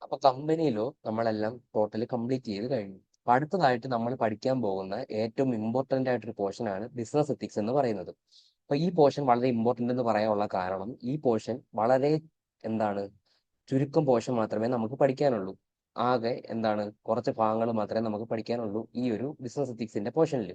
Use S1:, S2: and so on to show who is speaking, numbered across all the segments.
S1: അപ്പൊ കമ്പനിയിലോ നമ്മളെല്ലാം totally complete ചെയ്ത് കഴിഞ്ഞു. അപ്പൊ അടുത്തതായിട്ട് നമ്മൾ പഠിക്കാൻ പോകുന്ന ഏറ്റവും ഇമ്പോർട്ടന്റ് ആയിട്ടൊരു പോർഷൻ ആണ് ബിസിനസ് എത്തിക്സ് എന്ന് പറയുന്നത്. അപ്പൊ ഈ പോർഷൻ വളരെ ഇമ്പോർട്ടന്റ് എന്ന് പറയാനുള്ള കാരണം ഈ പോർഷൻ വളരെ എന്താണ് ചുരുക്കം പോർഷൻ മാത്രമേ നമുക്ക് പഠിക്കാനുള്ളൂ. ആകെ എന്താണ് കുറച്ച് ഭാഗങ്ങൾ മാത്രമേ നമുക്ക് പഠിക്കാനുള്ളൂ ഈ ഒരു ബിസിനസ് എത്തിക്സിന്റെ പോർഷനിൽ.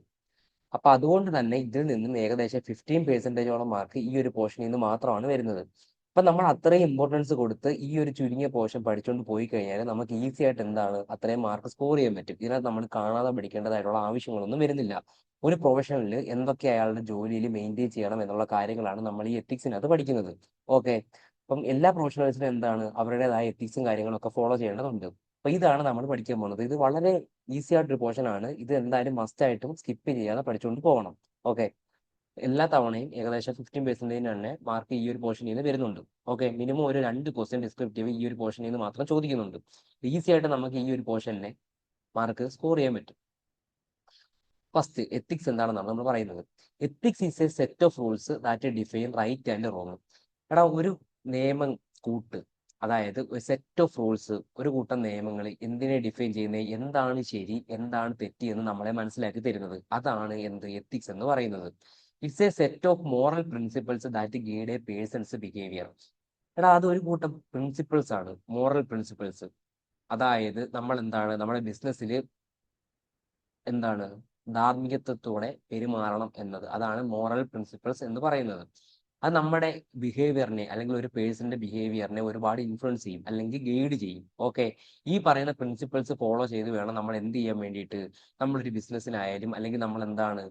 S1: അപ്പൊ അതുകൊണ്ട് തന്നെ ഇതിൽ നിന്നും ഏകദേശം 15% മാർക്ക് ഈ ഒരു പോർഷനിൽ നിന്ന് മാത്രമാണ് വരുന്നത്. അപ്പൊ നമ്മൾ അത്രയും ഇമ്പോർട്ടൻസ് കൊടുത്ത് ഈ ഒരു ചുരുങ്ങിയ പോർഷൻ പഠിച്ചുകൊണ്ട് പോയി കഴിഞ്ഞാൽ നമുക്ക് ഈസി ആയിട്ട് എന്താണ് അത്രയും മാർക്ക് സ്കോർ ചെയ്യാൻ പറ്റും. ഇതിനകത്ത് നമ്മൾ കാണാതെ പഠിക്കേണ്ടതായിട്ടുള്ള ആവശ്യങ്ങളൊന്നും വരുന്നില്ല. ഒരു പ്രൊഫഷണലിൽ എന്തൊക്കെ അയാളുടെ ജോലിയിൽ മെയിൻറ്റെയിൻ ചെയ്യണം എന്നുള്ള കാര്യങ്ങളാണ് നമ്മൾ ഈ എത്തിക്സിനകത്ത് പഠിക്കുന്നത്. ഓക്കെ. അപ്പം എല്ലാ പ്രൊഫഷണൽസിനും എന്താണ് അവരുടേതായ എത്തിക്സും കാര്യങ്ങളൊക്കെ ഫോളോ ചെയ്യേണ്ടതുണ്ട്. അപ്പൊ ഇതാണ് നമ്മൾ പഠിക്കാൻ പോകുന്നത്. ഇത് വളരെ ഈസി ആയിട്ടൊരു പോർഷൻ ആണ്. ഇത് എന്തായാലും മസ്റ്റ് ആയിട്ടും സ്കിപ്പ് ചെയ്യാതെ പഠിച്ചുകൊണ്ട് പോകണം. ഓക്കെ. എല്ലാ തവണയും ഏകദേശം 15% തന്നെ മാർക്ക് ഈ ഒരു പോർഷനിൽ നിന്ന് വരുന്നുണ്ട്. ഓക്കെ. മിനിമം ഒരു 2 ക്വസ്റ്റ്യൻ ഡിസ്ക്രിപ്റ്റീവ് ഈ ഒരു പോർഷനിൽ നിന്ന് മാത്രം ചോദിക്കുന്നുണ്ട്. ഈസി ആയിട്ട് നമുക്ക് ഈ ഒരു പോർഷനിലെ മാർക്ക് സ്കോർ ചെയ്യാൻ പറ്റും. ഫസ്റ്റ് എത്തിക്സ് എന്താണെന്നാണ് നമ്മൾ പറയുന്നത്. Ethics is a set of rules that define right and wrong. എടാ ഒരു നിയമം കൂട്ട്, അതായത് ഒരു സെറ്റ് ഓഫ് റൂൾസ്, ഒരു കൂട്ടം നിയമങ്ങൾ എന്തിനെ ഡിഫൈൻ ചെയ്യുന്നത്, എന്താണ് ശരി എന്താണ് തെറ്റി എന്ന് നമ്മളെ മനസ്സിലാക്കി തരുന്നത്, അതാണ് എന്ത് എത്തിക്സ് എന്ന് പറയുന്നത്. It's A set of moral principles that guide a person's behaviour. എടാ അത് ഒരു കൂട്ടം പ്രിൻസിപ്പിൾസ് ആണ്, മോറൽ പ്രിൻസിപ്പിൾസ്. അതായത് നമ്മൾ എന്താണ് നമ്മുടെ ബിസിനസ്സിൽ എന്താണ് ധാർമ്മികത്വത്തോടെ പെരുമാറണം എന്നത്, അതാണ് മോറൽ പ്രിൻസിപ്പിൾസ് എന്ന് പറയുന്നത്. അത് നമ്മുടെ ബിഹേവിയറിനെ അല്ലെങ്കിൽ ഒരു പേഴ്സന്റെ ബിഹേവിയറിനെ ഒരുപാട് ഇൻഫ്ലുവൻസ് ചെയ്യും അല്ലെങ്കിൽ ഗൈഡ് ചെയ്യും. ഓക്കെ. ഈ പറയുന്ന പ്രിൻസിപ്പിൾസ് ഫോളോ ചെയ്ത് വേണം നമ്മൾ എന്ത് ചെയ്യാൻ വേണ്ടിയിട്ട് നമ്മളൊരു ബിസിനസ്സിനായാലും അല്ലെങ്കിൽ നമ്മൾ എന്താണ്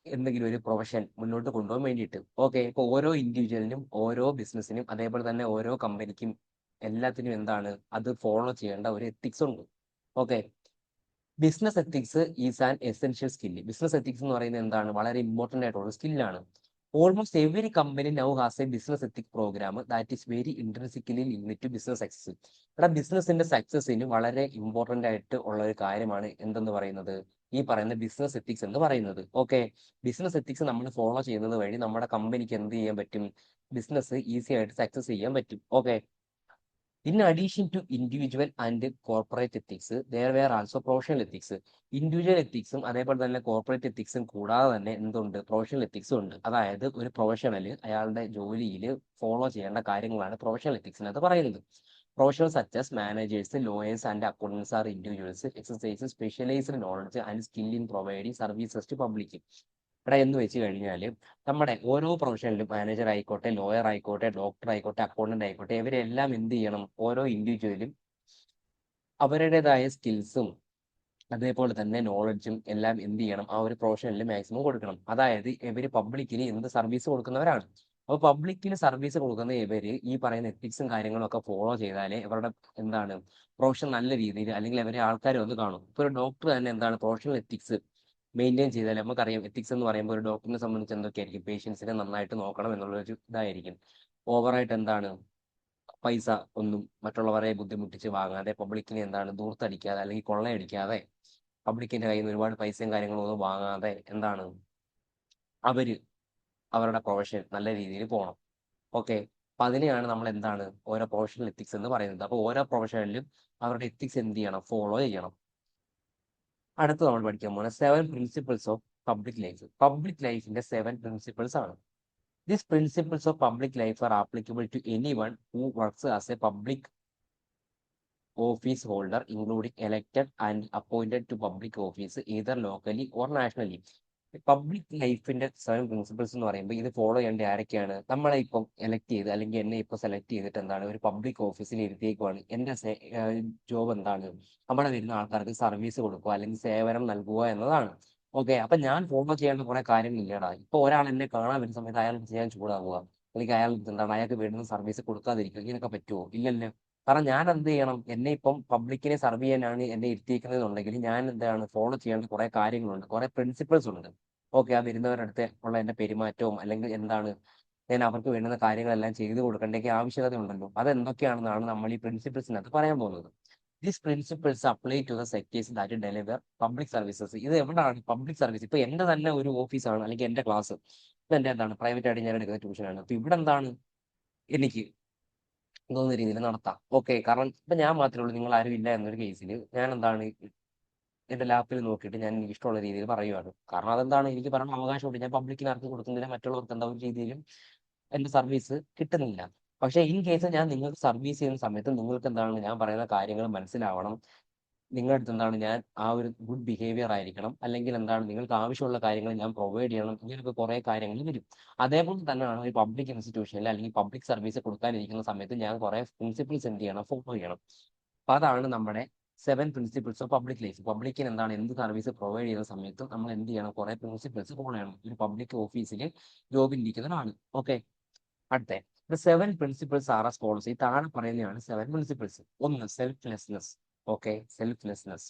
S1: എന്തെങ്കിലും ഒരു പ്രൊഫഷൻ മുന്നോട്ട് കൊണ്ടുപോകാൻ വേണ്ടിയിട്ട്. ഓക്കെ. ഇപ്പൊ ഓരോ ഇൻഡിവിജ്വലിനും ഓരോ ബിസിനസ്സിനും അതേപോലെ തന്നെ ഓരോ കമ്പനിക്കും എല്ലാത്തിനും എന്താണ് അത് ഫോളോ ചെയ്യേണ്ട ഒരു എത്തിക്സ് ഉണ്ട്. Okay. Business ethics is an essential skill. Business ethics എന്ന് പറയുന്നത് എന്താണ് വളരെ ഇമ്പോർട്ടന്റ് ആയിട്ടുള്ള സ്കില്ലാണ്. Almost every company now has a business ethic programme that is very intrinsically linked to business success. ഇവിടെ ബിസിനസിന്റെ സക്സസിന് വളരെ ഇമ്പോർട്ടന്റ് ആയിട്ട് ഉള്ള ഒരു കാര്യമാണ് എന്തെന്ന് പറയുന്നത് ഈ പറയുന്ന ബിസിനസ് എത്തിക്സ് എന്ന് പറയുന്നത്. ഓക്കെ. ബിസിനസ് എത്തിക്സ് നമ്മൾ ഫോളോ ചെയ്യുന്നത് വഴി നമ്മുടെ കമ്പനിക്ക് എന്ത് ചെയ്യാൻ പറ്റും, ബിസിനസ് ഈസി ആയിട്ട് സക്സസ് ചെയ്യാൻ പറ്റും. Okay. In addition to individual and corporate ethics, there were also professional ethics. Individual എത്തിക്സും അതേപോലെ തന്നെ കോർപ്പറേറ്റ് എത്തിക്സും കൂടാതെ തന്നെ എന്തുണ്ട്, പ്രൊഫഷണൽ എത്തിക്സും ഉണ്ട്. അതായത് ഒരു പ്രൊഫഷണൽ അയാളുടെ ജോലിയിൽ ഫോളോ ചെയ്യേണ്ട കാര്യങ്ങളാണ് പ്രൊഫഷണൽ എത്തിക്സിനകത്ത് പറയുന്നത്. Professional such as managers, lawyers and accountants are individuals exercise specialised knowledge and skill in providing services to public. ഇവിടെ എന്ന് വെച്ച് കഴിഞ്ഞാൽ നമ്മുടെ ഓരോ പ്രൊഫഷനിലും മാനേജർ ആയിക്കോട്ടെ, ലോയർ ആയിക്കോട്ടെ, ഡോക്ടർ ആയിക്കോട്ടെ, അക്കൗണ്ടന്റ് ആയിക്കോട്ടെ, ഇവരെല്ലാം എന്ത് ചെയ്യണം, ഓരോ ഇൻഡിവിജ്വലും അവരുടേതായ സ്കിൽസും അതേപോലെ തന്നെ നോളജും എല്ലാം എന്ത് ചെയ്യണം ആ ഒരു പ്രൊഫഷനിൽ മാക്സിമം കൊടുക്കണം. അതായത് ഇവര് പബ്ലിക്കിന് എന്ത് സർവീസ് കൊടുക്കുന്നവരാണ്. അപ്പൊ പബ്ലിക്കിന് സർവീസ് കൊടുക്കുന്ന ഇവര് ഈ പറയുന്ന എത്തിക്സും കാര്യങ്ങളും ഒക്കെ ഫോളോ ചെയ്താലേ ഇവരുടെ എന്താണ് പ്രൊഫഷൻ നല്ല രീതിയിൽ അല്ലെങ്കിൽ അവരെ ആൾക്കാർ വന്ന് കാണും. ഇപ്പൊ ഒരു ഡോക്ടർ തന്നെ എന്താണ് പ്രൊഫഷണൽ എത്തിക്സ് മെയിൻറ്റെയിൻ ചെയ്താൽ നമുക്കറിയാം. എത്തിക്സ് എന്ന് പറയുമ്പോൾ ഒരു ഡോക്ടറിനെ സംബന്ധിച്ച് എന്തൊക്കെയായിരിക്കും, പേഷ്യൻസിനെ നന്നായിട്ട് നോക്കണം എന്നുള്ളൊരു ഇതായിരിക്കും. ഓവറായിട്ട് എന്താണ് പൈസ ഒന്നും മറ്റുള്ളവരെ ബുദ്ധിമുട്ടിച്ച് വാങ്ങാതെ, പബ്ലിക്കിനെ എന്താണ് ദൂർത്തടിക്കാതെ അല്ലെങ്കിൽ കൊള്ളയടിക്കാതെ, പബ്ലിക്കിന്റെ കയ്യിൽ നിന്ന് ഒരുപാട് പൈസയും കാര്യങ്ങളും ഒന്നും വാങ്ങാതെ എന്താണ് അവര് അവരുടെ പ്രൊഫഷൻ നല്ല രീതിയിൽ പോകണം. ഓക്കെ. അപ്പൊ അതിനെയാണ് നമ്മൾ എന്താണ് ഓരോ പ്രൊഫഷണൽ എത്തിക്സ് എന്ന് പറയുന്നത്. അപ്പൊ ഓരോ പ്രൊഫഷനിലും അവരുടെ എത്തിക്സ് എന്ത് ചെയ്യണം, ഫോളോ ചെയ്യണം. അടുത്ത് നമ്മൾ പഠിക്കാൻ പോകുന്നത് 7 principles of public life. Public ലൈഫിന്റെ 7 പ്രിൻസിപ്പിൾസ് ആണ്. These principles of public life are applicable to anyone who works as a public office holder, including elected and appointed to public office, either locally or nationally. Public ലൈഫിന്റെ 7 principles എന്ന് പറയുമ്പോൾ ഇത് follow ചെയ്യേണ്ട ആരൊക്കെയാണ്, നമ്മളെ ഇപ്പം elect ചെയ്ത് അല്ലെങ്കിൽ എന്നെ ഇപ്പൊ സെലക്ട് ചെയ്തിട്ട് എന്താണ് ഒരു പബ്ലിക് ഓഫീസിൽ ഇരുത്തിയേക്കുവാണ്. എന്റെ ജോബ് എന്താണ്, നമ്മുടെ വരുന്ന ആൾക്കാർക്ക് സർവീസ് കൊടുക്കുക അല്ലെങ്കിൽ സേവനം നൽകുക എന്നതാണ്. ഓക്കെ. അപ്പൊ ഞാൻ ഫോളോ ചെയ്യേണ്ട കുറെ കാര്യങ്ങളില്ലടാ. ഇപ്പൊ ഒരാൾ എന്നെ കാണാൻ വരുന്ന സമയത്ത് അയാൾ ചെയ്യാൻ ചൂടാവുക അല്ലെങ്കിൽ അയാൾ എന്താണ് അയാൾക്ക് വേണ്ടുന്ന സർവീസ് കൊടുക്കാതിരിക്കുക, ഇതിനൊക്കെ പറ്റുമോ? ഇല്ലല്ലോ. കാരണം ഞാൻ എന്ത് ചെയ്യണം, എന്നെ ഇപ്പം പബ്ലിക്കിനെ സർവ് ചെയ്യാനാണ് എന്നെ ഇരുത്തിയിരിക്കുന്നതെന്നുണ്ടെങ്കിൽ ഞാൻ എന്താണ് ഫോളോ ചെയ്യേണ്ട കുറെ കാര്യങ്ങളുണ്ട്, കുറെ പ്രിൻസിപ്പിൾസ് ഉണ്ട്. ഓക്കെ. ആ വരുന്നവരുടെ അടുത്ത് ഉള്ള എന്റെ പെരുമാറ്റവും അല്ലെങ്കിൽ എന്താണ് ഞാൻ അവർക്ക് വേണ്ടുന്ന കാര്യങ്ങളെല്ലാം ചെയ്തു കൊടുക്കേണ്ട ആവശ്യകത ഉണ്ടല്ലോ. അതെന്തൊക്കെയാണെന്നാണ് നമ്മൾ ഈ പ്രിൻസിപ്പിൾസിനകത്ത് പറയാൻ പോകുന്നത്. These principles apply to the sectors that deliver public services. ഇത് എവിടെയാണ് പബ്ലിക് സർവീസ്? ഇപ്പൊ എന്റെ തന്നെ ഒരു ഓഫീസാണ് അല്ലെങ്കിൽ എന്റെ ക്ലാസ്, ഇപ്പൊ എന്റെ എന്താണ് പ്രൈവറ്റ് ആയിട്ട് ഞാൻ എടുക്കുന്ന ട്യൂഷനാണ്. അപ്പൊ ഇവിടെ എന്താണ് എനിക്ക് തോന്നുന്ന രീതിയിൽ നടത്താം. ഓക്കെ. കാരണം ഇപ്പൊ ഞാൻ മാത്രമേ ഉള്ളൂ, നിങ്ങൾ ആരും ഇല്ല എന്നൊരു കേസിൽ ഞാൻ എന്താണ് എന്റെ ലാപ്പിൽ നോക്കിയിട്ട് ഞാൻ എനിക്ക് ഇഷ്ടമുള്ള രീതിയിൽ പറയുവാണ്. കാരണം അതെന്താണ്, എനിക്ക് പറയാൻ അവകാശമുണ്ട്. ഞാൻ പബ്ലിക്കിന് ആർക്ക് കൊടുക്കുന്നില്ല, മറ്റുള്ളവർക്ക് എന്താ ഒരു രീതിയിലും എന്റെ സർവീസ് കിട്ടുന്നില്ല. പക്ഷേ ഇൻ കേസ് ഞാൻ നിങ്ങൾക്ക് സർവീസ് ചെയ്യുന്ന സമയത്ത് നിങ്ങൾക്ക് എന്താണ് ഞാൻ പറയുന്ന കാര്യങ്ങൾ മനസ്സിലാവണം. നിങ്ങളുടെ അടുത്ത് എന്താണ് ഞാൻ ആ ഒരു ഗുഡ് ബിഹേവിയർ ആയിരിക്കണം. അല്ലെങ്കിൽ എന്താണ് നിങ്ങൾക്ക് ആവശ്യമുള്ള കാര്യങ്ങൾ ഞാൻ പ്രൊവൈഡ് ചെയ്യണം. ഇങ്ങനെയൊക്കെ കുറെ കാര്യങ്ങൾ വരും. അതേപോലെ തന്നെയാണ് ഒരു പബ്ലിക് ഇൻസ്റ്റിറ്റ്യൂഷനിൽ അല്ലെങ്കിൽ പബ്ലിക് സർവീസ് കൊടുക്കാനിരിക്കുന്ന സമയത്ത് ഞാൻ കുറെ പ്രിൻസിപ്പിൾസ് എന്ത് ചെയ്യണം, ഫോളോ ചെയ്യണം. അപ്പൊ അതാണ് നമ്മുടെ 7 പ്രിൻസിപ്പിൾസ് ഓഫ് പബ്ലിക് ലൈഫ്. പബ്ലിക്കിന് എന്താണ് എന്ത് സർവീസ് പ്രൊവൈഡ് ചെയ്യുന്ന സമയത്തും നമ്മൾ എന്ത് ചെയ്യണം, കുറെ പ്രിൻസിപ്പിൾസ് ഫോളോ ചെയ്യണം. ഒരു പബ്ലിക് ഓഫീസിൽ ജോബിൽ ഇരിക്കുന്ന ഒരാള്. ഓക്കെ. അടുത്ത the 7 principles are as follows. ഈ താഴെ പറയുന്നതാണ് 7 പ്രിൻസിപ്പിൾസ്. ഒന്ന്, selflessness. Okay, selflessness.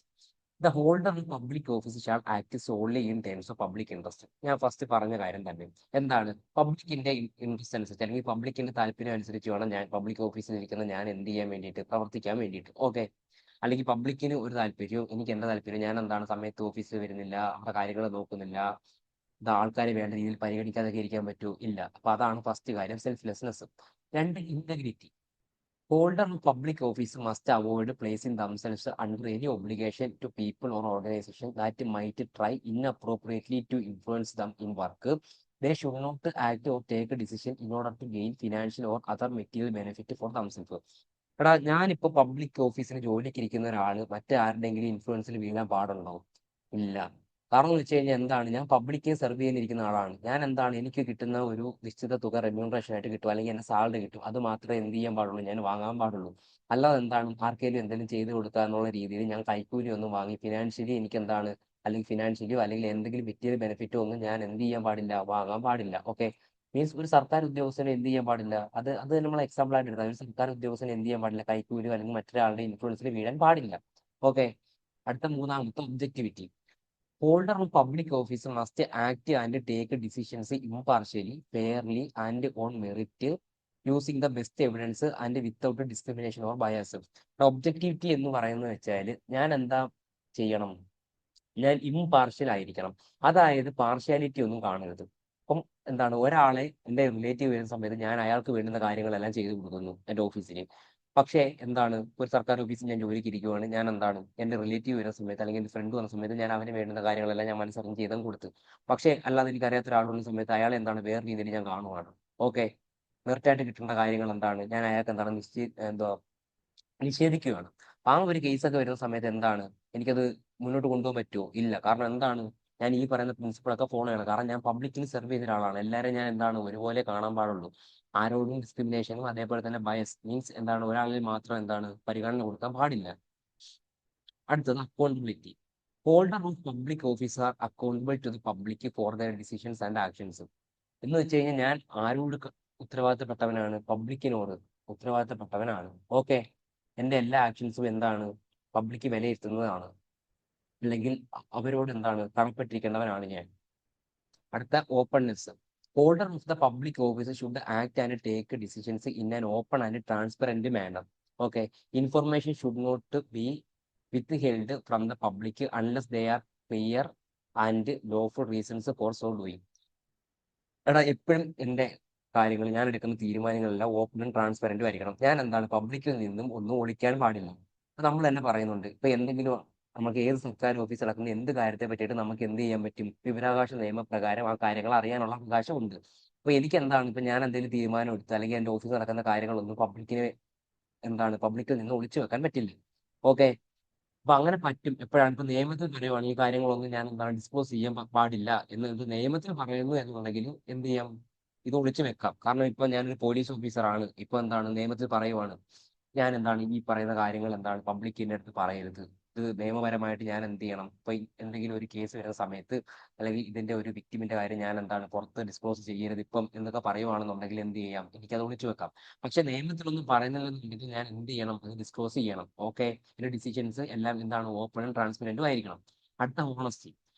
S1: The holder of public office shall act solely in terms of public interest. ഞാൻ ഫസ്റ്റ് പറഞ്ഞ കാര്യം തന്നെ. എന്താണ് പബ്ലിക്കിന്റെ ഇൻട്രസ്റ്റ് അനുസരിച്ച് അല്ലെങ്കിൽ പബ്ലിക്കിന്റെ താല്പര്യം അനുസരിച്ച് വേണം ഞാൻ പബ്ലിക് ഓഫീസിൽ ഇരിക്കുന്ന ഞാൻ എന്ത് ചെയ്യാൻ വേണ്ടിയിട്ട്, പ്രവർത്തിക്കാൻ വേണ്ടിയിട്ട്. ഓക്കെ. അല്ലെങ്കിൽ പബ്ലിക്കിന് ഒരു താല്പര്യവും എനിക്ക് എന്റെ താല്പര്യം, ഞാൻ എന്താണ് സമയത്ത് ഓഫീസിൽ വരുന്നില്ല, അവിടെ കാര്യങ്ങൾ നോക്കുന്നില്ല, ഇത് ആൾക്കാരെ വേണ്ട രീതിയിൽ പരിഗണിക്കാതൊക്കെ ഇരിക്കാൻ പറ്റൂ, ഇല്ല. അപ്പൊ അതാണ് ഫസ്റ്റ് കാര്യം, സെൽഫ്ലെസ്നെസ്. രണ്ട്, integrity. Holder of public office must avoid placing themselves under any obligation to people or organisation that might try inappropriately to influence them in work. They should not act or take decision in order to gain financial or other material benefit for themself. എടാ, ഞാനിപ്പോ public ഓഫീസിന് ജോലിക്ക് ഇരിക്കുന്ന ഒരാള് മറ്റേ ആരുടെങ്കിലും ഇൻഫ്ലുവൻസിൽ വീഴാൻ പാടുണ്ടോ? ഇല്ല. കാരണം എന്ന് വെച്ച് കഴിഞ്ഞാൽ എന്താണ്, ഞാൻ പബ്ലിക്കിനെ സെർവ് ചെയ്യുന്നിരിക്കുന്ന ആളാണ്. ഞാൻ എന്താണ് എനിക്ക് കിട്ടുന്ന ഒരു നിശ്ചിത തുക റെമ്യൂണറേഷൻ ആയിട്ട് കിട്ടും, അല്ലെങ്കിൽ എന്റെ സാലറി കിട്ടും. അത് മാത്രമേ എന്ത് ചെയ്യാൻ പാടുള്ളൂ, ഞാൻ വാങ്ങാൻ പാടുള്ളൂ. അല്ലാതെ എന്താണ് ആർക്കെങ്കിലും എന്തെങ്കിലും ചെയ്ത് കൊടുക്കുക എന്നുള്ള രീതിയിൽ ഞാൻ കൈക്കൂലി ഒന്നും വാങ്ങി ഫിനാൻഷ്യലി എനിക്ക് എന്താണ്, അല്ലെങ്കിൽ ഫിനാൻഷ്യലിയോ അല്ലെങ്കിൽ എന്തെങ്കിലും മെറ്റീരിയൽ ബെനിഫിറ്റോ ഒന്നും ഞാൻ എന്ത് ചെയ്യാൻ പാടില്ല, വാങ്ങാൻ പാടില്ല. ഓക്കെ. മീൻസ് ഒരു സർക്കാർ ഉദ്യോഗസ്ഥന് എന്ത് ചെയ്യാൻ പാടില്ല, അത് നമ്മൾ എക്സാമ്പിൾ ആയിട്ട് എടുത്താൽ ഒരു സർക്കാർ ഉദ്യോഗസ്ഥന് എന്ത് ചെയ്യാൻ പാടില്ല, കൈക്കൂലിയോ അല്ലെങ്കിൽ മറ്റൊരാളുടെ ഇൻഫ്ലുവൻസിൽ വീഴാൻ പാടില്ല. ഓക്കെ. അടുത്ത മൂന്നാമത്തെ objectivity. Holder of public office must act and take decisions impartially, fairly, and on merit, using the best evidence and without discrimination or bias. Objectivity എന്ന് പറയുന്നത് വെച്ചാൽ ഞാൻ എന്താ ചെയ്യണം, ഞാൻ ഇംപാർഷ്യൽ ആയിരിക്കണം. അതായത് പാർഷ്യാലിറ്റി ഒന്നും കാണരുത്. അപ്പം എന്താണ്, ഒരാളെ എന്റെ റിലേറ്റീവ് വരുന്ന സമയത്ത് ഞാൻ അയാൾക്ക് വേണ്ടുന്ന കാര്യങ്ങളെല്ലാം ചെയ്തു കൊടുക്കുന്നു എന്റെ ഓഫീസിൽ. പക്ഷേ എന്താണ്, ഒരു സർക്കാർ ഓഫീസിൽ ഞാൻ ജോലിക്ക് ഇരിക്കുവാണ്, ഞാൻ എന്താണ് എന്റെ റിലേറ്റീവ് വരുന്ന സമയത്ത് അല്ലെങ്കിൽ എന്റെ ഫ്രണ്ട് വന്ന സമയത്ത് ഞാൻ അവന് വേണ്ടുന്ന കാര്യങ്ങളെല്ലാം ഞാൻ മനസ്സറിഞ്ഞ് ചെയ്തും കൊടുത്തു. പക്ഷേ അല്ലാതെ എനിക്ക് അറിയാത്ത ഒരാളുള്ള സമയത്ത് അയാൾ എന്താണ് വേറെ രീതിയിൽ ഞാൻ കാണുവാണ്. ഓക്കെ. മെറിറ്റായിട്ട് കിട്ടേണ്ട കാര്യങ്ങൾ എന്താണ് ഞാൻ അയാൾക്ക് എന്താണ് എന്തോ നിഷേധിക്കുകയാണ്. അപ്പൊ ആ ഒരു കേസൊക്കെ വരുന്ന സമയത്ത് എന്താണ്, എനിക്കത് മുന്നോട്ട് കൊണ്ടുപോകാൻ പറ്റുമോ? ഇല്ല. കാരണം എന്താണ്, ഞാൻ ഈ പറയുന്ന പ്രിൻസിപ്പിളൊക്കെ ഫോളോ ചെയ്യണം. കാരണം ഞാൻ പബ്ലിക്കിന് സെർവ് ചെയ്ത ഒരാളാണ്. എല്ലാവരെയും ഞാൻ എന്താണ് ഒരുപോലെ കാണാൻ പാടുള്ളൂ. ആരോടും ഡിസ്ക്രിമിനേഷനും അതേപോലെ തന്നെ ബയസ് മീൻസ് എന്താണ് ഒരാളിൽ മാത്രം എന്താണ് പരിഗണന കൊടുക്കാൻ പാടില്ല. അടുത്തത് accountability. Holder of public office are accountable to the public for their decisions and actions. എന്ന് വെച്ച് കഴിഞ്ഞാൽ ഞാൻ ആരോട് ഉത്തരവാദിത്തപ്പെട്ടവനാണ്, പബ്ലിക്കിനോട് ഉത്തരവാദിത്തപ്പെട്ടവനാണ്. ഓക്കെ. എന്റെ എല്ലാ ആക്ഷൻസും എന്താണ്, പബ്ലിക് വിലയിരുത്തുന്നതാണ്. അല്ലെങ്കിൽ അവരോട് എന്താണ് കടപ്പെട്ടിരിക്കേണ്ടവനാണ് ഞാൻ. അടുത്ത openness. Holder of the public office should act and take decisions in an open and transparent manner. Okay. Information should not be withheld from the public unless they are clear and lawful reasons for so doing. എടാ, എപ്പോഴും എന്റെ കാര്യങ്ങൾ ഞാൻ എടുക്കുന്ന തീരുമാനങ്ങളെല്ലാം ഓപ്പണും ട്രാൻസ്പെറന്റും ആയിരിക്കണം. ഞാൻ എന്താണ് പബ്ലിക്കിൽ നിന്നും ഒന്നും ഒളിക്കാൻ പാടില്ല. അപ്പൊ നമ്മൾ തന്നെ പറയുന്നുണ്ട്, ഇപ്പൊ എന്തെങ്കിലും നമുക്ക് ഏത് സർക്കാർ ഓഫീസ് നടക്കുന്ന എന്ത് കാര്യത്തെ പറ്റിയിട്ട് നമുക്ക് എന്ത് ചെയ്യാൻ പറ്റും, വിവരാവകാശ നിയമപ്രകാരം ആ കാര്യങ്ങൾ അറിയാനുള്ള അവകാശമുണ്ട്. അപ്പൊ എനിക്ക് എന്താണ്, ഇപ്പൊ ഞാൻ എന്തെങ്കിലും തീരുമാനം എടുത്ത് അല്ലെങ്കിൽ എന്റെ ഓഫീസിൽ നടക്കുന്ന കാര്യങ്ങളൊന്നും പബ്ലിക്കിന് എന്താണ് പബ്ലിക്കിൽ നിന്ന് ഒളിച്ചു വെക്കാൻ പറ്റില്ല. ഓക്കെ. അപ്പൊ അങ്ങനെ പറ്റും എപ്പോഴാണ്, ഇപ്പൊ നിയമത്തിൽ പറയുവാണ് ഈ കാര്യങ്ങളൊന്നും ഞാൻ എന്താണ് ഡിസ്ക്ലോസ് ചെയ്യാൻ പാടില്ല എന്ന് ഇത് നിയമത്തിൽ പറയുന്നു എന്നുണ്ടെങ്കിൽ എന്ത് ചെയ്യാം, ഇത് ഒളിച്ചു വെക്കാം. കാരണം ഇപ്പൊ ഞാനൊരു പോലീസ് ഓഫീസറാണ്, ഇപ്പൊ എന്താണ് നിയമത്തിൽ പറയുവാണ് ഞാൻ എന്താണ് ഈ പറയുന്ന കാര്യങ്ങൾ എന്താണ് പബ്ലിക്കിന്റെ അടുത്ത് പറയരുത്. ഇത് നിയമപരമായിട്ട് ഞാൻ എന്ത് ചെയ്യണം, ഇപ്പൊ എന്തെങ്കിലും ഒരു കേസ് വരുന്ന സമയത്ത് അല്ലെങ്കിൽ ഇതിന്റെ ഒരു വിക്ടിമിന്റെ കാര്യം ഞാൻ എന്താണ് പുറത്ത് ഡിസ്ക്ലോസ് ചെയ്യരുത് ഇപ്പം എന്നൊക്കെ പറയുവാണെന്നുണ്ടെങ്കിൽ എന്ത് ചെയ്യാം, എനിക്കത് ഒളിച്ചു വെക്കാം. പക്ഷെ നിയമത്തിലൊന്നും പറയുന്നില്ലെന്നുണ്ടെങ്കിൽ ഞാൻ എന്ത് ചെയ്യണം, അത് ഡിസ്ക്ലോസ് ചെയ്യണം. ഓക്കെ. ഇതിന്റെ ഡിസിഷൻസ് എല്ലാം എന്താണ് ഓപ്പണും ട്രാൻസ്പെറന്റും ആയിരിക്കണം. അടുത്ത honesty.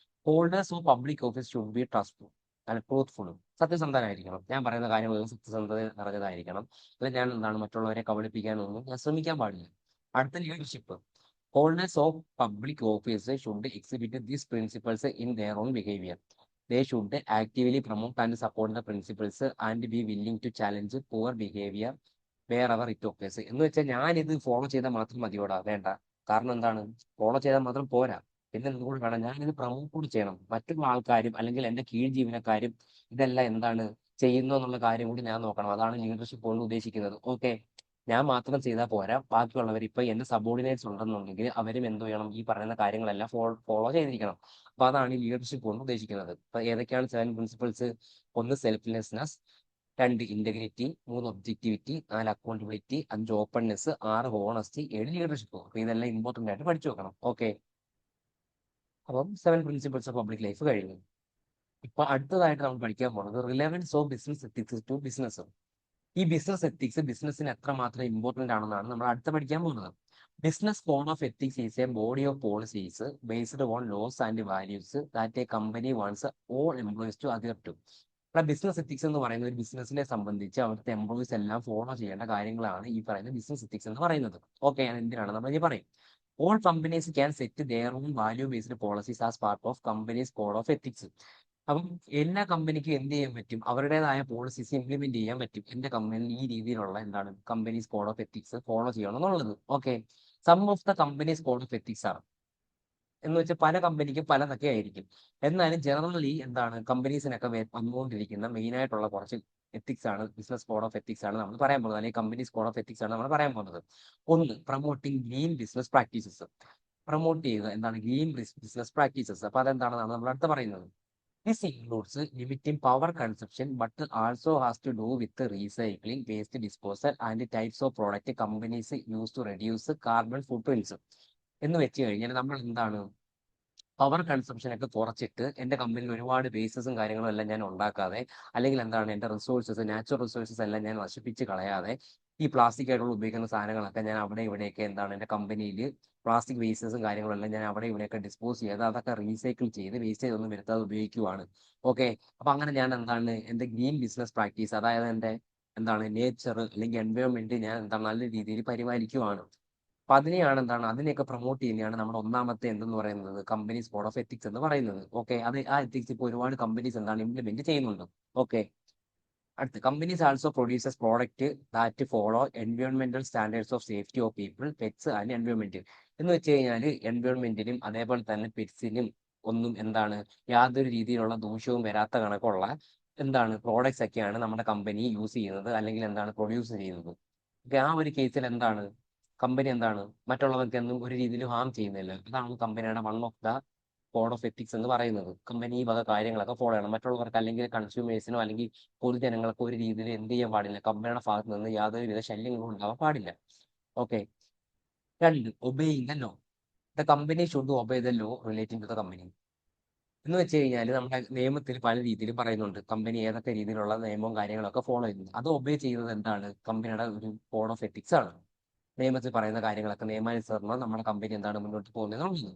S1: Holders of public office should be trustful and ട്രൂത്ത്ഫുള്ളും. സത്യസന്ധനായിരിക്കണം. ഞാൻ പറയുന്ന കാര്യങ്ങളെല്ലാം സത്യസന്ധത നിറഞ്ഞതായിരിക്കണം. അല്ലെങ്കിൽ ഞാൻ എന്താണ് മറ്റുള്ളവരെ കബളിപ്പിക്കാനൊന്നും ഞാൻ ശ്രമിക്കാൻ പാടില്ല. അടുത്ത leadership. Holders of public office should exhibit these principles in their own behaviour. They should actively promote and support the principles and be willing to challenge poor behavior wherever it occurs. എന്ന് വെച്ചാൽ ഞാനിത് follow ചെയ്താൽ മാത്രം മതിയോടാ? വേണ്ട. കാരണം എന്താണ്? Follow ചെയ്താൽ മാത്രം പോരാ. പിന്നെ എന്തുകൂടി വേണം? ഞാനിത് പ്രൊമോട്ട് കൂടി ചെയ്യണം. മറ്റുള്ള ആൾക്കാരും അല്ലെങ്കിൽ എൻ്റെ കീഴ് ജീവനക്കാരും ഇതെല്ലാം എന്താണ് ചെയ്യുന്നു എന്നുള്ള കാര്യം കൂടി ഞാൻ നോക്കണം. അതാണ് ലീഡർഷിപ്പ് കൊണ്ട് ഉദ്ദേശിക്കുന്നത്. ഓക്കെ, ഞാൻ മാത്രം ചെയ്താൽ പോരാ. ബാക്കിയുള്ളവർ ഇപ്പൊ എന്റെ സബോർഡിനേറ്റ്സ് ഉണ്ടെന്നുണ്ടെങ്കിൽ അവരും എന്ത് ചെയ്യണം? ഈ പറയുന്ന കാര്യങ്ങളെല്ലാം ഫോളോ ചെയ്തിരിക്കണം. അപ്പൊ അതാണ് ഈ ലീഡർഷിപ്പ് കൊണ്ട് ഉദ്ദേശിക്കുന്നത്. ഇപ്പൊ ഏതൊക്കെയാണ് 7 പ്രിൻസിപ്പിൾസ്? ഒന്ന് selflessness, 2 integrity, 3 objectivity, 4 accountability, 5 openness, 6 honesty, 7 leadership. അപ്പൊ ഇതെല്ലാം ഇമ്പോർട്ടന്റ് ആയിട്ട് പഠിച്ചു വെക്കണം. ഓക്കെ, അപ്പം 7 പ്രിൻസിപ്പിൾസ് ഓഫ് പബ്ലിക് ലൈഫ് കഴിഞ്ഞു. ഇപ്പൊ അടുത്തതായിട്ട് നമ്മൾ പഠിക്കാൻ പോകുന്നത് relevance of business ethics to business. ഈ ബിസിനസ് എത്തിക്സ് ബിസിനസ്സിന് എത്രമാത്രം ഇമ്പോർട്ടന്റ് ആണെന്നാണ് നമ്മൾ അടുത്ത പഠിക്കാൻ പോകുന്നത്. Business code of ethics is a body of policies based on laws and values that a company wants all employees to adhere to. ഇവിടെ business ethics എന്ന് പറയുന്നത് ഒരു ബിസിനസ്സിനെ സംബന്ധിച്ച് അവിടുത്തെ എംപ്ലോയീസ് എല്ലാം ഫോളോ ചെയ്യേണ്ട കാര്യങ്ങളാണ് ഈ പറയുന്ന ബിസിനസ് എത്തിക്സ് എന്ന് പറയുന്നത്. ഓക്കെ, ഞാൻ എന്തിനാണ് നമ്മൾ ഇനി പറയും. All companies can set their own value based policies as part of companies code of ethics. അപ്പം എല്ലാ കമ്പനിക്കും എന്ത് ചെയ്യാൻ പറ്റും? അവരുടേതായ പോളിസീസ് ഇംപ്ലിമെന്റ് ചെയ്യാൻ പറ്റും. എന്റെ കമ്പനിയിൽ ഈ രീതിയിലുള്ള എന്താണ് company's code of ethics follow ചെയ്യണം എന്നുള്ളത്. Okay, some of the company's code of ethics ആണ് എന്ന് വെച്ചാൽ പല കമ്പനിക്കും പലതൊക്കെ ആയിരിക്കും. എന്നാലും ജനറലി എന്താണ് കമ്പനീസിനൊക്കെ വന്നുകൊണ്ടിരിക്കുന്ന മെയിൻ ആയിട്ടുള്ള കുറച്ച് എത്തിക്സ് ആണ്, ബിസിനസ് കോഡ് ഓഫ് എത്തിക്സ് ആണ് നമ്മൾ പറയാൻ പോകുന്നത്, അല്ലെങ്കിൽ കമ്പനീസ് കോഡ് ഓഫ് എത്തിക്സ് ആണ് നമ്മൾ പറയാൻ പോകുന്നത്. ഒന്ന്, promoting green business practices. Promote ചെയ്യുക എന്താണ്? Green business practices. അപ്പൊ അതെന്താണെന്നാണ് നമ്മൾ അടുത്ത് പറയുന്നത്. This includes limiting power consumption, but also has to do with the recycling, waste disposal, and the types of product companies use to reduce carbon footprints. എന്ന് വെച്ച് കഴിഞ്ഞാൽ നമ്മൾ എന്താണ് പവർ കൺസംഷൻ ഒക്കെ കുറച്ചിട്ട് എൻ്റെ കമ്പനിയിൽ ഒരുപാട് വേസ്റ്റസും കാര്യങ്ങളും എല്ലാം ഞാൻ ഉണ്ടാക്കാതെ, അല്ലെങ്കിൽ എന്താണ് എൻ്റെ റിസോഴ്സസ്, നാച്ചുറൽ റിസോഴ്സസ് എല്ലാം ഞാൻ നശിപ്പിച്ച് കളയാതെ ഈ പ്ലാസ്റ്റിക് ആയിട്ടുള്ള ഉപയോഗിക്കുന്ന സാധനങ്ങളൊക്കെ ഞാൻ അവിടെ ഇവിടെയൊക്കെ എന്താണ് എൻ്റെ കമ്പനിയിൽ പ്ലാസ്റ്റിക് വേസ്റ്റസും കാര്യങ്ങളെല്ലാം ഞാൻ അവിടെ ഇവിടെയൊക്കെ ഡിസ്പോസ് ചെയ്ത് അതൊക്കെ റീസൈക്കിൾ ചെയ്ത് വേസ്റ്റേജ് ഒന്നും വരുത്താതെ ഉപയോഗിക്കുവാണ്. ഓക്കെ, അപ്പൊ അങ്ങനെ ഞാൻ എന്താണ് എൻ്റെ ഗ്രീൻ ബിസിനസ് പ്രാക്ടീസ്, അതായത് എൻ്റെ എന്താണ് നേച്ചർ അല്ലെങ്കിൽ എൻവയോൺമെന്റ് ഞാൻ എന്താണ് നല്ല രീതിയിൽ പരിപാലിക്കുവാണ്. അപ്പൊ അതിനെയാണ് എന്താണ് അതിനെയൊക്കെ പ്രൊമോട്ട് ചെയ്യുന്നതാണ് നമ്മുടെ ഒന്നാമത്തെ എന്തെന്ന് പറയുന്നത് കമ്പനീസ് കോഡ് ഓഫ് എത്തിക്സ് എന്ന് പറയുന്നത്. ഓക്കെ, അത് ആ എത്തിക്സ് ഇപ്പോൾ ഒരുപാട് കമ്പനീസ് എന്താണ് ഇംപ്ലിമെന്റ് ചെയ്യുന്നുണ്ട്. ഓക്കെ, അടുത്ത് companies also produces product that follow എൻവയോൺമെന്റൽ standards of safety of people, pets and environment. എന്ന് വെച്ച് കഴിഞ്ഞാൽ എൻവയോൺമെന്റിനും അതേപോലെ തന്നെ പെറ്റ്സിനും ഒന്നും എന്താണ് യാതൊരു രീതിയിലുള്ള ദൂഷ്യവും വരാത്ത കണക്കുള്ള എന്താണ് പ്രോഡക്ട്സ് ഒക്കെയാണ് നമ്മുടെ കമ്പനി യൂസ് ചെയ്യുന്നത് അല്ലെങ്കിൽ എന്താണ് പ്രൊഡ്യൂസ് ചെയ്യുന്നത്. ഓക്കെ, ആ ഒരു കേസിൽ എന്താണ് കമ്പനി എന്താണ് മറ്റുള്ളവർക്കൊന്നും ഒരു രീതിയിലും ഹാം ചെയ്യുന്നില്ല. അതാണ് കമ്പനിയുടെ one of the code of ethics എന്ന് പറയുന്നത്. കമ്പനി ഈ വക കാര്യങ്ങളൊക്കെ ഫോളോ ചെയ്യണം. മറ്റുള്ളവർക്ക് അല്ലെങ്കിൽ കൺസ്യൂമേഴ്സിനോ അല്ലെങ്കിൽ പൊതുജനങ്ങൾക്ക് ഒരു രീതിയിൽ എന്ത് ചെയ്യാൻ പാടില്ല, കമ്പനിയുടെ ഭാഗത്ത് നിന്ന് യാതൊരുവിധ ശല്യങ്ങളും ഉണ്ടാവാൻ പാടില്ല. Okay, 2, obeying the law. The company should obey the law relating to the company. എന്ന് വെച്ച് കഴിഞ്ഞാൽ നമ്മുടെ നിയമത്തിൽ പല രീതിയിൽ പറയുന്നുണ്ട് കമ്പനി ഏതൊക്കെ രീതിയിലുള്ള നിയമവും കാര്യങ്ങളൊക്കെ ഫോളോ ചെയ്യുന്നത്. അത് ഒബേ ചെയ്യുന്നത് എന്താണ് കമ്പനിയുടെ ഒരു കോഡ് ഓഫ് എത്തിക്സ് ആണ്. നിയമത്തിൽ പറയുന്ന കാര്യങ്ങളൊക്കെ നിയമാനുസരണം നമ്മുടെ കമ്പനി എന്താണ് മുന്നോട്ട് പോകുന്നത്.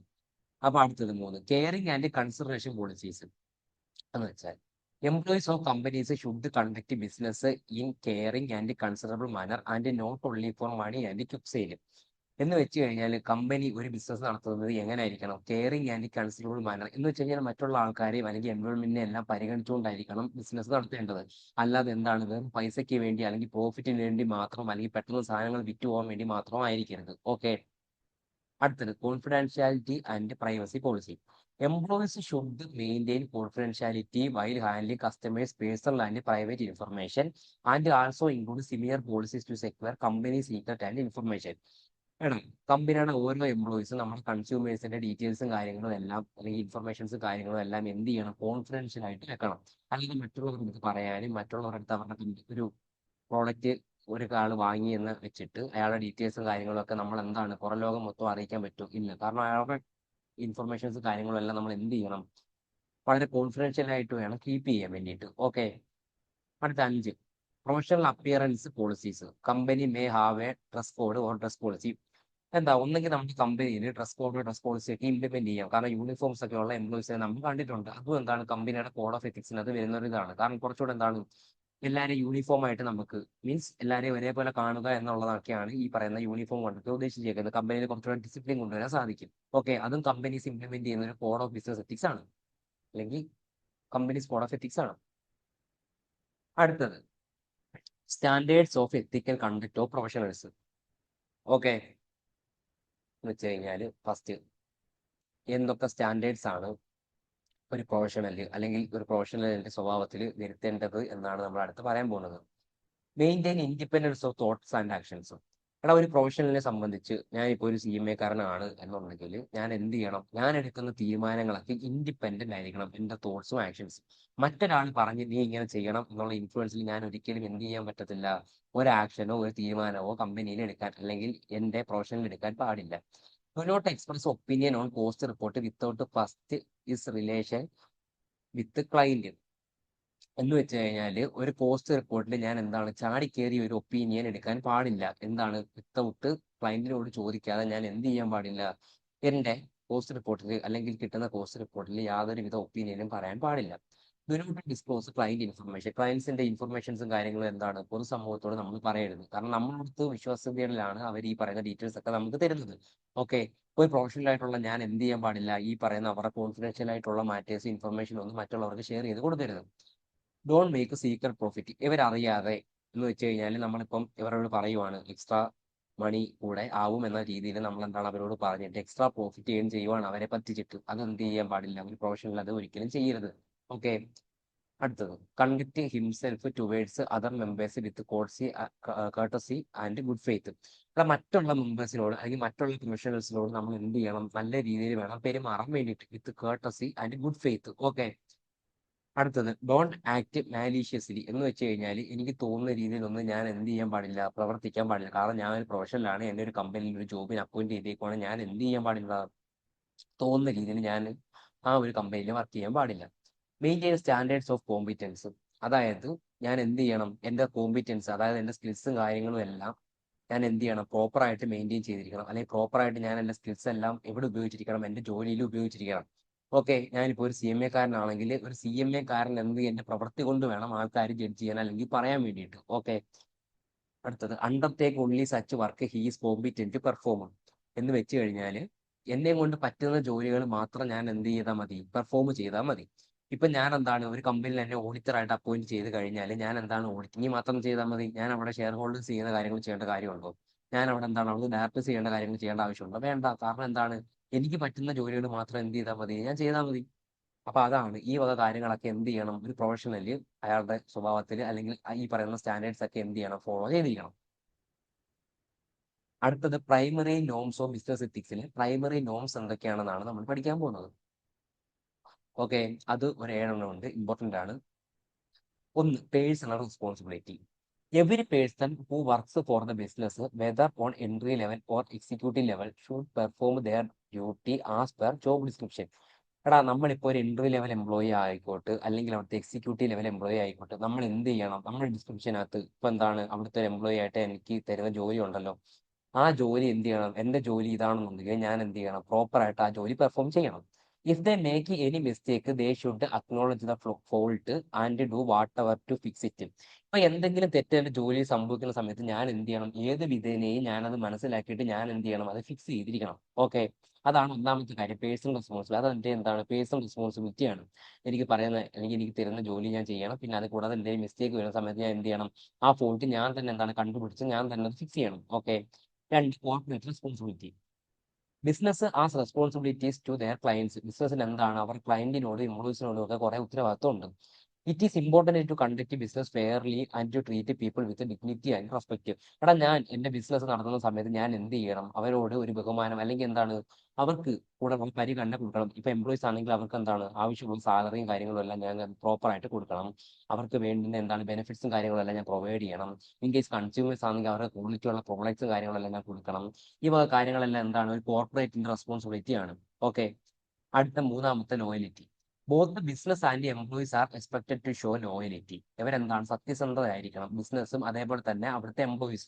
S1: അപ്പൊ അടുത്തത് 3, കെയറിംഗ് ആൻഡ് കൺസിഡറേഷൻ പോളിസീസ്. എന്ന് വെച്ചാൽ employees of companies should conduct business in caring and considerable manner and not only for money and quick sale. എന്ന് വെച്ച് കഴിഞ്ഞാൽ കമ്പനി ഒരു ബിസിനസ് നടത്തുന്നത് എങ്ങനെയായിരിക്കണം? Caring and considerable manner. എന്ന് വെച്ച് കഴിഞ്ഞാൽ മറ്റുള്ള ആൾക്കാരെയും അല്ലെങ്കിൽ എൻവയോൺമെന്റിനെ എല്ലാം പരിഗണിച്ചുകൊണ്ടായിരിക്കണം ബിസിനസ് നടത്തേണ്ടത്. അല്ലാതെ എന്താണ് വെറും പൈസയ്ക്ക് വേണ്ടി അല്ലെങ്കിൽ പ്രോഫിറ്റിന് വേണ്ടി മാത്രം അല്ലെങ്കിൽ പെട്ടെന്ന് സാധനങ്ങൾ വിറ്റ് പോകാൻ വേണ്ടി മാത്രം ആയിരിക്കരുത്. ഓക്കെ, അടുത്തത് confidentiality and privacy policy. Employees should maintain confidentiality while handling customers personal and private information and also include similar policies to secure company secret and information. വേണം കമ്പനിയുടെ ഓരോ എംപ്ലോയീസും നമ്മുടെ കൺസ്യൂമേഴ്സിന്റെ ഡീറ്റെയിൽസും കാര്യങ്ങളും എല്ലാം അല്ലെങ്കിൽ ഇൻഫർമേഷൻസും കാര്യങ്ങളും എല്ലാം എന്ത് ചെയ്യണം? കോൺഫിഡൻഷ്യൽ ആയിട്ട് വെക്കണം. അല്ലെങ്കിൽ മറ്റുള്ളവരുടെ അടുത്ത് പറയാനും മറ്റുള്ളവരുടെ അടുത്ത് അവരുടെ ഒരു പ്രോഡക്റ്റ് ഒരാൾ വാങ്ങി എന്ന് വെച്ചിട്ട് അയാളുടെ ഡീറ്റെയിൽസും കാര്യങ്ങളും ഒക്കെ നമ്മൾ എന്താണ് പുറം ലോകം മൊത്തം അറിയിക്കാൻ പറ്റും? ഇല്ല. കാരണം അയാളുടെ ഇൻഫർമേഷൻസ് കാര്യങ്ങളും എല്ലാം നമ്മൾ എന്ത് ചെയ്യണം? വളരെ കോൺഫിഡൻഷ്യൽ ആയിട്ട് വേണം കീപ്പ് ചെയ്യാൻ വേണ്ടിയിട്ട്. ഓക്കെ, അടുത്ത 5, professional appearance policies. Company may have A dress code or dress policy. എന്താ ഒന്നെങ്കിൽ നമുക്ക് കമ്പനിയിൽ ഡ്രസ് കോഡ് ഡ്രസ് പോളിസി ഒക്കെ ഇംപ്ലിമെന്റ് ചെയ്യാം. കാരണം യൂണിഫോംസ് ഒക്കെ ഉള്ള എംപ്ലോയീസിനെ നമ്മൾ കണ്ടിട്ടുണ്ട്. അതും എന്താണ് കമ്പനിയുടെ കോഡ് ഓഫ് എത്തിക്സിനകത്ത് വരുന്ന ഒരു ഇതാണ്. കാരണം കുറച്ചുകൂടെ എന്താണ് എല്ലാവരെയും യൂണിഫോം ആയിട്ട് നമുക്ക് മീൻസ് എല്ലാവരെയും ഒരേപോലെ കാണുക എന്നുള്ളതൊക്കെയാണ് ഈ പറയുന്ന യൂണിഫോം കൊണ്ടൊക്കെ ഉദ്ദേശിച്ചേക്കുന്നത്. കമ്പനിയിൽ കുറച്ചുകൂടെ ഡിസിപ്ലിൻ കൊണ്ടുവരാൻ സാധിക്കും. ഓക്കെ, അതും കമ്പനീസ് ഇംപ്ലിമെന്റ് ചെയ്യുന്ന ഒരു കോഡ് ഓഫ് ബിസിനസ് എത്തിക്സ് ആണ്, അല്ലെങ്കിൽ കമ്പനീസ് കോഡ് ഓഫ് എത്തിക്സ് ആണ്. അടുത്തത് standards of ethical conduct of professionals. Okay എന്ന് വെച്ച് കഴിഞ്ഞാൽ ഫസ്റ്റ് എന്തൊക്കെ സ്റ്റാൻഡേർഡ്സ് ആണ് ഒരു പ്രൊഫഷണൽ അല്ലെങ്കിൽ ഒരു പ്രൊഫഷണലിന്റെ സ്വഭാവത്തിൽ വരുത്തേണ്ടത് എന്നാണ് നമ്മൾ അടുത്ത് പറയാൻ പോകുന്നത്. Maintain independence of thoughts and actions. എടാ ഒരു പ്രൊഫഷണലിനെ സംബന്ധിച്ച് ഞാൻ ഇപ്പോൾ ഒരു CMA കാരനാണ് എന്നുണ്ടെങ്കിൽ ഞാൻ എന്ത് ചെയ്യണം? ഞാൻ എടുക്കുന്ന തീരുമാനങ്ങളൊക്കെ ഇൻഡിപെൻഡന്റ് ആയിരിക്കണം, എൻ്റെ തോട്ട്സും ആക്ഷൻസും. മറ്റൊരാൾ പറഞ്ഞ് നീ ഇങ്ങനെ ചെയ്യണം എന്നുള്ള ഇൻഫ്ലുവൻസിൽ ഞാൻ ഒരിക്കലും എന്ത് ചെയ്യാൻ പറ്റത്തില്ല, ഒരു ആക്ഷനോ ഒരു തീരുമാനമോ കമ്പനിയിൽ എടുക്കാൻ അല്ലെങ്കിൽ എൻ്റെ പ്രൊഫഷനിൽ എടുക്കാൻ പാടില്ല. Do not express opinion on cost report without first is relation with client. എന്ന് വെച്ച് കഴിഞ്ഞാൽ ഒരു പോസ്റ്റ് റിപ്പോർട്ടിൽ ഞാൻ എന്താണ് ചാടിക്കേറി ഒരു ഒപ്പീനിയൻ എടുക്കാൻ പാടില്ല. എന്താണ് വിത്തൗട്ട് ക്ലയന്റിനോട് ചോദിക്കാതെ ഞാൻ എന്ത് ചെയ്യാൻ പാടില്ല, എൻ്റെ പോസ്റ്റ് റിപ്പോർട്ടിൽ അല്ലെങ്കിൽ കിട്ടുന്ന പോസ്റ്റ് റിപ്പോർട്ടിൽ യാതൊരുവിധ ഒപ്പീനിയനും പറയാൻ പാടില്ല. Do not disclose client information. ക്ലയൻസിന്റെ ഇൻഫർമേഷൻസും കാര്യങ്ങളും എന്താണ് പൊതുസമൂഹത്തോട് നമ്മൾ പറയരുത്. കാരണം നമ്മളടുത്ത് വിശ്വാസ്യതയിലാണ് അവർ ഈ പറയുന്ന ഡീറ്റെയിൽസ് ഒക്കെ നമുക്ക് തരുന്നത്. ഓക്കെ, ഒരു പ്രൊഫഷണൽ ആയിട്ടുള്ള ഞാൻ എന്ത് ചെയ്യാൻ പാടില്ല, ഈ പറയുന്ന അവരുടെ കോൺഫിഡൻഷ്യൽ ആയിട്ടുള്ള മാറ്റേഴ്സ് ഇൻഫർമേഷൻ ഒന്നും മറ്റുള്ളവർക്ക് ഷെയർ ചെയ്ത് കൊടുക്കരുത്. Don't make secret profit. ഇവരറിയാതെ എന്ന് വെച്ച് കഴിഞ്ഞാൽ നമ്മളിപ്പം ഇവരോട് പറയുവാണ് എക്സ്ട്രാ മണി കൂടെ ആവും എന്ന രീതിയിൽ നമ്മൾ എന്താണ് അവരോട് പറഞ്ഞിട്ട് എക്സ്ട്രാ പ്രോഫിറ്റ് ഏൺ ചെയ്യുവാണ് അവരെ പറ്റിച്ചിട്ട്. അത് എന്ത് ചെയ്യാൻ പാടില്ല, ഒരു പ്രൊഫഷണൽ അത് ഒരിക്കലും ചെയ്യരുത്. ഓക്കെ, അടുത്തത് conduct himself towards other members with courtesy and good faith. അല്ല മറ്റുള്ള മെമ്പേഴ്സിനോട് അല്ലെങ്കിൽ മറ്റുള്ള പ്രൊഫഷണൽസിനോട് നമ്മൾ എന്ത് ചെയ്യണം, നല്ല രീതിയിൽ വേണം പെരുമാറാൻ വേണ്ടിയിട്ട്, with courtesy and good faith. Okay, അടുത്തത് ഡോണ്ട് ആക്ട് മാലീഷ്യസ്ലി. എന്ന് വെച്ച് കഴിഞ്ഞാൽ എനിക്ക് തോന്നുന്ന രീതിയിലൊന്നും ഞാൻ എന്ത് ചെയ്യാൻ പാടില്ല, പ്രവർത്തിക്കാൻ പാടില്ല. കാരണം ഞാൻ ഒരു പ്രൊഫഷണലാണ്, എൻ്റെ ഒരു കമ്പനിയിൽ ഒരു ജോബിന് അപ്പോയിന്റ് ചെയ്തേക്കുവാണ്, ഞാൻ എന്ത് ചെയ്യാൻ പാടില്ല, തോന്നുന്ന രീതിയിൽ ഞാൻ ആ ഒരു കമ്പനിയിൽ വർക്ക് ചെയ്യാൻ പാടില്ല. Maintain standards of competence. അതായത് ഞാൻ എന്ത് ചെയ്യണം, എൻ്റെ കോമ്പിറ്റൻസ് അതായത് എൻ്റെ സ്കിൽസും കാര്യങ്ങളും എല്ലാം ഞാൻ എന്ത് ചെയ്യണം, പ്രോപ്പറായിട്ട് മെയിൻറ്റെയിൻ ചെയ്തിരിക്കണം. അല്ലെങ്കിൽ പ്രോപ്പറായിട്ട് ഞാൻ എൻ്റെ സ്കിൽസ് എല്ലാം എവിടെ ഉപയോഗിച്ചിരിക്കണം, എൻ്റെ ജോലിയിൽ ഉപയോഗിച്ചിരിക്കണം. ഓക്കെ, ഞാനിപ്പോൾ ഒരു CMA കാരനാണെങ്കിൽ ഒരു CMA കാരൻ എന്ത് എൻ്റെ പ്രവൃത്തി കൊണ്ട് വേണം ആൾക്കാർ ജഡ്ജ് ചെയ്യാൻ അല്ലെങ്കിൽ പറയാൻ വേണ്ടിയിട്ട്. ഓക്കെ, അടുത്തത് undertake only such work he's competent perform. എന്ന് വെച്ച് കഴിഞ്ഞാൽ എന്നെ കൊണ്ട് പറ്റുന്ന ജോലികൾ മാത്രം ഞാൻ എന്ത് ചെയ്താൽ മതി, പെർഫോം ചെയ്താൽ മതി. ഇപ്പൊ ഞാൻ എന്താണ് ഒരു കമ്പനിയിൽ എന്നെ ഓഡിറ്ററായിട്ട് അപ്പോയിന്റ് ചെയ്ത് കഴിഞ്ഞാൽ ഞാൻ എന്താണ് ഓഡിറ്റിംഗ് മാത്രം ചെയ്താൽ മതി. ഞാൻ അവിടെ ഷെയർ ഹോൾഡേഴ്സ് ചെയ്യുന്ന കാര്യങ്ങൾ ചെയ്യേണ്ട കാര്യമുണ്ടോ? ഞാൻ അവിടെ എന്താണ് അവിടെ ഡയറക്ടേഴ്സ് ചെയ്യേണ്ട കാര്യങ്ങൾ ചെയ്യേണ്ട ആവശ്യമുണ്ടോ? വേണ്ട. കാരണം എന്താണ്, എനിക്ക് പറ്റുന്ന ജോലികൾ മാത്രം എന്ത് ചെയ്താൽ മതി, ഞാൻ ചെയ്താൽ മതി. അപ്പൊ അതാണ് ഈ വക കാര്യങ്ങളൊക്കെ എന്ത് ചെയ്യണം, ഒരു പ്രൊഫഷണല് അയാളുടെ സ്വഭാവത്തിൽ അല്ലെങ്കിൽ ഈ പറയുന്ന സ്റ്റാൻഡേർഡ്സ് ഒക്കെ എന്ത് ചെയ്യണം, ഫോളോ ചെയ്തിരിക്കണം. അടുത്തത് പ്രൈമറി നോംസ് ഓഫ് ബിസിനസ് എത്തിക്സിൽ പ്രൈമറി നോംസ് എന്തൊക്കെയാണെന്നാണ് നമ്മൾ പഠിക്കാൻ പോകുന്നത്. ഓക്കെ, അത് ഒരു 7 ഉണ്ട്, ഇമ്പോർട്ടന്റ് ആണ്. ഒന്ന്, personal responsibility. Every person who works for the business whether on entry level or executive level should perform their duty as per job description. എടാ നമ്മളിപ്പോൾ ഒരു എൻട്രി ലെവൽ എംപ്ലോയി ആയിക്കോട്ടെ അല്ലെങ്കിൽ അവിടുത്തെ എക്സിക്യൂട്ടീവ് ലെവൽ എംപ്ലോയി ആയിക്കോട്ടെ, നമ്മൾ എന്ത് ചെയ്യണം, നമ്മുടെ ഡിസ്ക്രിപ്ഷനകത്ത് ഇപ്പൊ എന്താണ് അവിടുത്തെ ഒരു എംപ്ലോയി ആയിട്ട് എനിക്ക് തരുന്ന ജോലി ഉണ്ടല്ലോ, ആ ജോലി എന്ത് ചെയ്യണം, എൻ്റെ ജോലി ഇതാണെന്നുണ്ടെങ്കിൽ ഞാൻ എന്ത് ചെയ്യണം, പ്രോപ്പറായിട്ട് ആ ജോലി പെർഫോം ചെയ്യണം. If they make any mistake they should acknowledge the fault and do whatever to fix it. ഇപ്പൊ എന്തെങ്കിലും തെറ്റ് എൻ്റെ ജോലി സംഭവിക്കുന്ന സമയത്ത് ഞാൻ എന്ത് ചെയ്യണം, ഏത് വിധേനയും ഞാനത് മനസ്സിലാക്കിയിട്ട് ഞാൻ എന്ത് ചെയ്യണം, അത് ഫിക്സ് ചെയ്തിരിക്കണം. ഓക്കെ, അതാണ് ഒന്നാമത്തെ കാര്യം, പേഴ്സണൽ റെസ്പോൺസിബിലിറ്റി. അത് എൻ്റെ എന്താണ് പേഴ്സണൽ റെസ്പോൺസിബിലിറ്റിയാണ്. എനിക്ക് പറയുന്ന അല്ലെങ്കിൽ എനിക്ക് തരുന്ന ജോലി ഞാൻ ചെയ്യണം. പിന്നെ അത് കൂടാതെ എന്തെങ്കിലും മിസ്റ്റേക്ക് വരുന്ന സമയത്ത് ഞാൻ എന്ത് ചെയ്യണം, ആ ഫോൾട്ട് ഞാൻ തന്നെ എന്താണ് കണ്ടുപിടിച്ച് ഞാൻ തന്നെ ഫിക്സ് ചെയ്യണം. ഓക്കെ, രണ്ട്, corporate responsibility. Business as responsibilities to their clients. ബിസിനസ്സിന് എന്താണ് അവർ ക്ലയന്റിനോടും എംപ്ലോയീസിനോടും ഒക്കെ കുറെ ഉത്തരവാദിത്വം ഉണ്ട്. It is important to conduct business fairly and to treat people with dignity and respect. എടാ ഞാൻ എൻ്റെ ബിസിനസ് നടത്തുന്ന സമയത്ത് ഞാൻ എന്ത് ചെയ്യണം, അവരോട് ഒരു ബഹുമാനം അല്ലെങ്കിൽ എന്താണ് അവർക്ക് കൂടെ പരിഗണന കൊടുക്കണം. ഇപ്പൊ എംപ്ലോയീസ് ആണെങ്കിൽ അവർക്ക് എന്താണ് ആവശ്യമുള്ള സാലറിയും കാര്യങ്ങളും എല്ലാം ഞാൻ പ്രോപ്പറായിട്ട് കൊടുക്കണം. അവർക്ക് വേണ്ടുന്ന എന്താണ് ബെനിഫിറ്റ്സും കാര്യങ്ങളും എല്ലാം ഞാൻ പ്രൊവൈഡ് ചെയ്യണം. ഇൻ കേസ് കൺസ്യൂമേഴ്സ് ആണെങ്കിൽ അവരുടെ ക്വാളിറ്റി ഉള്ള പ്രോഡക്ട്സും കാര്യങ്ങളെല്ലാം ഞാൻ കൊടുക്കണം. ഈ വക കാര്യങ്ങളെല്ലാം എന്താണ് ഒരു കോർപ്പറേറ്റിന്റെ റെസ്പോൺസിബിലിറ്റി ആണ്. ഓക്കെ, അടുത്ത മൂന്നാമത്തെ loyalty. Both the business and employees are expected to show loyalty. ഇവരെന്താണ് സത്യസന്ധരായിരിക്കണം, ബിസിനസ്സും അതേപോലെ തന്നെ അവിടുത്തെ എംപ്ലോയീസ്.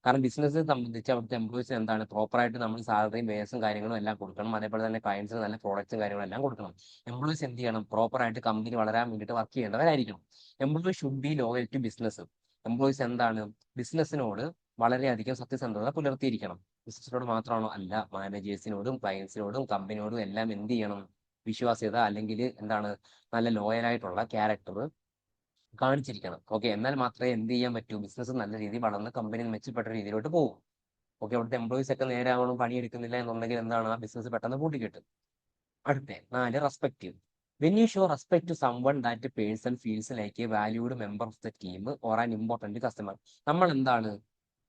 S1: കാരണം ബിസിനസ്സിനെ സംബന്ധിച്ച് അവിടുത്തെ എംപ്ലോയീസ് എന്താണ് പ്രോപ്പറായിട്ട് നമ്മൾ സാലറിയും വേസും കാര്യങ്ങളും എല്ലാം കൊടുക്കണം. അതേപോലെ തന്നെ ക്ലയൻസിന് നല്ല പ്രോഡക്ട്സും കാര്യങ്ങളും എല്ലാം കൊടുക്കണം. എംപ്ലോയീസ് എന്ത് ചെയ്യണം, പ്രോപ്പറായിട്ട് കമ്പനി വളരാൻ വേണ്ടിയിട്ട് വർക്ക് ചെയ്യേണ്ടവരായിരിക്കണം. Employees should be loyal to business. Employees എന്താണ് ബിസിനസ്സിനോട് വളരെയധികം സത്യസന്ധത പുലർത്തിയിരിക്കണം. ബിസിനസ്സിനോട് മാത്രമാണോ, അല്ല, മാനേജേഴ്സിനോടും ക്ലയൻസിനോടും കമ്പനിയോടും എല്ലാം എന്ത് ചെയ്യണം, വിശ്വാസ്യത അല്ലെങ്കിൽ എന്താണ് നല്ല ലോയൽ ആയിട്ടുള്ള ക്യാരക്ടർ കാണിച്ചിരിക്കണം. ഓക്കെ, എന്നാൽ മാത്രമേ എന്ത് ചെയ്യാൻ പറ്റൂ, ബിസിനസ് നല്ല രീതിയിൽ വളർന്ന് കമ്പനി മെച്ചപ്പെട്ട രീതിയിലോട്ട് പോകും. ഓക്കെ, അവിടുത്തെ എംപ്ലോയീസ് ഒക്കെ നേരെ ആവണം, പണിയെടുക്കുന്നില്ല എന്നുണ്ടെങ്കിൽ എന്താണ്, ആ ബിസിനസ് പെട്ടെന്ന് പൂട്ടിക്കിട്ടും. അടുത്ത 4, respect. When you show respect to someone that person feels like a valued member of the team or an important customer. നമ്മൾ എന്താണ്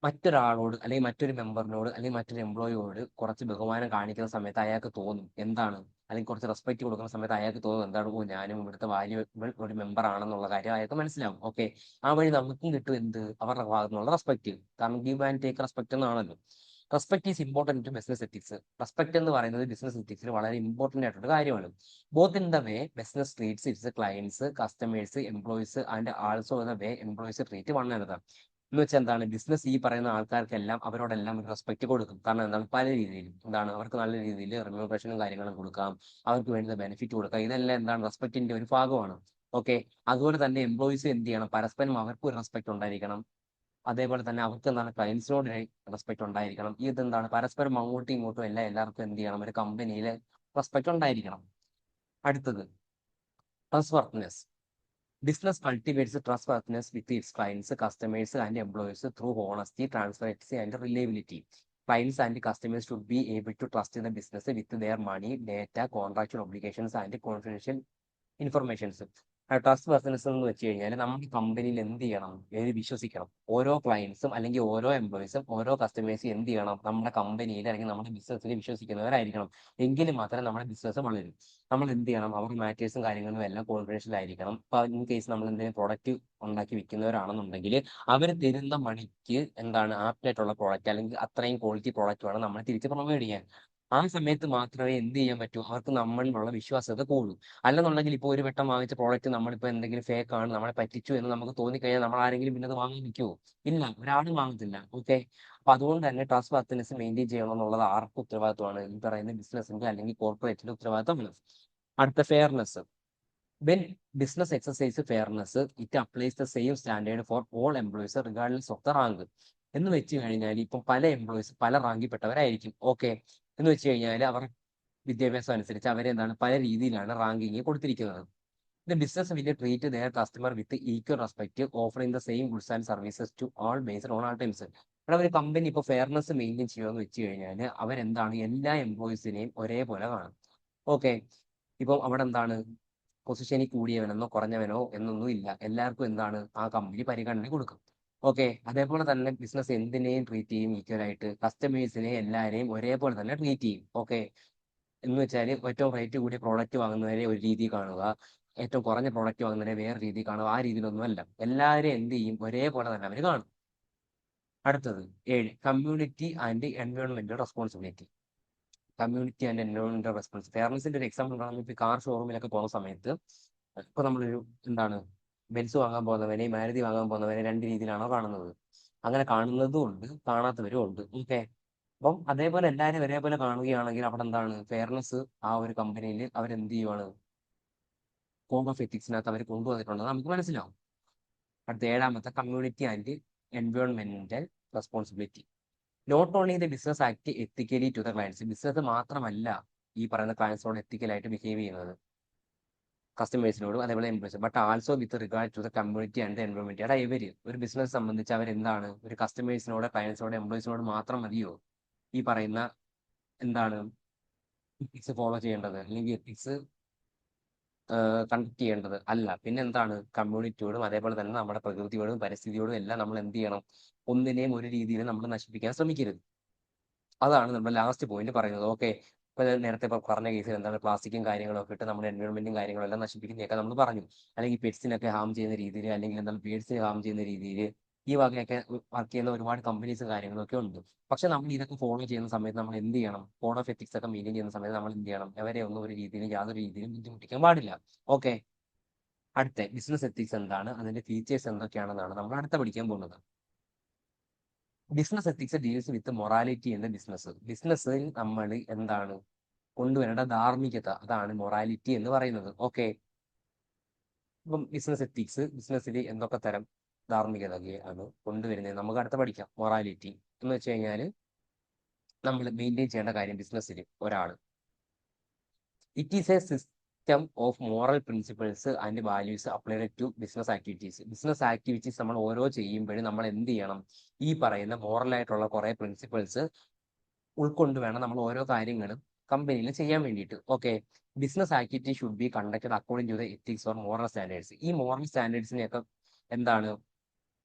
S1: മറ്റൊരാളോട് അല്ലെങ്കിൽ മറ്റൊരു മെമ്പറിനോട് അല്ലെങ്കിൽ മറ്റൊരു എംപ്ലോയിയോട് കുറച്ച് ബഹുമാനം കാണിക്കുന്ന സമയത്ത് അയാൾക്ക് തോന്നും എന്താണ്, അല്ലെങ്കിൽ കുറച്ച് റെസ്പെക്ട് കൊടുക്കുന്ന സമയത്ത് അയാൾക്ക് തോന്നും എന്താണ്, ഓ ഞാനും ഇവിടുത്തെ വാല്യുബിൾ ഒരു മെമ്പർ ആണെന്നുള്ള കാര്യം അയാൾക്ക് മനസ്സിലാവും. ഓക്കെ, ആ വഴി നമുക്കും കിട്ടും എന്ത്, അവരുടെ ഭാഗത്തു നിന്നുള്ള റെസ്പെക്ട്. കാരണം ഗീവ് ആൻഡ് ടേക്ക് റെസ്പെക്ട് എന്നാണല്ലോ. Respect is important to business ethics. Respect എന്ന് പറയുന്നത് ബിസിനസ് എത്തിക്സിൽ വളരെ ഇമ്പോർട്ടന്റ് ആയിട്ടുള്ള കാര്യമാണ്. Both in the way business treats its clients, customers, employees and also the way employees treat one another. എന്ന് വെച്ചാൽ എന്താണ്, ബിസിനസ് ഈ പറയുന്ന ആൾക്കാർക്കെല്ലാം അവരോടെല്ലാം ഒരു റെസ്പെക്ട് കൊടുക്കും. കാരണം എന്താണ്, പല രീതിയിലും എന്താണ്, അവർക്ക് നല്ല രീതിയിൽ റെമ്യൂണറേഷനും കാര്യങ്ങളും കൊടുക്കാം, അവർക്ക് വേണ്ടുന്ന ബെനിഫിറ്റ് കൊടുക്കാം. ഇതെല്ലാം എന്താണ്, റെസ്പെക്റ്റിന്റെ ഒരു ഭാഗമാണ്. ഓക്കെ, അതുപോലെ തന്നെ എംപ്ലോയീസ് എന്ത് ചെയ്യണം, പരസ്പരം അവർക്ക് ഒരു റെസ്പെക്ട് ഉണ്ടായിരിക്കണം. അതേപോലെ തന്നെ അവർക്ക് എന്താണ്, ക്ലയൻസിനോട് റെസ്പെക്ട് ഉണ്ടായിരിക്കണം. ഇതെന്താണ്, പരസ്പരം അങ്ങോട്ടും ഇങ്ങോട്ടും എല്ലാം എല്ലാവർക്കും എന്ത് ചെയ്യണം, ഒരു കമ്പനിയിൽ റെസ്പെക്ട് ഉണ്ടായിരിക്കണം. അടുത്തത് ട്രസ്റ്റ്വർത്തിനെസ്. Business cultivates trustworthiness with its clients, customers, and employees through honesty, transparency, and reliability. Clients and customers should be able to trust in the business with their money, data, contractual obligations, and confidential informations. Trust persons എന്ന് വെച്ച് കഴിഞ്ഞാൽ നമ്മുടെ കമ്പനിയിൽ എന്ത് ചെയ്യണം, വിശ്വസിക്കണം. ഓരോ ക്ലയൻസും അല്ലെങ്കിൽ ഓരോ എംപ്ലോയീസും ഓരോ കസ്റ്റമേഴ്സും എന്ത് ചെയ്യണം, നമ്മുടെ കമ്പനിയിൽ അല്ലെങ്കിൽ നമ്മുടെ ബിസിനസ്സിൽ വിശ്വസിക്കുന്നവരായിരിക്കണം. എങ്കിൽ മാത്രമേ നമ്മുടെ ബിസിനസ് വളരും. നമ്മൾ എന്ത് ചെയ്യണം, അവരുടെ മാറ്റേഴ്സും കാര്യങ്ങളും എല്ലാം കോൺഫിഡൻഷ്യൽ ആയിരിക്കണം. ഇപ്പൊ ഇൻ കേസ് നമ്മൾ എന്തെങ്കിലും പ്രൊഡക്റ്റ് ഉണ്ടാക്കി വിൽക്കുന്നവരാണെന്നുണ്ടെങ്കിൽ അവർ തരുന്ന മണിക്ക് എന്താണ് ആപ്റ്റ് ആയിട്ടുള്ള പ്രോഡക്റ്റ് അല്ലെങ്കിൽ അത്രയും ക്വാളിറ്റി പ്രോഡക്റ്റ് വേണം നമ്മൾ തിരിച്ച് പ്രൊവൈഡ് ചെയ്യാൻ. ആ സമയത്ത് മാത്രമേ എന്ത് ചെയ്യാൻ പറ്റൂ, അവർക്ക് നമ്മളിലുള്ള വിശ്വാസ്യത കൂടും. അല്ലെന്നുണ്ടെങ്കിൽ ഇപ്പോൾ ഒരു വട്ടം വാങ്ങിച്ച പ്രോഡക്റ്റ് നമ്മളിപ്പോൾ എന്തെങ്കിലും ഫേക്ക് ആണ്, നമ്മളെ പറ്റിച്ചു എന്ന് നമുക്ക് തോന്നിക്കഴിഞ്ഞാൽ നമ്മൾ ആരെങ്കിലും പിന്നെ അത് വാങ്ങാൻ നിൽക്കുമോ? ഇല്ല, ഒരാളും വാങ്ങത്തില്ല. ഓക്കെ, അപ്പൊ അതുകൊണ്ട് തന്നെ ട്രസ്റ്റ് വർത്തിനെസ് മെയിൻറ്റെയിൻ ചെയ്യണം എന്നുള്ളത് ആർക്കും ഉത്തരവാദിത്തമാണ്, ഈ പറയുന്ന ബിസിനസിന്റെ അല്ലെങ്കിൽ കോർപ്പറേറ്റിന്റെ ഉത്തരവാദിത്തമാണ്. അടുത്ത fairness. When business exercise fairness, it applies the same standard for all employees regardless of the rank. എന്ന് വെച്ച് കഴിഞ്ഞാൽ ഇപ്പം പല എംപ്ലോയീസ് പല റാങ്കിൽപ്പെട്ടവരായിരിക്കും. ഓക്കെ, എന്ന് വെച്ച് കഴിഞ്ഞാൽ അവർ വിദ്യാഭ്യാസം അനുസരിച്ച് അവരെന്താണ് പല രീതിയിലാണ് റാങ്കിങ് കൊടുത്തിരിക്കുന്നത്. The business will treat their customer with equal respect, offering the same goods and services to all based on our terms. ഇവിടെ ഒരു കമ്പനി ഇപ്പോൾ ഫെയർനെസ് മെയിൻറ്റെയിൻ ചെയ്യുമെന്ന് വെച്ച് കഴിഞ്ഞാൽ അവരെന്താണ് എല്ലാ എംപ്ലോയീസിനെയും ഒരേപോലെ കാണും. ഓക്കെ, ഇപ്പം അവിടെ എന്താണ് പൊസിഷനിൽ കൂടിയവനെന്നോ കുറഞ്ഞവനോ എന്നൊന്നും ഇല്ല, എല്ലാവർക്കും എന്താണ് ആ കമ്പനി പരിഗണന കൊടുക്കും. ഓക്കെ, അതേപോലെ തന്നെ ബിസിനസ് എന്തിനേയും ട്രീറ്റ് ചെയ്യും ഈക്വൽ ആയിട്ട്, കസ്റ്റമേഴ്സിനെ എല്ലാവരെയും ഒരേപോലെ തന്നെ ട്രീറ്റ് ചെയ്യും. ഓക്കെ, എന്ന് വെച്ചാൽ ഏറ്റവും റേറ്റ് കൂടിയ പ്രോഡക്റ്റ് വാങ്ങുന്നവരെ ഒരു രീതി കാണുക, ഏറ്റവും കുറഞ്ഞ പ്രോഡക്റ്റ് വാങ്ങുന്നവരെ വേറെ രീതി കാണുക, ആ രീതിയിലൊന്നുമല്ല, എല്ലാവരും എന്ത് ചെയ്യും, ഒരേപോലെ തന്നെ അവർ കാണും. അടുത്തത് 7, കമ്മ്യൂണിറ്റി ആൻഡ് എൻവയോൺമെന്റൽ റെസ്പോൺസിബിലിറ്റി. കമ്മ്യൂണിറ്റി ആൻഡ് എൻവയോൺമെന്റൽ റെസ്പോൺസ് ഫെയർനെസിന്റെ ഒരു എക്സാമ്പിൾ ആണ്. ഇപ്പോൾ കാർ ഷോറൂമിലൊക്കെ പോകുന്ന സമയത്ത് ഇപ്പൊ നമ്മളൊരു എന്താണ് ബെൻസ് വാങ്ങാൻ പോകുന്നവനെ മാരുതി വാങ്ങാൻ പോകുന്നവനെ രണ്ട് രീതിയിലാണോ കാണുന്നത്? അങ്ങനെ കാണുന്നതും ഉണ്ട്, കാണാത്തവരും ഉണ്ട്. ഓക്കെ, അപ്പം അതേപോലെ എല്ലാവരും ഒരേപോലെ കാണുകയാണെങ്കിൽ അവിടെ എന്താണ് ഫെയർനെസ് ആ ഒരു കമ്പനിയിൽ അവരെന്ത് ചെയ്യുവാണ്, കോഡ് ഓഫ് എത്തിക്സിനകത്ത് അവർ കൊണ്ടുവന്നിട്ടുണ്ടെന്ന് നമുക്ക് മനസ്സിലാവും. അടുത്ത 7ാമത്തെ കമ്മ്യൂണിറ്റി ആൻഡ് എൻവയോൺമെന്റൽ responsibility. Not only the business act ethically to the clients. Business മാത്രമല്ല ഈ പറയുന്ന ക്ലയൻസിനോട് എത്തിക്കലായിട്ട് ബിഹേവ് ചെയ്യുന്നത്, കസ്റ്റമേഴ്സിനോടും അതേപോലെ employees, but also with regard to the community and the environment. അതായത് ഇവര് ഒരു ബിസിനസ് സംബന്ധിച്ച് അവരെന്താണ് ഒരു കസ്റ്റമേഴ്സിനോട് ക്ലയൻസിനോട് എംപ്ലോയീസിനോട് മാത്രം മതിയോ ഈ പറയുന്ന എന്താണ് എത്തിക്സ് ഫോളോ ചെയ്യേണ്ടത് അല്ലെങ്കിൽ എത്തിക്സ് കണ്ടക്ട് ചെയ്യേണ്ടത്? അല്ല, പിന്നെ എന്താണ് കമ്മ്യൂണിറ്റിയോടും അതേപോലെ തന്നെ നമ്മുടെ പ്രകൃതിയോടും പരിസ്ഥിതിയോടും എല്ലാം നമ്മൾ എന്ത് ചെയ്യണം, ഒന്നിനെയും ഒരു രീതിയിൽ നമ്മൾ നശിപ്പിക്കാൻ ശ്രമിക്കരുത്. അതാണ് നമ്മുടെ ലാസ്റ്റ് പോയിന്റ് പറയുന്നത്. ഓക്കെ, ഇപ്പൊ ഞാൻ നേരത്തെ പറഞ്ഞ കേസിൽ എന്താണ് പ്ലാസ്റ്റിക്കും കാര്യങ്ങളും ഒക്കെ ഇട്ട് നമ്മുടെ എൻവയോൺമെന്റും കാര്യങ്ങളും എല്ലാം നശിപ്പിക്കുന്നതൊക്കെ നമ്മൾ പറഞ്ഞു. അല്ലെങ്കിൽ പെറ്റ്സിനൊക്കെ ഹാം ചെയ്യുന്ന രീതിയിൽ അല്ലെങ്കിൽ എന്താണ് ബേഡ്സിനെ ഹാം ചെയ്യുന്ന രീതിയിൽ ഈ വകയൊക്കെ വർക്ക് ചെയ്യുന്ന ഒരുപാട് കമ്പനീസും കാര്യങ്ങളൊക്കെ ഉണ്ട്. പക്ഷെ നമ്മൾ ഇതൊക്കെ ഫോളോ ചെയ്യുന്ന സമയത്ത് നമ്മൾ എന്ത് ചെയ്യണം, കോഡ് ഓഫ് എത്തിക്സ് ഒക്കെ മെയിൻറ്റെയിൻ ചെയ്യുന്ന സമയത്ത് നമ്മൾ എന്ത് ചെയ്യണം, അവരെ ഒന്നും ഒരു രീതിയിലും യാതൊരു രീതിയിലും ബുദ്ധിമുട്ടിക്കാൻ പാടില്ല. ഓക്കെ, അടുത്ത ബിസിനസ് എത്തിക്സ് എന്താണ്, അതിന്റെ ഫീച്ചേഴ്സ് എന്തൊക്കെയാണെന്നാണ് നമ്മൾ അടുത്ത പഠിക്കാൻ പോകുന്നത്. Business ethics deals with morality എന്ന ബിസിനസ്. ബിസിനസ്സിൽ നമ്മൾ എന്താണ് കൊണ്ടുവരേണ്ട ധാർമ്മികത, അതാണ് മൊറാലിറ്റി എന്ന് പറയുന്നത്. ഓക്കെ, ഇപ്പം ബിസിനസ് എത്തിക്സ് ബിസിനസ്സിൽ എന്തൊക്കെ തരം ധാർമ്മികതയാണ് കൊണ്ടുവരുന്നത് നമുക്ക് അടുത്ത പഠിക്കാം. മൊറാലിറ്റി എന്ന് വെച്ച് കഴിഞ്ഞാൽ നമ്മൾ മെയിൻറ്റെയിൻ ചെയ്യേണ്ട കാര്യം ബിസിനസ്സിൽ ഒരാൾ, it is a system of moral principles and values applied to business activities. Business activities നമ്മൾ ഓരോ ചെയ്യുമ്പോഴും നമ്മൾ എന്ത് ചെയ്യണം? ഈ പറയുന്ന മോറലായിട്ടുള്ള കുറെ പ്രിൻസിപ്പിൾസ് ഉൾക്കൊണ്ട് വേണം നമ്മൾ ഓരോ കാര്യങ്ങളും കമ്പനിയിൽ ചെയ്യാൻ വേണ്ടിയിട്ട്. Okay, business activity should be conducted according to the ethics or moral standards. ഈ മോറൽ സ്റ്റാൻഡേർഡ്സിനെയൊക്കെ എന്താണ്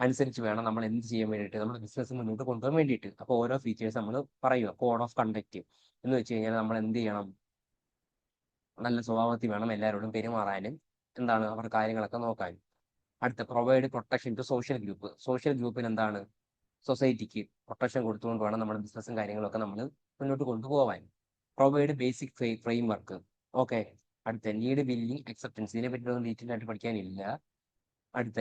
S1: അനുസരിച്ച് വേണം നമ്മൾ എന്ത് ചെയ്യാൻ വേണ്ടിയിട്ട്, നമ്മുടെ ബിസിനസ് മുന്നോട്ട് കൊണ്ടുപോകാൻ വേണ്ടിയിട്ട്. അപ്പോൾ ഓരോ ഫീച്ചേഴ്സ് നമ്മൾ പറയുക. കോഡ് ഓഫ് കണ്ടക്ട് എന്ന് വെച്ച് കഴിഞ്ഞാൽ നമ്മൾ എന്ത് ചെയ്യണം? നല്ല സ്വഭാവത്തിൽ വേണം എല്ലാവരോടും പെരുമാറാനും, എന്താണ് അവരുടെ കാര്യങ്ങളൊക്കെ നോക്കാനും. അടുത്ത provide protection to social group. Social ഗ്രൂപ്പിന് എന്താണ്? സൊസൈറ്റിക്ക് പ്രൊട്ടക്ഷൻ കൊടുത്തുകൊണ്ട് വേണം നമ്മുടെ ബിസിനസ്സും കാര്യങ്ങളൊക്കെ നമ്മൾ മുന്നോട്ട് കൊണ്ടുപോകാൻ. Provide basic framework. Okay, അടുത്ത നീഡ് ബില്ലിംഗ് അക്സെപ്റ്റൻസ്. ഇതിനെ പറ്റി ഒന്നും ഡീറ്റെയിൽ ആയിട്ട് പഠിക്കാനില്ല. അടുത്ത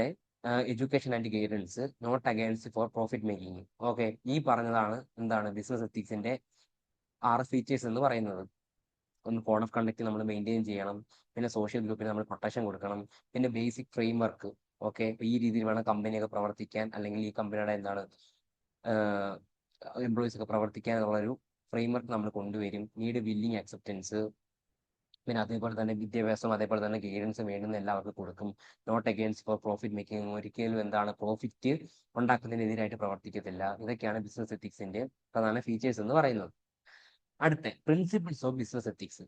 S1: education and guidance, not against for profit making. Okay, ഈ പറഞ്ഞതാണ് എന്താണ് ബിസിനസ് എത്തിക്സിന്റെ 6 ഫീച്ചേഴ്സ് എന്ന് പറയുന്നത്. ഒന്ന് കോഡ് ഓഫ് കണ്ടക്ട് നമ്മൾ മെയിൻറ്റെയിൻ ചെയ്യണം, പിന്നെ സോഷ്യൽ ഗ്രൂപ്പിന് നമ്മൾ പ്രൊട്ടക്ഷൻ കൊടുക്കണം, പിന്നെ ബേസിക് ഫ്രെയിം വർക്ക്. ഓക്കെ, ഈ രീതിയിൽ വേണം കമ്പനിയൊക്കെ പ്രവർത്തിക്കാൻ, അല്ലെങ്കിൽ ഈ കമ്പനിയുടെ എന്താണ് എംപ്ലോയീസ് ഒക്കെ പ്രവർത്തിക്കാൻ എന്നുള്ളൊരു ഫ്രെയിം വർക്ക് നമ്മൾ കൊണ്ടുവരും. നീഡ് ബില്ലിംഗ് അക്സെപ്റ്റൻസ്, പിന്നെ അതേപോലെ തന്നെ വിദ്യാഭ്യാസം, അതേപോലെ തന്നെ ഗൈഡൻസ് വേണ്ടുന്ന എല്ലാവർക്കും കൊടുക്കും. Not against for profit making. ഒരിക്കലും എന്താണ് പ്രോഫിറ്റ് ഉണ്ടാക്കുന്നതിനെതിരായിട്ട് പ്രവർത്തിക്കത്തില്ല. ഇതൊക്കെയാണ് ബിസിനസ് എത്തിക്സിന്റെ പ്രധാന ഫീച്ചേഴ്സ് എന്ന് പറയുന്നത്. അടുത്ത principles of business ethics.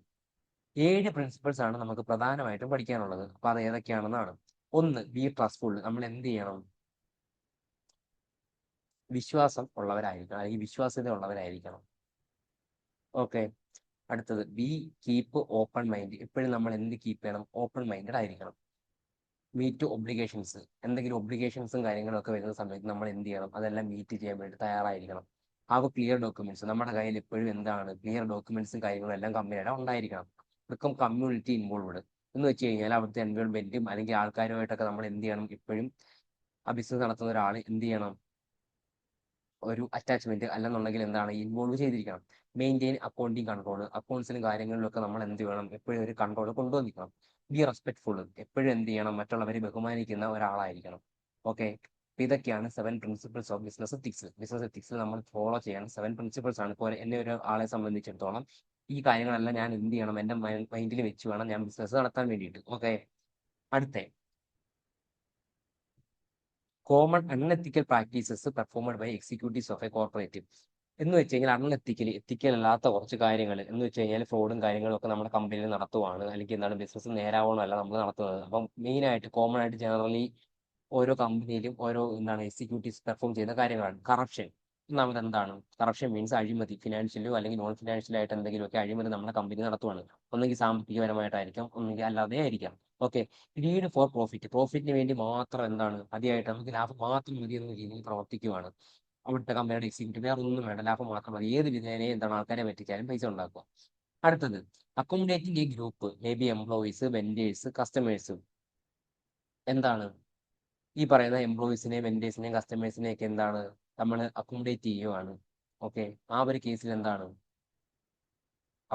S1: 7 principles ആണ് നമുക്ക് പ്രധാനമായിട്ടും പഠിക്കാനുള്ളത്. അപ്പൊ അത് ഏതൊക്കെയാണെന്നാണ്. ഒന്ന്, ബി ട്രസ്റ്റ്ഫുൾ. നമ്മൾ എന്ത് ചെയ്യണം? വിശ്വാസം ഉള്ളവരായിരിക്കണം, അല്ലെങ്കിൽ വിശ്വാസ്യത ഉള്ളവരായിരിക്കണം. ഓക്കെ, അടുത്തത് ബി കീപ്പ് ഓപ്പൺ മൈൻഡ്. എപ്പോഴും നമ്മൾ എന്ത് കീപ്പ് ചെയ്യണം? ഓപ്പൺ മൈൻഡഡ് ആയിരിക്കണം. Meet obligations. എന്തെങ്കിലും ഒബ്ലിഗേഷൻസും കാര്യങ്ങളും ഒക്കെ വരുന്ന സമയത്ത് നമ്മൾ എന്ത് ചെയ്യണം? അതെല്ലാം മീറ്റ് ചെയ്യാൻ വേണ്ടി തയ്യാറായിരിക്കണം. Have clear documents. നമ്മുടെ കയ്യിൽ എപ്പോഴും എന്താണ്? ക്ലിയർ ഡോക്യുമെന്റ്സും കാര്യങ്ങളും എല്ലാം കമ്പനിയുടെ ഉണ്ടായിരിക്കണം. ഇപ്പം കമ്മ്യൂണിറ്റി ഇൻവോൾവ്ഡ് എന്ന് വെച്ച് കഴിഞ്ഞാൽ അവിടുത്തെ എൻവയോൺമെന്റും അല്ലെങ്കിൽ ആൾക്കാരുമായിട്ടൊക്കെ നമ്മൾ എന്ത് ചെയ്യണം? എപ്പോഴും ആ ബിസിനസ് നടത്തുന്ന ഒരാൾ എന്ത് ചെയ്യണം? ഒരു അറ്റാച്ച്മെന്റ് അല്ലെന്നുണ്ടെങ്കിൽ എന്താണ്? ഇൻവോൾവ് ചെയ്തിരിക്കണം. Maintain accounting control. അക്കൗണ്ട്സിലും കാര്യങ്ങളിലൊക്കെ നമ്മൾ എന്ത് വേണം? എപ്പോഴും ഒരു കൺട്രോൾ കൊണ്ടുവന്നിരിക്കണം. B respectful. എപ്പോഴും എന്ത് ചെയ്യണം? മറ്റുള്ളവരെ ബഹുമാനിക്കുന്ന ഒരാളായിരിക്കണം. ഓക്കെ, അപ്പൊ ഇതൊക്കെയാണ് 7 principles of business ethics. Business എത്തിക്സിൽ നമ്മൾ ഫോളോ ചെയ്യണം 7 പ്രിൻസിപ്പിൾസ് ആണ്. ഇപ്പോൾ എന്നെ ഒരു ആളെ സംബന്ധിച്ചിടത്തോളം ഈ കാര്യങ്ങളെല്ലാം ഞാൻ എന്ത് ചെയ്യണം? എൻ്റെ മൈൻഡിൽ വെച്ച് വേണം ഞാൻ ബിസിനസ് നടത്താൻ വേണ്ടിയിട്ട്. ഓക്കെ, അടുത്ത common unethical practices performed by executives of a corporative. എന്ന് വെച്ച് കഴിഞ്ഞാൽ എത്തിക്കൽ അല്ലാത്ത കുറച്ച് കാര്യങ്ങൾ എന്ന് വെച്ച് കഴിഞ്ഞാൽ ഫ്രോഡും കാര്യങ്ങളും ഒക്കെ നമ്മുടെ കമ്പനിയിൽ നടത്തുവാണ്, അല്ലെങ്കിൽ എന്താണ് ബിസിനസ് നേരാവണോ അല്ല നമ്മൾ നടത്തുന്നത്. അപ്പം മെയിൻ ആയിട്ട് കോമൺ ആയിട്ട് ജനറലി ഓരോ കമ്പനിയിലും ഓരോ എന്താണ് എക്സിക്യൂട്ടീവ്സ് പെർഫോം ചെയ്യുന്ന കാര്യങ്ങളാണ്. കറപ്ഷൻ. ഒന്നാമത് എന്താണ്? കറപ്ഷൻ മീൻസ് അഴിമതി. ഫിനാൻഷ്യലോ അല്ലെങ്കിൽ നോൺ ഫിനാൻഷ്യൽ ആയിട്ട് എന്തെങ്കിലുമൊക്കെ അഴിമതി നമ്മുടെ കമ്പനി നടത്തുവാണ്. ഒന്നെങ്കിൽ സാമ്പത്തികപരമായിട്ടായിരിക്കാം, ഒന്നെങ്കിൽ അല്ലാതെ ആയിരിക്കാം. Okay, greed for profit. പ്രോഫിറ്റിന് വേണ്ടി മാത്രം എന്താണ്? അതിയായിട്ട് നമുക്ക് ലാഭം മാത്രം മതി എന്ന രീതിയിൽ പ്രവർത്തിക്കുവാണ് അവിടുത്തെ കമ്പനിയുടെ എക്സിക്യൂട്ടീവ്. വേറെ ഒന്നും വേണ്ട, ലാഭം മാത്രം മതി. ഏത് വിധേനയും എന്താണ്? ആൾക്കാരെ പറ്റിച്ചാലും പൈസ ഉണ്ടാക്കുക. അടുത്തത് accommodating A group, may be employees, vendors, customers. എന്താണ്? ഈ പറയുന്ന എംപ്ലോയീസിനെയും വെൻഡേഴ്സിനെയും കസ്റ്റമേഴ്സിനെയും ഒക്കെ എന്താണ്? നമ്മൾ അക്കോമഡേറ്റ് ചെയ്യുവാണ്. ഓക്കെ, ആ ഒരു കേസിൽ എന്താണ്?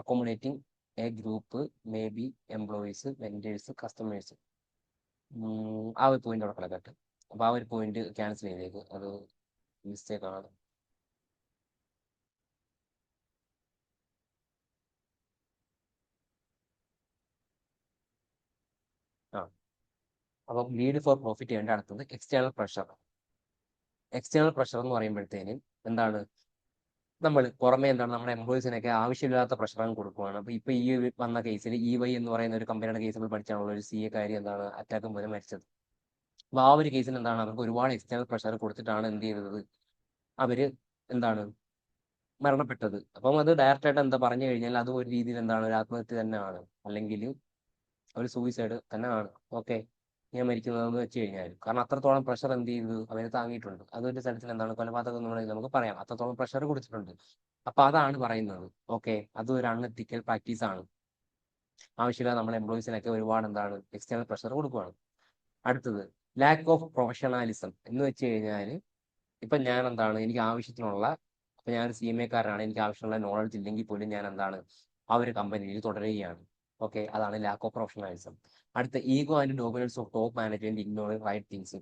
S1: Accommodating A group, may be employees, vendors, customers. ആ ഒരു പോയിന്റ് അവിടെ കിടക്കട്ടെ. അപ്പൊ ആ ഒരു പോയിന്റ് ക്യാൻസൽ ചെയ്തേക്ക്, അത് മിസ്റ്റേക്ക് ആണ്. ആ, അപ്പം ലീഡ് ഫോർ പ്രോഫിറ്റ് വേണ്ടി അടുത്തത് എക്സ്റ്റേണൽ പ്രഷർ. എക്സ്റ്റേണൽ പ്രഷർ എന്ന് പറയുമ്പോഴത്തേനും എന്താണ്? നമ്മൾ പുറമെ എന്താണ്? നമ്മുടെ എംപ്ലോയീസിനൊക്കെ ആവശ്യമില്ലാത്ത പ്രഷറും കൊടുക്കുവാണ്. അപ്പൊ ഇപ്പൊ ഈ ഒരു വന്ന കേസിൽ EY എന്ന് പറയുന്ന ഒരു കമ്പനിയുടെ കേസ് നമ്മൾ പഠിച്ചാണല്ലോ, ഒരു CA കാരി എന്താണ് അറ്റാക്ക് മൂലം മരിച്ചത്. അപ്പൊ ആ ഒരു കേസിൽ എന്താണ്? അവർക്ക് ഒരുപാട് എക്സ്റ്റേണൽ പ്രഷർ കൊടുത്തിട്ടാണ് എന്ത് ചെയ്തത്? അവര് എന്താണ്? മരണപ്പെട്ടത്. അപ്പം അത് ഡയറക്റ്റ് ആയിട്ട് എന്താ പറഞ്ഞു കഴിഞ്ഞാൽ അത് ഒരു രീതിയിൽ എന്താണ്? ഒരു ആത്മഹത്യ തന്നെയാണ്, അല്ലെങ്കിൽ ഒരു സൂയിസൈഡ് തന്നെയാണ്. ഓക്കെ, ഞാൻ മരിക്കുന്നതെന്ന് വെച്ച് കഴിഞ്ഞാൽ കാരണം അത്രത്തോളം പ്രഷർ എന്ത് ചെയ്തു? അവര് താങ്ങിയിട്ടുണ്ട്. അതൊരു തരത്തിൽ എന്താണ്? കൊലപാതകം എന്ന് വേണമെങ്കിൽ നമുക്ക് പറയാം. അത്രത്തോളം പ്രഷർ കൊടുത്തിട്ടുണ്ട്. അപ്പൊ അതാണ് പറയുന്നത്. ഓക്കെ, അത് ഒരു അൺഎത്തിക്കൽ പ്രാക്ടീസ് ആണ്. ആവശ്യമില്ല നമ്മുടെ എംപ്ലോയീസിനൊക്കെ ഒരുപാട് എന്താണ്? എക്സ്റ്റേണൽ പ്രഷർ കൊടുക്കുകയാണ്. അടുത്തത് ലാക്ക് ഓഫ് പ്രൊഫഷണാലിസം എന്ന് വെച്ച് കഴിഞ്ഞാൽ ഇപ്പൊ ഞാൻ എന്താണ്? എനിക്ക് ആവശ്യത്തിനുള്ള, ഇപ്പൊ ഞാൻ CMA കാരനാണ്, എനിക്ക് ആവശ്യമുള്ള നോളജ് ഇല്ലെങ്കിൽ പോലും ഞാൻ എന്താണ്? ആ ഒരു കമ്പനിയിൽ തുടരുകയാണ്. ഓക്കെ, അതാണ് ലാക്ക് ഓഫ് പ്രൊഫഷണലിസം. അടുത്ത ego and dominance of top management ignoring right things.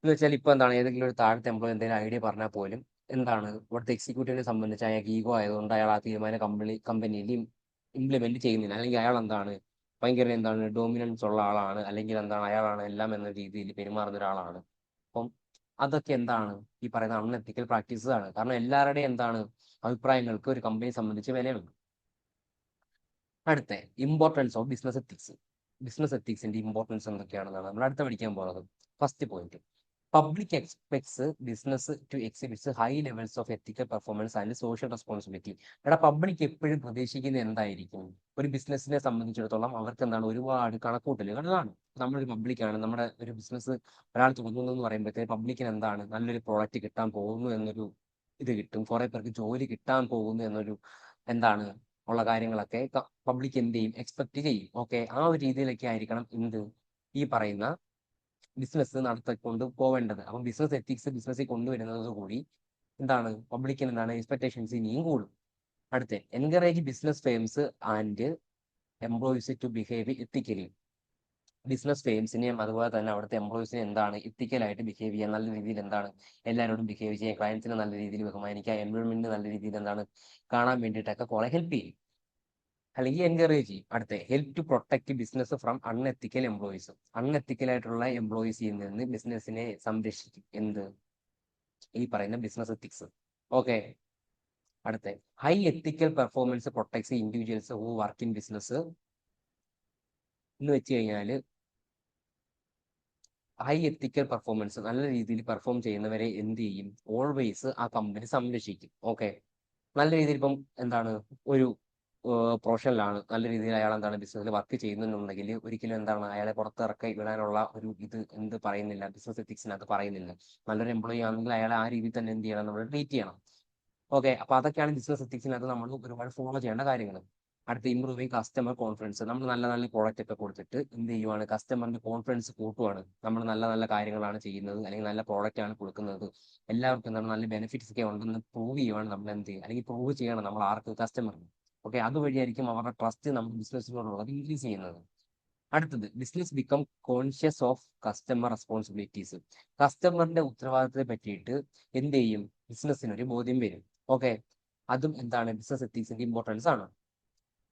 S1: എന്ന് വെച്ചാൽ ഇപ്പൊ എന്താണ്? ഏതെങ്കിലും ഒരു താഴത്തെ എംപ്ലോയി എന്തെങ്കിലും ഐഡിയ പറഞ്ഞാൽ പോലും എന്താണ്? ഇവിടുത്തെ എക്സിക്യൂട്ടീവിനെ സംബന്ധിച്ച് അയാൾക്ക് ഈഗോ ആയതുകൊണ്ട് അയാൾ ആ തീരുമാനം കമ്പനിയിൽ ഇംപ്ലിമെന്റ് ചെയ്യുന്നില്ല, അല്ലെങ്കിൽ അയാൾ എന്താണ്? ഭയങ്കര എന്താണ് ഡോമിനൻസ് ഉള്ള ആളാണ്, അല്ലെങ്കിൽ എന്താണ് അയാളാണ് എല്ലാം എന്ന രീതിയിൽ പെരുമാറുന്ന ഒരാളാണ്. അപ്പം അതൊക്കെ എന്താണ് ഈ പറയുന്ന അൺഎത്തിക്കൽ പ്രാക്ടീസസ് ആണ്. കാരണം എല്ലാവരുടെയും എന്താണ് അഭിപ്രായങ്ങൾക്ക് ഒരു കമ്പനിയെ സംബന്ധിച്ച് വിലയുണ്ട്. അടുത്ത importance of business ethics. Business എത്തിക്സിന്റെ ഇമ്പോർട്ടൻസ് എന്തൊക്കെയാണെന്നാണ് നമ്മൾ അടുത്ത പഠിക്കാൻ പോകുന്നത്. First point, public expects business to exhibits high levels of ethical performance and social responsibility. എടാ, പബ്ലിക് എപ്പോഴും പ്രതീക്ഷിക്കുന്നത് എന്തായിരിക്കും? ഒരു ബിസിനസിനെ സംബന്ധിച്ചിടത്തോളം അവർക്ക് എന്താണ് ഒരുപാട് കണക്കൂട്ടലുകളാണ്. നമ്മളൊരു പബ്ലിക്കാണ്, നമ്മുടെ ഒരു ബിസിനസ് ഒരാൾ തുടങ്ങുന്നു എന്ന് പറയുമ്പോഴത്തേക്ക് പബ്ലിക്കിന് എന്താണ് നല്ലൊരു പ്രോഡക്റ്റ് കിട്ടാൻ പോകുന്നു എന്നൊരു ഇത് കിട്ടും, കുറെ പേർക്ക് ജോലി കിട്ടാൻ പോകുന്നു എന്നൊരു എന്താണ് ഉള്ള കാര്യങ്ങളൊക്കെ പബ്ലിക് എന്ത് ചെയ്യും, എക്സ്പെക്ട് ചെയ്യും. ഓക്കെ, ആ ഒരു രീതിയിലൊക്കെ ആയിരിക്കണം എന്ത് ഈ പറയുന്ന ബിസിനസ് നടത്തിക്കൊണ്ട് പോവേണ്ടത്. അപ്പം ബിസിനസ് എത്തിക്സ് ബിസിനസ്സിൽ കൊണ്ടുവരുന്നത് കൂടി എന്താണ് പബ്ലിക്കിന് എന്താണ് എക്സ്പെക്ടേഷൻസ് ഇനിയും കൂടും. അടുത്ത, encourage business firms and employees to behave ethically. Business ഫേംസിനെയും അതുപോലെ തന്നെ അവിടുത്തെ എംപ്ലോയീസിനെ എന്താണ് എത്തിക്കലായിട്ട് ബിഹേവ് ചെയ്യാൻ, നല്ല രീതിയിൽ എന്താണ് എല്ലാവരോടും ബിഹേവ് ചെയ്യാൻ, ക്ലയൻസിനെ നല്ല രീതിയിൽ ബഹുമാനിക്കുക, എൻവയോൺമെന്റിന് നല്ല രീതിയിൽ എന്താണ് കാണാൻ വേണ്ടിയിട്ടൊക്കെ കുറെ ഹെൽപ്പ് ചെയ്യും, അല്ലെങ്കിൽ എൻകറേജ് ചെയ്യും. അടുത്ത, help to protect business from unethical employees. Unethical ആയിട്ടുള്ള എംപ്ലോയീസിൽ നിന്ന് ബിസിനസിനെ സംരക്ഷിക്കും എന്ത് ഈ പറയുന്ന ബിസിനസ് എത്തിക്സ്. ഓക്കെ, അടുത്ത, high ethical performance protects individuals who work in business എന്ന് വെച്ച് കഴിഞ്ഞാൽ ഹൈ എത്തിക്കൽ പെർഫോമൻസ് നല്ല രീതിയിൽ പെർഫോം ചെയ്യുന്നവരെ എന്ത് ചെയ്യും, ഓൾവേസ് ആ കമ്പനി സംരക്ഷിക്കും. ഓക്കെ, നല്ല രീതിയിൽ ഇപ്പം എന്താണ് ഒരു പ്രൊഫഷനിലാണ്, നല്ല രീതിയിൽ അയാൾ എന്താണ് ബിസിനസ്സിൽ വർക്ക് ചെയ്യുന്നുണ്ടെങ്കിൽ ഒരിക്കലും എന്താണ് അയാളെ പുറത്തിറക്കി വിടാനുള്ള ഒരു ഇത് എന്ത് പറയുന്നില്ല, ബിസിനസ് എത്തിക്സിനകത്ത് പറയുന്നില്ല. നല്ലൊരു എംപ്ലോയി ആണെങ്കിൽ അയാളെ ആ രീതിയിൽ തന്നെ എന്ത് ചെയ്യണം, നമ്മൾ ട്രീറ്റ് ചെയ്യണം. ഓക്കെ, അപ്പൊ അതൊക്കെയാണ് ബിസിനസ് എത്തിക്സിനകത്ത് നമ്മൾ ഒരുപാട് ഫോളോ ചെയ്യേണ്ട കാര്യങ്ങൾ. അടുത്ത, ഇമ്പ്രൂവിങ് കസ്റ്റമർ കോൺഫിഡൻസ്. നമ്മൾ നല്ല നല്ല പ്രോഡക്റ്റ് ഒക്കെ കൊടുത്തിട്ട് എന്ത് ചെയ്യുവാണ്, കസ്റ്റമറിന്റെ കോൺഫിഡൻസ് കൂട്ടുവാണ്. നമ്മൾ നല്ല നല്ല കാര്യങ്ങളാണ് ചെയ്യുന്നത്, അല്ലെങ്കിൽ നല്ല പ്രോഡക്റ്റ് ആണ് കൊടുക്കുന്നത്, എല്ലാവർക്കും എന്താണ് നല്ല ബെനിഫിറ്റ്സ് ഒക്കെ ഉണ്ടെന്ന് പ്രൂവ് ചെയ്യുവാണ് നമ്മൾ എന്ത് ചെയ്യും, അല്ലെങ്കിൽ പ്രൂവ് ചെയ്യണം നമ്മൾ ആർക്ക്, കസ്റ്റമറിന്. ഓക്കെ, അതുവഴിയായിരിക്കും അവരുടെ ട്രസ്റ്റ് നമ്മുടെ ബിസിനസ്സിനോടുള്ളത് ഇൻക്രീസ് ചെയ്യുന്നത്. അടുത്തത്, business become conscious of customer responsibilities. കസ്റ്റമറിന്റെ ഉത്തരവാദിത്തത്തെ പറ്റിയിട്ട് എന്ത് ചെയ്യും, ബിസിനസ്സിന് ഒരു ബോധ്യം വരും. ഓക്കെ, അതും എന്താണ് ബിസിനസ് എത്തിക്സിന്റെ ഇമ്പോർട്ടൻസ് ആണ്.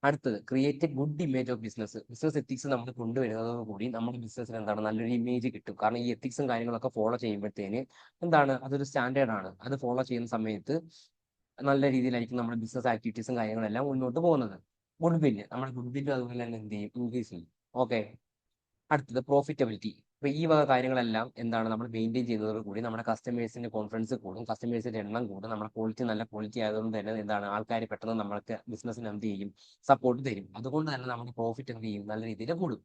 S1: അടുത്തത്, create A good image of business. Business ethics നമ്മൾ കൊണ്ടുവരുന്നതോടുകൂടി നമ്മുടെ ബിസിനസ്സിന് എന്താണ് നല്ലൊരു ഇമേജ് കിട്ടും. കാരണം ഈ എത്തിക്സും കാര്യങ്ങളൊക്കെ ഫോളോ ചെയ്യുമ്പോഴത്തേന് എന്താണ് അതൊരു സ്റ്റാൻഡേർഡ് ആണ്. അത് ഫോളോ ചെയ്യുന്ന സമയത്ത് നല്ല രീതിയിലായിരിക്കും നമ്മുടെ ബിസിനസ് ആക്ടിവിറ്റീസും കാര്യങ്ങളെല്ലാം മുന്നോട്ട് പോകുന്നത്. ഗുഡ് വില്ല്, നമ്മുടെ ഗുഡ് വില്ല് അതുപോലെ തന്നെ എന്ത് ചെയ്യും, ഇൻക്രീസ് ചെയ്യും. ഓക്കെ, അടുത്തത് പ്രോഫിറ്റബിലിറ്റി. അപ്പൊ ഈ വക കാര്യങ്ങളെല്ലാം എന്താണ് നമ്മൾ മെയിൻറ്റെയിൻ ചെയ്യുന്നതോട് കൂടി നമ്മുടെ കസ്റ്റമേഴ്സിന്റെ കോൺഫിഡൻസ് കൂടും, കസ്റ്റമേഴ്സിന്റെ എണ്ണം കൂടും, നമ്മുടെ ക്വാളിറ്റി നല്ല ക്വാളിറ്റി ആയതുകൊണ്ട് തന്നെ എന്താണ് ആൾക്കാർ പെട്ടെന്ന് നമ്മൾക്ക് ബിസിനസ്സിന് എന്ത് ചെയ്യും, സപ്പോർട്ട് തരും. അതുകൊണ്ട് തന്നെ നമ്മുടെ പ്രോഫിറ്റ് എന്ത് ചെയ്യും, നല്ല രീതിയിൽ കൂടും.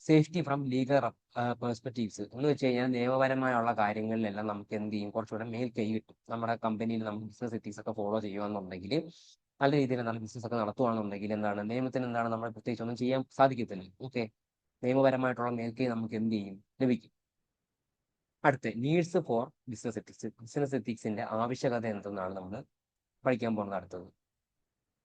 S1: സേഫ്റ്റി ഫ്രം ലീഗൽ പെർസ്പെക്റ്റീവ്സ് എന്ന് വെച്ച് കഴിഞ്ഞാൽ നിയമപരമായുള്ള കാര്യങ്ങളിലെല്ലാം നമുക്ക് എന്ത് ചെയ്യും, കുറച്ചുകൂടെ മേൽ കൈ കിട്ടും. നമ്മുടെ കമ്പനിയിൽ നമ്മൾ ബിസിനസ് എത്തിക്സ് ഒക്കെ ഫോളോ ചെയ്യുകയാണെന്നുണ്ടെങ്കിൽ, നല്ല രീതിയിൽ നല്ല ബിസിനസ് ഒക്കെ നടത്തുകയാണെന്നുണ്ടെങ്കിൽ എന്താണ് നിയമത്തിന് എന്താണ് നമ്മൾ പ്രത്യേകിച്ച് ഒന്നും ചെയ്യാൻ സാധിക്കത്തില്ല. ഓക്കെ, നിയമപരമായിട്ടുള്ള മേൽക്കൈ നമുക്ക് എന്ത് ചെയ്യും, ലഭിക്കും. അടുത്ത, needs for business ethics. Business എത്തിക്സിന്റെ ആവശ്യകത എന്തെന്നാണ് നമ്മൾ പഠിക്കാൻ പോകുന്നത്. അടുത്തത്,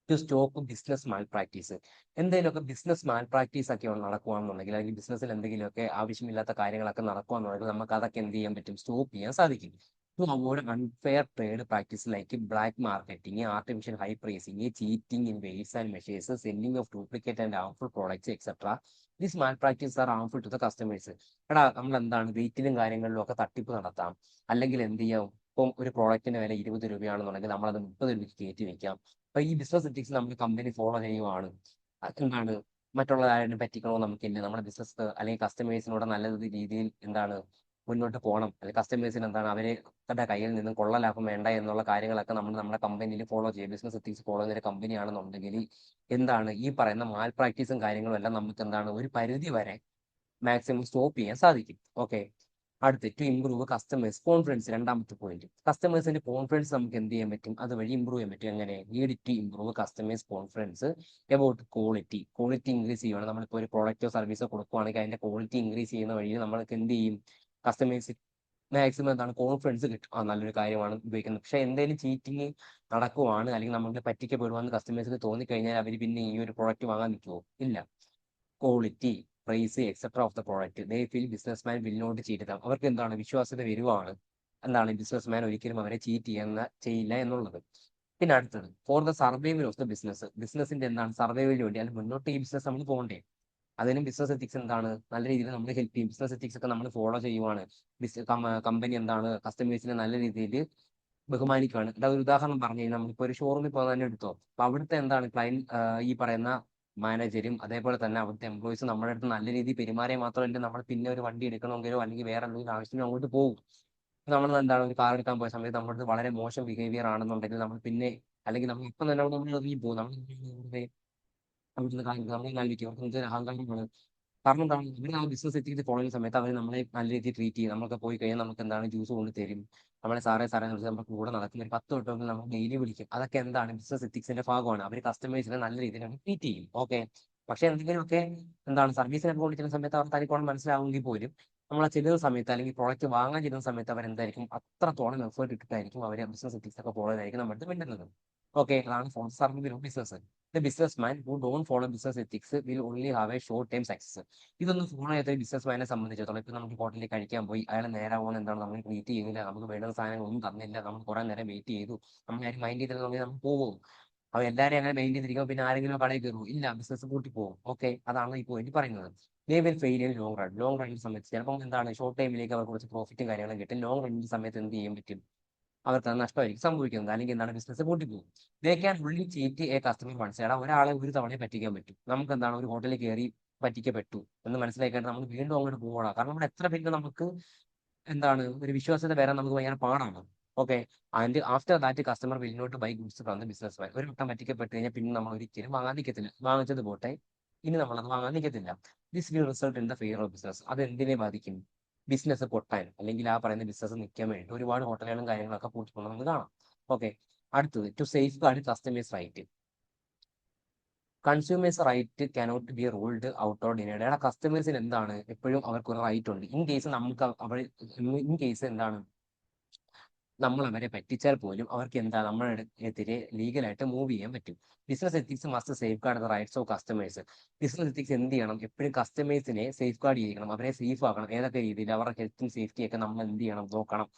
S1: to stop business malpractice. എന്തെങ്കിലുമൊക്കെ ബിസിനസ് മാൽ പ്രാക്ടീസ് ഒക്കെ നടക്കുകയാണെന്നുണ്ടെങ്കിൽ, അല്ലെങ്കിൽ ബിസിനസ്സിൽ എന്തെങ്കിലുമൊക്കെ ആവശ്യമില്ലാത്ത കാര്യങ്ങളൊക്കെ നടക്കുകയാണെന്നുണ്ടെങ്കിൽ നമുക്ക് അതൊക്കെ എന്ത് ചെയ്യാൻ പറ്റും, സ്റ്റോപ്പ് ചെയ്യാൻ സാധിക്കും. To avoid unfair trade practice like black marketing, artificial high pricing, cheating in weights and measures, selling of duplicate and harmful products etcetera. These malpractice are harmful to the customers. എടാ, നമ്മൾ എന്താണ് വെയിറ്റിലും കാര്യങ്ങളിലും ഒക്കെ തട്ടിപ്പ് നടത്താം, അല്ലെങ്കിൽ എന്ത് ചെയ്യാം, ഇപ്പം ഒരു പ്രോഡക്റ്റിന്റെ വില 20 രൂപയാണെന്നുണ്ടെങ്കിൽ നമ്മളത് 30 രൂപയ്ക്ക് കയറ്റി വെക്കാം. അപ്പൊ ഈ ബിസിനസ് എത്തിക്സ് നമ്മുടെ കമ്പനി ഫോളോ ചെയ്യുവാണ്. എന്താണ് മറ്റുള്ള ആരും പറ്റിക്കണോ നമുക്കില്ല, നമ്മുടെ ബിസിനസ് അല്ലെങ്കിൽ കസ്റ്റമേഴ്സിനോട് നല്ല രീതിയിൽ എന്താണ് മുന്നോട്ട് പോകണം, അല്ലെങ്കിൽ കസ്റ്റമേഴ്സിന് എന്താണ് അവരുടെ കയ്യിൽ നിന്നും കൊള്ള ലാഭം വേണ്ട എന്നുള്ള കാര്യങ്ങളൊക്കെ നമ്മൾ നമ്മുടെ കമ്പനിയിൽ ഫോളോ ചെയ്യും. ബിസിനസ് എത്തിക്സ് ഫോളോ ചെയ്യുന്ന ഒരു കമ്പനിയാണെന്നുണ്ടെങ്കിൽ എന്താണ് ഈ പറയുന്ന മാൽ പ്രാക്ടീസും കാര്യങ്ങളും എല്ലാം നമുക്ക് എന്താണ് ഒരു പരിധി വരെ മാക്സിമം സ്റ്റോപ്പ് ചെയ്യാൻ സാധിക്കും. ഓക്കെ, അടുത്ത്, ടു ഇംപ്രൂവ് കസ്റ്റമേഴ്സ് കോൺഫിഡൻസ്. രണ്ടാമത്തെ പോയിന്റ്, കസ്റ്റമേഴ്സിന്റെ കോൺഫിഡൻസ് നമുക്ക് എന്ത് ചെയ്യാൻ പറ്റും, അതുവഴി ഇംപ്രൂവ് ചെയ്യാൻ പറ്റും. എങ്ങനെ, need to improve customers confidence about quality. Quality increase ചെയ്യുവാണ്. നമ്മളിപ്പോൾ ഒരു പ്രോഡക്റ്റോ സർവീസോ കൊടുക്കുകയാണെങ്കിൽ അതിന്റെ ക്വാളിറ്റി ഇൻക്രീസ് ചെയ്യുന്ന വഴി നമ്മൾക്ക് എന്ത് ചെയ്യും, കസ്റ്റമേഴ്സ് മാക്സിമം എന്താണ് കോൺഫിഡൻസ് കിട്ടും. ആ നല്ലൊരു കാര്യമാണ് ഉപയോഗിക്കുന്നത്. പക്ഷെ എന്തെങ്കിലും ചീറ്റിംഗ് നടക്കുവാണ്, അല്ലെങ്കിൽ നമുക്ക് പറ്റിക്കപ്പെടുവാന്ന് കസ്റ്റമേഴ്സിന് തോന്നിക്കഴിഞ്ഞാൽ അവർ പിന്നെ ഈ ഒരു പ്രോഡക്റ്റ് വാങ്ങാൻ നിൽക്കുമോ, ഇല്ല. Quality, price etcetera of the product they feel businessman will not cheat them. അവർക്ക് എന്താണ് വിശ്വാസ്യത വരുവാണ്, എന്താണ് ബിസിനസ് മാൻ ഒരിക്കലും അവരെ ചീറ്റ് ചെയ്യില്ല എന്നുള്ളത്. പിന്നെ അടുത്തത്, for the survival of the business. ബിസിനസിന്റെ എന്താണ് സർവൈവലിന് വേണ്ടി, അല്ലെങ്കിൽ മുന്നോട്ട് ഈ ബിസിനസ് നമ്മൾ പോകണ്ടേ, അതിനും ബിസിനസ് എത്തിക്സ് എന്താണ് നല്ല രീതിയിൽ നമ്മൾ ഹെൽപ്പ് ചെയ്യും. ബിസിനസ് എത്തിക്സ് ഒക്കെ നമ്മൾ ഫോളോ ചെയ്യുവാണ്. കമ്പനി എന്താണ് കസ്റ്റമേഴ്സിനെ നല്ല രീതിയിൽ ബഹുമാനിക്കുകയാണ്. ഒരു ഉദാഹരണം പറഞ്ഞു കഴിഞ്ഞാൽ നമ്മളിപ്പോൾ ഒരു ഷോറൂമിൽ പോകാൻ തന്നെ എടുത്തോ, അപ്പൊ അവിടുത്തെ എന്താണ് ക്ലയന്റ് ഈ പറയുന്ന മാനേജരും അതേപോലെ തന്നെ അവിടുത്തെ എംപ്ലോയീസും നമ്മുടെ അടുത്ത് നല്ല രീതിയിൽ പെരുമാറിയാൽ മാത്രമല്ല നമ്മൾ പിന്നെ ഒരു വണ്ടി എടുക്കണമെങ്കിലോ അല്ലെങ്കിൽ വേറെ എന്തെങ്കിലും ആവശ്യത്തിനോ അങ്ങോട്ട് പോകും. നമ്മൾ എന്താണ് ഒരു കാർ എടുക്കാൻ പോയ സമയത്ത് നമ്മുടെ അടുത്ത് വളരെ മോശം ബിഹേവിയർ ആണെന്നുണ്ടെങ്കിൽ നമ്മൾ പിന്നെ അല്ലെങ്കിൽ നമ്മൾ ഇപ്പം തന്നെ അവിടെ നമ്മൾ ഇറങ്ങി പോകും. നമ്മൾ അവിടുന്ന് നമ്മൾ ആലോചിക്കും അവർക്ക് അഹങ്കാരമാണ്. കാരണം എന്താണ് ഇവർ ആ ബിസിനസ് എത്തിയിട്ട് ഫോളോ ചെയ്യുന്ന സമയത്ത് അവർ നമ്മളെ നല്ല രീതിയിൽ ട്രീറ്റ് ചെയ്യും. നമ്മളൊക്കെ പോയി കഴിഞ്ഞാൽ നമുക്ക് എന്താണ് ജ്യൂസ് കൊണ്ട് തരും. നമ്മളെ സാറേ സാറേ എന്ന് വിളിച്ച് നമ്മുടെ കൂടെ നടക്കുന്ന ഒരു 10 വട്ടമൊക്കെ നമ്മൾ ഡെയിലി വിളിക്കും. അതൊക്കെ എന്താണ് ബിസിനസ് എത്തിക്സിന്റെ ഭാഗമാണ്. അവർ കസ്റ്റമേഴ്സിനെ നല്ല രീതിയിൽ ട്രീറ്റ് ചെയ്യും. ഓക്കെ, പക്ഷെ എന്തെങ്കിലുമൊക്കെ എന്താണ് സർവീസിനെ കൊണ്ടിരിക്കുന്ന സമയത്ത് അവർ തനിക്കോളം മനസ്സിലാവുമെങ്കിൽ പോലും നമ്മൾ ചെല്ലുന്ന സമയത്ത് അല്ലെങ്കിൽ പ്രോഡക്റ്റ് വാങ്ങാൻ ചെല്ലുന്ന സമയത്ത് അവരെന്തായിരിക്കും അത്രത്തോളം എഫേർട്ട് ഇട്ടിട്ടായിരിക്കും അവർ ബിസിനസ് എത്തിക്സ് ഒക്കെ ഫോളോ ചെയ്തായിരിക്കും നമ്മുടെ അടുത്ത് വേണ്ടുന്നത്. ഓക്കെ, അതാണ് for service business. The business man who don't follow business ethics will only have A short time success. ഇതൊന്നും ഫോളോ ചെയ്യാത്ത ബിസിനസ് മാനെ സംബന്ധിച്ചിടത്തോളം ഇപ്പൊ നമുക്ക് ഹോട്ടലിൽ കഴിക്കാൻ പോയി, അയാൾ നേരെ പോകുന്ന എന്താണ് നമ്മൾ ട്രീറ്റ് ചെയ്യുന്നില്ല, നമുക്ക് വേണ്ടുന്ന സാധനങ്ങളൊന്നും തന്നില്ല, നമ്മൾ കുറെ നേരം വെയിറ്റ് ചെയ്തു, നമ്മൾ ആരും മൈൻഡ് ചെയ്തിട്ടുണ്ടെങ്കിൽ നമ്മൾ പോകും. അപ്പൊ എല്ലാവരും അങ്ങനെ മെയിൻ ചെയ്തിരിക്കും, പിന്നെ ആരെങ്കിലും കടയിൽ കയറും ഇല്ല, ബിസിനസ് കൂട്ടി പോകും. ഓക്കെ, അതാണ് ഈ പോയിന്റ് പറയുന്നത്. They will fail in long run. Long റണ്ണിന്റെ സമയത്ത് ചിലപ്പോൾ എന്താണ് ഷോർട്ട് ടൈമിലേക്ക് അവർ കുറച്ച് പ്രോഫിറ്റും കാര്യങ്ങളും കിട്ടും. ലോങ് റണ്ണിന്റെ സമയത്ത് എന്ത് ചെയ്യാൻ പറ്റും, അവർക്ക് അത് നഷ്ടമായിരിക്കും സംഭവിക്കുന്നത്. അല്ലെങ്കിൽ എന്താണ് ബിസിനസ് പൂട്ടിപ്പോകും. ദേ ക്യാൻ ഉള്ളി ചീറ്റ് എ കസ്റ്റമർ വൺസ്. എടാ ഒരാളെ ഒരു തവണയെ പറ്റിക്കാൻ പറ്റും. നമുക്ക് എന്താണ് ഒരു ഹോട്ടലിൽ കയറി പറ്റിക്കപ്പെട്ടു എന്ന് മനസ്സിലാക്കിയിട്ട് നമ്മൾ വീണ്ടും അങ്ങോട്ട് പോകണം. കാരണം നമ്മൾ എത്ര പേർക്ക് നമുക്ക് എന്താണ് ഒരു വിശ്വാസ്യത വരാൻ നമുക്ക് ഭയങ്കര പാടാണ്. Okay, and after that customer will not buy goods from the businessman. ഒരു വട്ടം പറ്റിക്കപ്പെട്ട് കഴിഞ്ഞാൽ പിന്നെ നമ്മൾ ഒരിക്കലും വാങ്ങാൻ നിൽക്കത്തില്ല. വാങ്ങിച്ചത് പോട്ടെ, ഇനി നമ്മളത് വാങ്ങാൻ നിൽക്കത്തില്ല. This will result in the fair of business. അത് എന്തിനെ ബാധിക്കും, ബിസിനസ് പൊട്ടാൻ അല്ലെങ്കിൽ ആ പറയുന്ന ബിസിനസ് നിൽക്കാൻ വേണ്ടി ഒരുപാട് ഹോട്ടലുകളും കാര്യങ്ങളൊക്കെ പൂട്ടിക്കൊണ്ട് നമുക്ക് കാണാം. ഓക്കെ, അടുത്തത് to safeguard customers right. Consumers right cannot be ruled out or denied. എടാ കസ്റ്റമേഴ്സിന് എന്താണ് എപ്പോഴും അവർക്ക് ഒരു റൈറ്റ് ഉണ്ട്. ഇൻ കേസ് നമുക്ക് അവർ ഇൻ കേസ് എന്താണ് നമ്മൾ അവരെ പറ്റിച്ചാൽ പോലും അവർക്ക് എന്താ നമ്മുടെ എതിരെ ലീഗലായിട്ട് മൂവ് ചെയ്യാൻ പറ്റും. Business ethics must safe guard the rights of customers. Business ethics എന്ത് ചെയ്യണം, എപ്പോഴും കസ്റ്റമേഴ്സിനെ സേഫ് ഗാർഡ് ചെയ്യണം, അവരെ സേഫ് ആക്കണം. ഏതൊക്കെ രീതിയിൽ അവരുടെ ഹെൽത്തും സേഫ്റ്റി ഒക്കെ നമ്മൾ എന്ത് ചെയ്യണം നോക്കണം.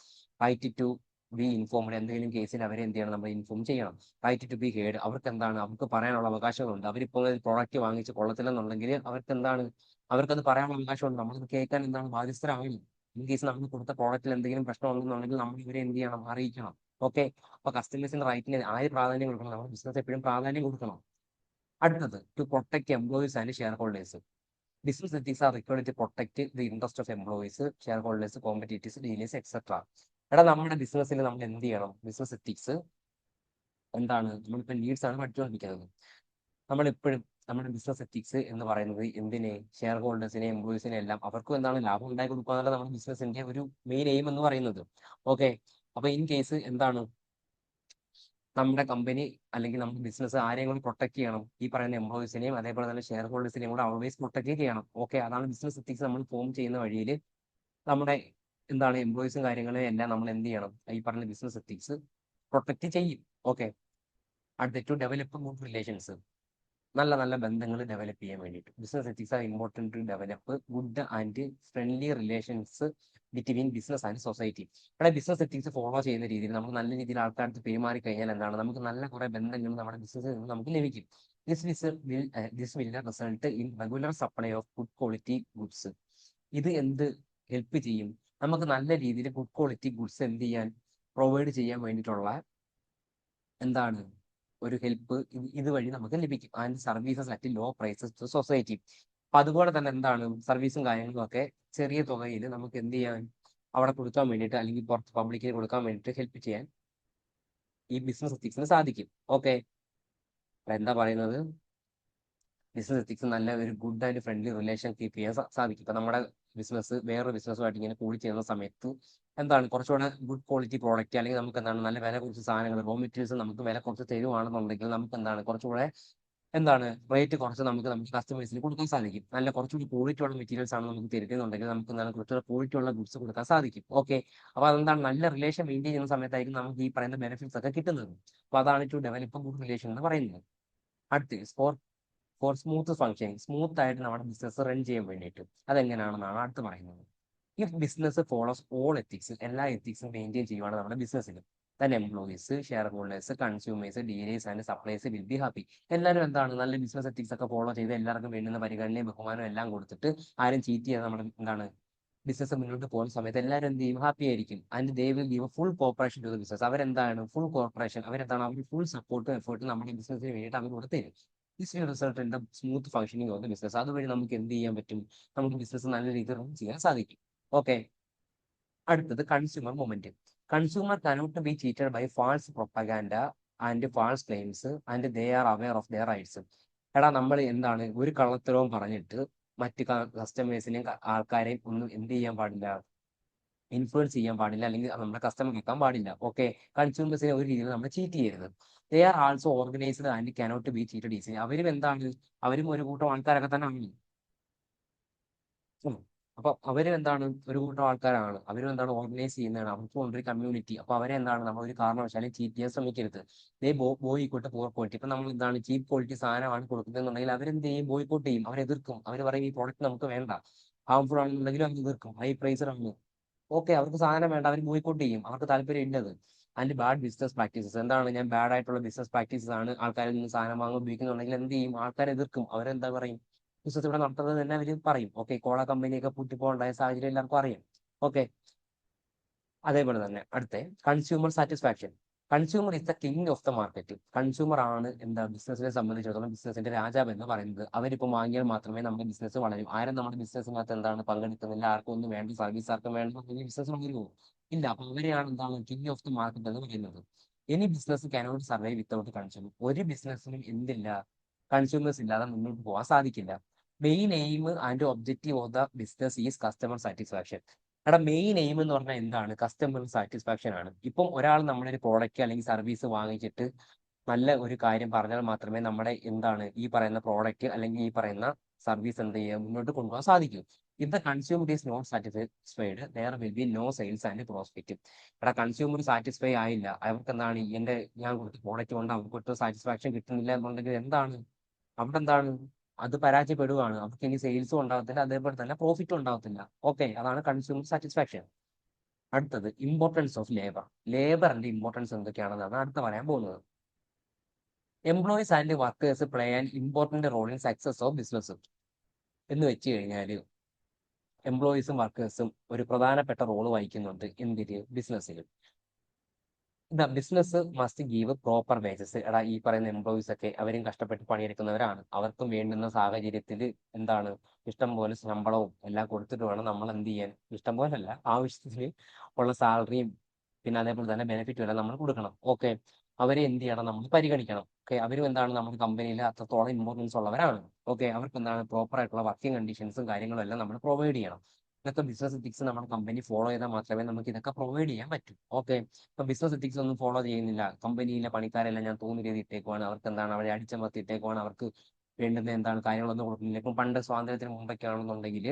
S1: Right to be informed. എന്തെങ്കിലും കേസിൽ അവരെ എന്ത് ചെയ്യണം, നമ്മൾ ഇൻഫോം ചെയ്യണം. Right to be heard. അവർക്ക് എന്താണ് അവർക്ക് പറയാനുള്ള അവകാശങ്ങളുണ്ട്. അവരിപ്പോൾ പ്രോഡക്റ്റ് വാങ്ങിച്ച് കൊള്ളത്തില്ലെന്നുണ്ടെങ്കിൽ അവർക്ക് എന്താണ് അവർക്കത് പറയാനുള്ള അവകാശമുണ്ട്. നമ്മളത് കേൾക്കാൻ എന്താണ് ബാധ്യസ്ഥരാകണം. ഇൻ കേസ് നമ്മൾ കൊടുത്ത പ്രോഡക്റ്റിൽ എന്തെങ്കിലും പ്രശ്നം ഉണ്ടെന്നുണ്ടെങ്കിൽ നമ്മൾ ഇവരെ എന്ത് ചെയ്യണം, അറിയിക്കണം. ഓക്കെ, അപ്പൊ കസ്റ്റമേഴ്സിന്റെ റൈറ്റിന് ആര് പ്രാധാന്യം കൊടുക്കണം, നമ്മുടെ ബിസിനസ് എപ്പോഴും പ്രാധാന്യം കൊടുക്കണം. അടുത്തത് to protect employees and shareholders. Business ethics are required to protect the interest of employees, shareholders, competitives, dealers etcetera. എടാ നമ്മുടെ ബിസിനസ്സിൽ നമ്മൾ എന്ത് ചെയ്യണം, ബിസിനസ് എത്തിക്സ് എന്താണ് നമ്മളിപ്പോൾ ലീഡ്സ് ആണ് പഠിച്ചുകൊണ്ടിരിക്കുന്നത്. നമ്മളെപ്പോഴും നമ്മുടെ ബിസിനസ് എത്തിക്സ് എന്ന് പറയുന്നത് എന്തിനെ, ഷെയർ ഹോൾഡേഴ്സിനെ എംപ്ലോയീസിനെ എല്ലാം അവർക്കും എന്താണ് ലാഭം ഉണ്ടാക്കി കൊടുക്കുക എന്നുള്ള നമ്മുടെ ബിസിനസിന്റെ ഒരു മെയിൻ എയിം എന്ന് പറയുന്നത്. ഓക്കെ, അപ്പൊ ഇൻ കേസ് എന്താണ് നമ്മുടെ കമ്പനി അല്ലെങ്കിൽ നമ്മുടെ ബിസിനസ് ആരെയും കൂടി പ്രൊട്ടക്ട് ചെയ്യണം, ഈ പറയുന്ന എംപ്ലോയീസിനെയും അതേപോലെ തന്നെ ഷെയർ ഹോൾഡേഴ്സിനെയും കൂടെ ഓൾവേസ് പ്രൊട്ടക്ട് ചെയ്യണം. ഓക്കെ, അതാണ് ബിസിനസ് എത്തിക്സ് നമ്മൾ ഫോം ചെയ്യുന്ന വഴിയിൽ നമ്മുടെ എന്താണ് എംപ്ലോയീസും കാര്യങ്ങളെയും എല്ലാം നമ്മൾ എന്ത് ചെയ്യണം, ഈ പറഞ്ഞ ബിസിനസ് എത്തിക്സ് പ്രൊട്ടക്ട് ചെയ്യും. ഓക്കെ, അടുത്ത ടു ഡെവലപ്പ് ഗുഡ് റിലേഷൻസ്. നല്ല നല്ല ബന്ധങ്ങൾ ഡെവലപ്പ് ചെയ്യാൻ വേണ്ടിയിട്ട് business ethics are important to develop good and friendly relations between business and society. ഇവിടെ ബിസിനസ് എത്തിക്സ് ഫോളോ ചെയ്യുന്ന രീതിയിൽ നമുക്ക് നല്ല രീതിയിൽ ആൾക്കാർക്ക് പെരുമാറി കഴിഞ്ഞാൽ എന്താണ് നമുക്ക് നല്ല കുറെ ബന്ധങ്ങൾ നമ്മുടെ ബിസിനസ്സിൽ നിന്ന് നമുക്ക് ലഭിക്കും. This will result in regular supply of good quality goods. ഇത് എന്ത് ഹെൽപ്പ് ചെയ്യും, നമുക്ക് നല്ല രീതിയിൽ ഗുഡ് ക്വാളിറ്റി ഗുഡ്സ് എന്ത് ചെയ്യാൻ പ്രൊവൈഡ് ചെയ്യാൻ വേണ്ടിയിട്ടുള്ള എന്താണ് ഒരു ഹെൽപ്പ് ഇതുവഴി നമുക്ക് ലഭിക്കും. And services at low prices to society. അപ്പൊ അതുപോലെ തന്നെ എന്താണ് സർവീസും കാര്യങ്ങളും ഒക്കെ ചെറിയ തുകയിൽ നമുക്ക് എന്ത് ചെയ്യാൻ അവിടെ കൊടുക്കാൻ വേണ്ടിയിട്ട് അല്ലെങ്കിൽ പുറത്ത് പബ്ലിക്കിന് കൊടുക്കാൻ വേണ്ടിയിട്ട് ഹെൽപ്പ് ചെയ്യാൻ ഈ ബിസിനസ് എത്തിക്സിന് സാധിക്കും. ഓക്കെ, എന്താ പറയുന്നത്, ബിസിനസ് എത്തിക്സ് നല്ല ഒരു good and friendly relation keep ചെയ്യാൻ സാധിക്കും. ഇപ്പൊ നമ്മുടെ ബിസിനസ് വേറൊരു ബിസിനസ്സുമായിട്ട് ഇങ്ങനെ കൂടി ചെയ്യുന്ന സമയത്ത് എന്താണ് കുറച്ചുകൂടെ ഗുഡ് ക്വാളിറ്റി പ്രോഡക്റ്റ് അല്ലെങ്കിൽ നമുക്ക് എന്താണ് നല്ല വില കുറച്ച് സാധനങ്ങൾ റോ മെറ്റീരിയൽസ് നമുക്ക് വില കുറച്ച് തരുവാണെന്നുണ്ടെങ്കിൽ നമുക്ക് എന്താണ് കുറച്ചുകൂടെ എന്താണ് റേറ്റ് കുറച്ച് നമുക്ക് കസ്റ്റമേഴ്സിന് കൊടുക്കാൻ സാധിക്കും. നല്ല കുറച്ചുകൂടി ക്വാളിറ്റി ഉള്ള മെറ്റീരിയൽസ് ആണ് നമുക്ക് തരുന്നുണ്ടെങ്കിൽ നമുക്ക് എന്താണ് കുറച്ചുകൂടെ ക്വാളിറ്റി ഉള്ള ഗുഡ്സ് കൊടുക്കാൻ സാധിക്കും. ഓക്കെ, അപ്പൊ അതെന്താണ് നല്ല റിലേഷൻ മെയിൻറ്റെയിൻ ചെയ്യുന്ന സമയത്തായിരിക്കും നമുക്ക് ഈ പറയുന്ന ബെനിഫിറ്റ്സ് ഒക്കെ കിട്ടുന്നത്. അപ്പൊ അതാണ് ടു ഡെവലപ്പ് ഗുഡ് റിലേഷൻ എന്ന് പറയുന്നത്. അടുത്ത് ഫോർ സ്മൂത്ത് ഫംഗ്ഷനിങ്, സ്മൂത്ത് ആയിട്ട് നമ്മുടെ ബിസിനസ് റൺ ചെയ്യാൻ വേണ്ടിയിട്ട് അതെങ്ങനെയാണെന്നാണ് അടുത്ത് പറയുന്നത്. ഈ ബിസിനസ് ഫോളോസ് ഓൾ എത്തിക്സ്, എല്ലാ എത്തിക്സും മെയിൻറ്റെയിൻ ചെയ്യുവാണ് നമ്മുടെ ബിസിനസ്സിൽ. Then employees, share holders, consumers, dealers and supplies will be happy. എല്ലാവരും എന്താണ് നല്ല ബിസിനസ് എത്തിക്സ് ഒക്കെ ഫോളോ ചെയ്ത് എല്ലാവർക്കും വേണ്ടുന്ന പരിഗണനയും ബഹുമാനവും എല്ലാം കൊടുത്തിട്ട് ആരും ചീറ്റ് ചെയ്യാതെ നമ്മുടെ എന്താണ് ബിസിനസ് മുന്നോട്ട് പോകുന്ന സമയത്ത് എല്ലാവരും എന്ത് ചെയ്യും, ഹാപ്പി ആയിരിക്കും. And they will give full cooperation to the business. അവരെന്താണ് ഫുൾ കോപ്പറേഷൻ, അവരെന്താണ് അവർ ഫുൾ സപ്പോർട്ടും എഫേർട്ടും നമ്മുടെ ബിസിനസിന് വേണ്ടിയിട്ട് അവർ കൊടുത്തരും. This will result in the smooth functioning of the business. അതുവഴി നമുക്ക് എന്ത് ചെയ്യാൻ പറ്റും, നമുക്ക് ബിസിനസ് നല്ല രീതിയിൽ റൺ ചെയ്യാൻ സാധിക്കും. ഓക്കെ, അടുത്തത് consumer moment. Consumer cannot be cheated by false propaganda and false claims and they are aware of their rights. എടാ നമ്മൾ എന്താണ് ഒരു കള്ളത്തരവും പറഞ്ഞിട്ട് മറ്റ് കസ്റ്റമേഴ്സിനെയും ആൾക്കാരെയും ഒന്നും എന്ത് ചെയ്യാൻ പാടില്ല, ഇൻഫ്ലുവൻസ് ചെയ്യാൻ പാടില്ല, അല്ലെങ്കിൽ നമ്മുടെ കസ്റ്റമർ കേൾക്കാൻ പാടില്ല. ഓക്കെ, കൺസ്യൂമേഴ്സിനെ ഒരു രീതിയിൽ നമ്മൾ ചീറ്റ് ചെയ്യരുത്. They are also organised and cannot be cheated easily. അവരും എന്താണ്, അവരും ഒരു കൂട്ടം ആൾക്കാരൊക്കെ തന്നെ ആണ്. അപ്പൊ അവരും എന്താണ് ഒരു കൂട്ടം ആൾക്കാരാണ്, അവരും എന്താണ് ഓർഗനൈസ് ചെയ്യുന്നതാണ്, അവർക്കും ഉണ്ട് ഒരു കമ്മ്യൂണിറ്റി. അപ്പൊ അവരെ എന്താണ് നമ്മൾ ഒരു കാരണവശാലും ചീറ്റ് ചെയ്യാൻ ശ്രമിക്കരുത്. ദേ ബോയ്ക്കോട്ട് പൂർ ക്വാളിറ്റി. ഇപ്പൊ നമ്മൾ എന്താണ് ചീപ്പ് ക്വാളിറ്റി സാധനമാണ് കൊടുക്കുന്നതെന്നുണ്ടെങ്കിൽ അവരെന്ത് ചെയ്യും, ബോയ്ക്കോട്ട് ചെയ്യും, അവരെതിർക്കും. അവർ പറയും ഈ പ്രോഡക്റ്റ് നമുക്ക് വേണ്ട, ഹാർംഫുൾ ആണെന്നുണ്ടെങ്കിലും അവർ എതിർക്കും, ഹൈ പ്രൈസർ ആണ്. ഓക്കെ, അവർക്ക് സാധനം വേണ്ട, അവർ ബോയ്ക്കോട്ട് ചെയ്യും, അവർക്ക് താല്പര്യം ഇല്ലത്. And bad business practices. എന്താണ് ഞാൻ ബാഡ് ആയിട്ടുള്ള ബിസിനസ് പ്രാക്ടീസസ് ആണ് ആൾക്കാരിൽ നിന്ന് സാധനം വാങ്ങാൻ ഉപയോഗിക്കുന്നുണ്ടെങ്കിൽ എന്ത് ചെയ്യും, ആൾക്കാരെ എതിർക്കും. അവരെന്താ പറയും, ബിസിനസ് ഇവിടെ നടത്തുന്നത് തന്നെ അവർ പറയും. ഓക്കെ, കോള കമ്പനിയൊക്കെ പൂട്ടിപ്പോണ്ടായ സാഹചര്യം എല്ലാവർക്കും അറിയാം. ഓക്കെ, അതേപോലെ തന്നെ അടുത്ത consumer satisfaction. Consumer is the king of the market. Consumer ആണ് എന്താ ബിസിനസിനെ സംബന്ധിച്ചിടത്തോളം ബിസിനസിന്റെ രാജാവ് എന്ന് പറയുന്നത്. അവരിപ്പോൾ വാങ്ങിയാൽ മാത്രമേ നമ്മുടെ ബിസിനസ് വളരും. ആരും നമ്മുടെ ബിസിനസ്സിനകത്ത് എന്താണ് പങ്കെടുക്കുന്നില്ല, ആർക്കും ഒന്നും വേണ്ട, സർവീസ് ആർക്കും വേണ്ട, ബിസിനസ് വളരുമോ ഇല്ല. അപ്പൊ അവരെയാണ് എന്താണ് കിങ് ഓഫ് ദ മാർക്കറ്റ് എന്ന് പറയുന്നത്. Any business cannot survive without consumer. ഒരു ബിസിനസ്സിനും എന്തില്ല, കൺസ്യൂമേഴ്സ് ഇല്ലാതെ മുന്നോട്ട് പോകാൻ സാധിക്കില്ല. Main aim and objective of the business is customer satisfaction. എടാ മെയിൻ എയിം എന്ന് പറഞ്ഞാൽ എന്താണ്, കസ്റ്റമർ സാറ്റിസ്ഫാക്ഷൻ ആണ്. ഇപ്പം ഒരാൾ നമ്മുടെ ഒരു പ്രോഡക്റ്റ് അല്ലെങ്കിൽ സർവീസ് വാങ്ങിച്ചിട്ട് നല്ല ഒരു കാര്യം പറഞ്ഞാൽ മാത്രമേ നമ്മുടെ എന്താണ് ഈ പറയുന്ന പ്രോഡക്റ്റ് അല്ലെങ്കിൽ ഈ പറയുന്ന സർവീസ് എന്ത് ചെയ്യാൻ മുന്നോട്ട് കൊണ്ടുപോകാൻ സാധിക്കൂ. If the consumer is not satisfied there will be no sales and prospect. എടാ കൺസ്യൂമർ സാറ്റിസ്ഫൈ ആയില്ല, അവർക്ക് എന്താണ് എന്റെ ഞാൻ കൊടുത്ത പ്രോഡക്റ്റ് കൊണ്ട് അവർക്ക് ഒട്ടും സാറ്റിസ്ഫാക്ഷൻ കിട്ടുന്നില്ല എന്നുണ്ടെങ്കിൽ എന്താണ് അവിടെ എന്താണ്, അത് പരാജയപ്പെടുകയാണ്. അവർക്ക് ഇനി സെയിൽസും ഉണ്ടാകത്തില്ല, അതേപോലെ തന്നെ പ്രോഫിറ്റും ഉണ്ടാകത്തില്ല. ഓക്കെ, അതാണ് കൺസ്യൂമർ സാറ്റിസ്ഫാക്ഷൻ. അടുത്തത് ഇമ്പോർട്ടൻസ് ഓഫ് ലേബർ. ലേബറിന്റെ ഇമ്പോർട്ടൻസ് എന്തൊക്കെയാണെന്നാണ് അടുത്ത പറയാൻ പോകുന്നത്. Employees and workers play an important role in success of business. എന്ന് വെച്ച് കഴിഞ്ഞാൽ എംപ്ലോയീസും വർക്കേഴ്സും ഒരു പ്രധാനപ്പെട്ട റോൾ വഹിക്കുന്നുണ്ട് എന്തിന്, ബിസിനസ്സിൽ. Business must give proper wages. എടാ ഈ പറയുന്ന എംപ്ലോയീസ് ഒക്കെ അവരും കഷ്ടപ്പെട്ട് പണിയെടുക്കുന്നവരാണ്, അവർക്കും വേണ്ടുന്ന സാഹചര്യത്തിൽ എന്താണ് ഇഷ്ടം പോലെ ശമ്പളവും എല്ലാം കൊടുത്തിട്ട് വേണം നമ്മൾ എന്ത് ചെയ്യാൻ, ഇഷ്ടം പോലെ അല്ല, ആവശ്യത്തിന് ഉള്ള സാലറിയും പിന്നെ അതേപോലെ തന്നെ ബെനിഫിറ്റും എല്ലാം നമ്മൾ കൊടുക്കണം. ഓക്കെ, അവരെ എന്ത് ചെയ്യണം, നമ്മൾ പരിഗണിക്കണം. ഓക്കെ, അവരും എന്താണ് നമ്മുടെ കമ്പനിയിൽ അത്രത്തോളം ഇമ്പോർട്ടൻസ് ഉള്ളവരാണ്. ഓക്കെ, അവർക്ക് എന്താണ് പ്രോപ്പർ ആയിട്ടുള്ള വർക്കിംഗ് കണ്ടീഷൻസും കാര്യങ്ങളും എല്ലാം നമ്മൾ പ്രൊവൈഡ് ചെയ്യണം. ഇതൊക്കെ ബിസിനസ് എത്തിക്സ് നമ്മുടെ കമ്പനി ഫോളോ ചെയ്താൽ മാത്രമേ നമുക്ക് ഇതൊക്കെ പ്രൊവൈഡ് ചെയ്യാൻ പറ്റൂ. ഓക്കെ, ഇപ്പൊ ബിസിനസ് എത്തിക്സ് ഒന്നും ഫോളോ ചെയ്യുന്നില്ല, കമ്പനിയിലെ പണിക്കാരെല്ലാം ഞാൻ തോന്നിയ രീതി ഇട്ടേക്കുവാണ്, അവർക്ക് എന്താണ് അവരെ അടിച്ചമർത്തി ഇട്ടേക്കുവാണ്, അവർക്ക് വേണ്ടുന്ന എന്താണ് കാര്യങ്ങളൊന്നും കൊടുക്കുന്നില്ല. ഇപ്പം പണ്ട് സ്വാതന്ത്ര്യത്തിന് മുമ്പൊക്കെ ആണെന്നുണ്ടെങ്കിൽ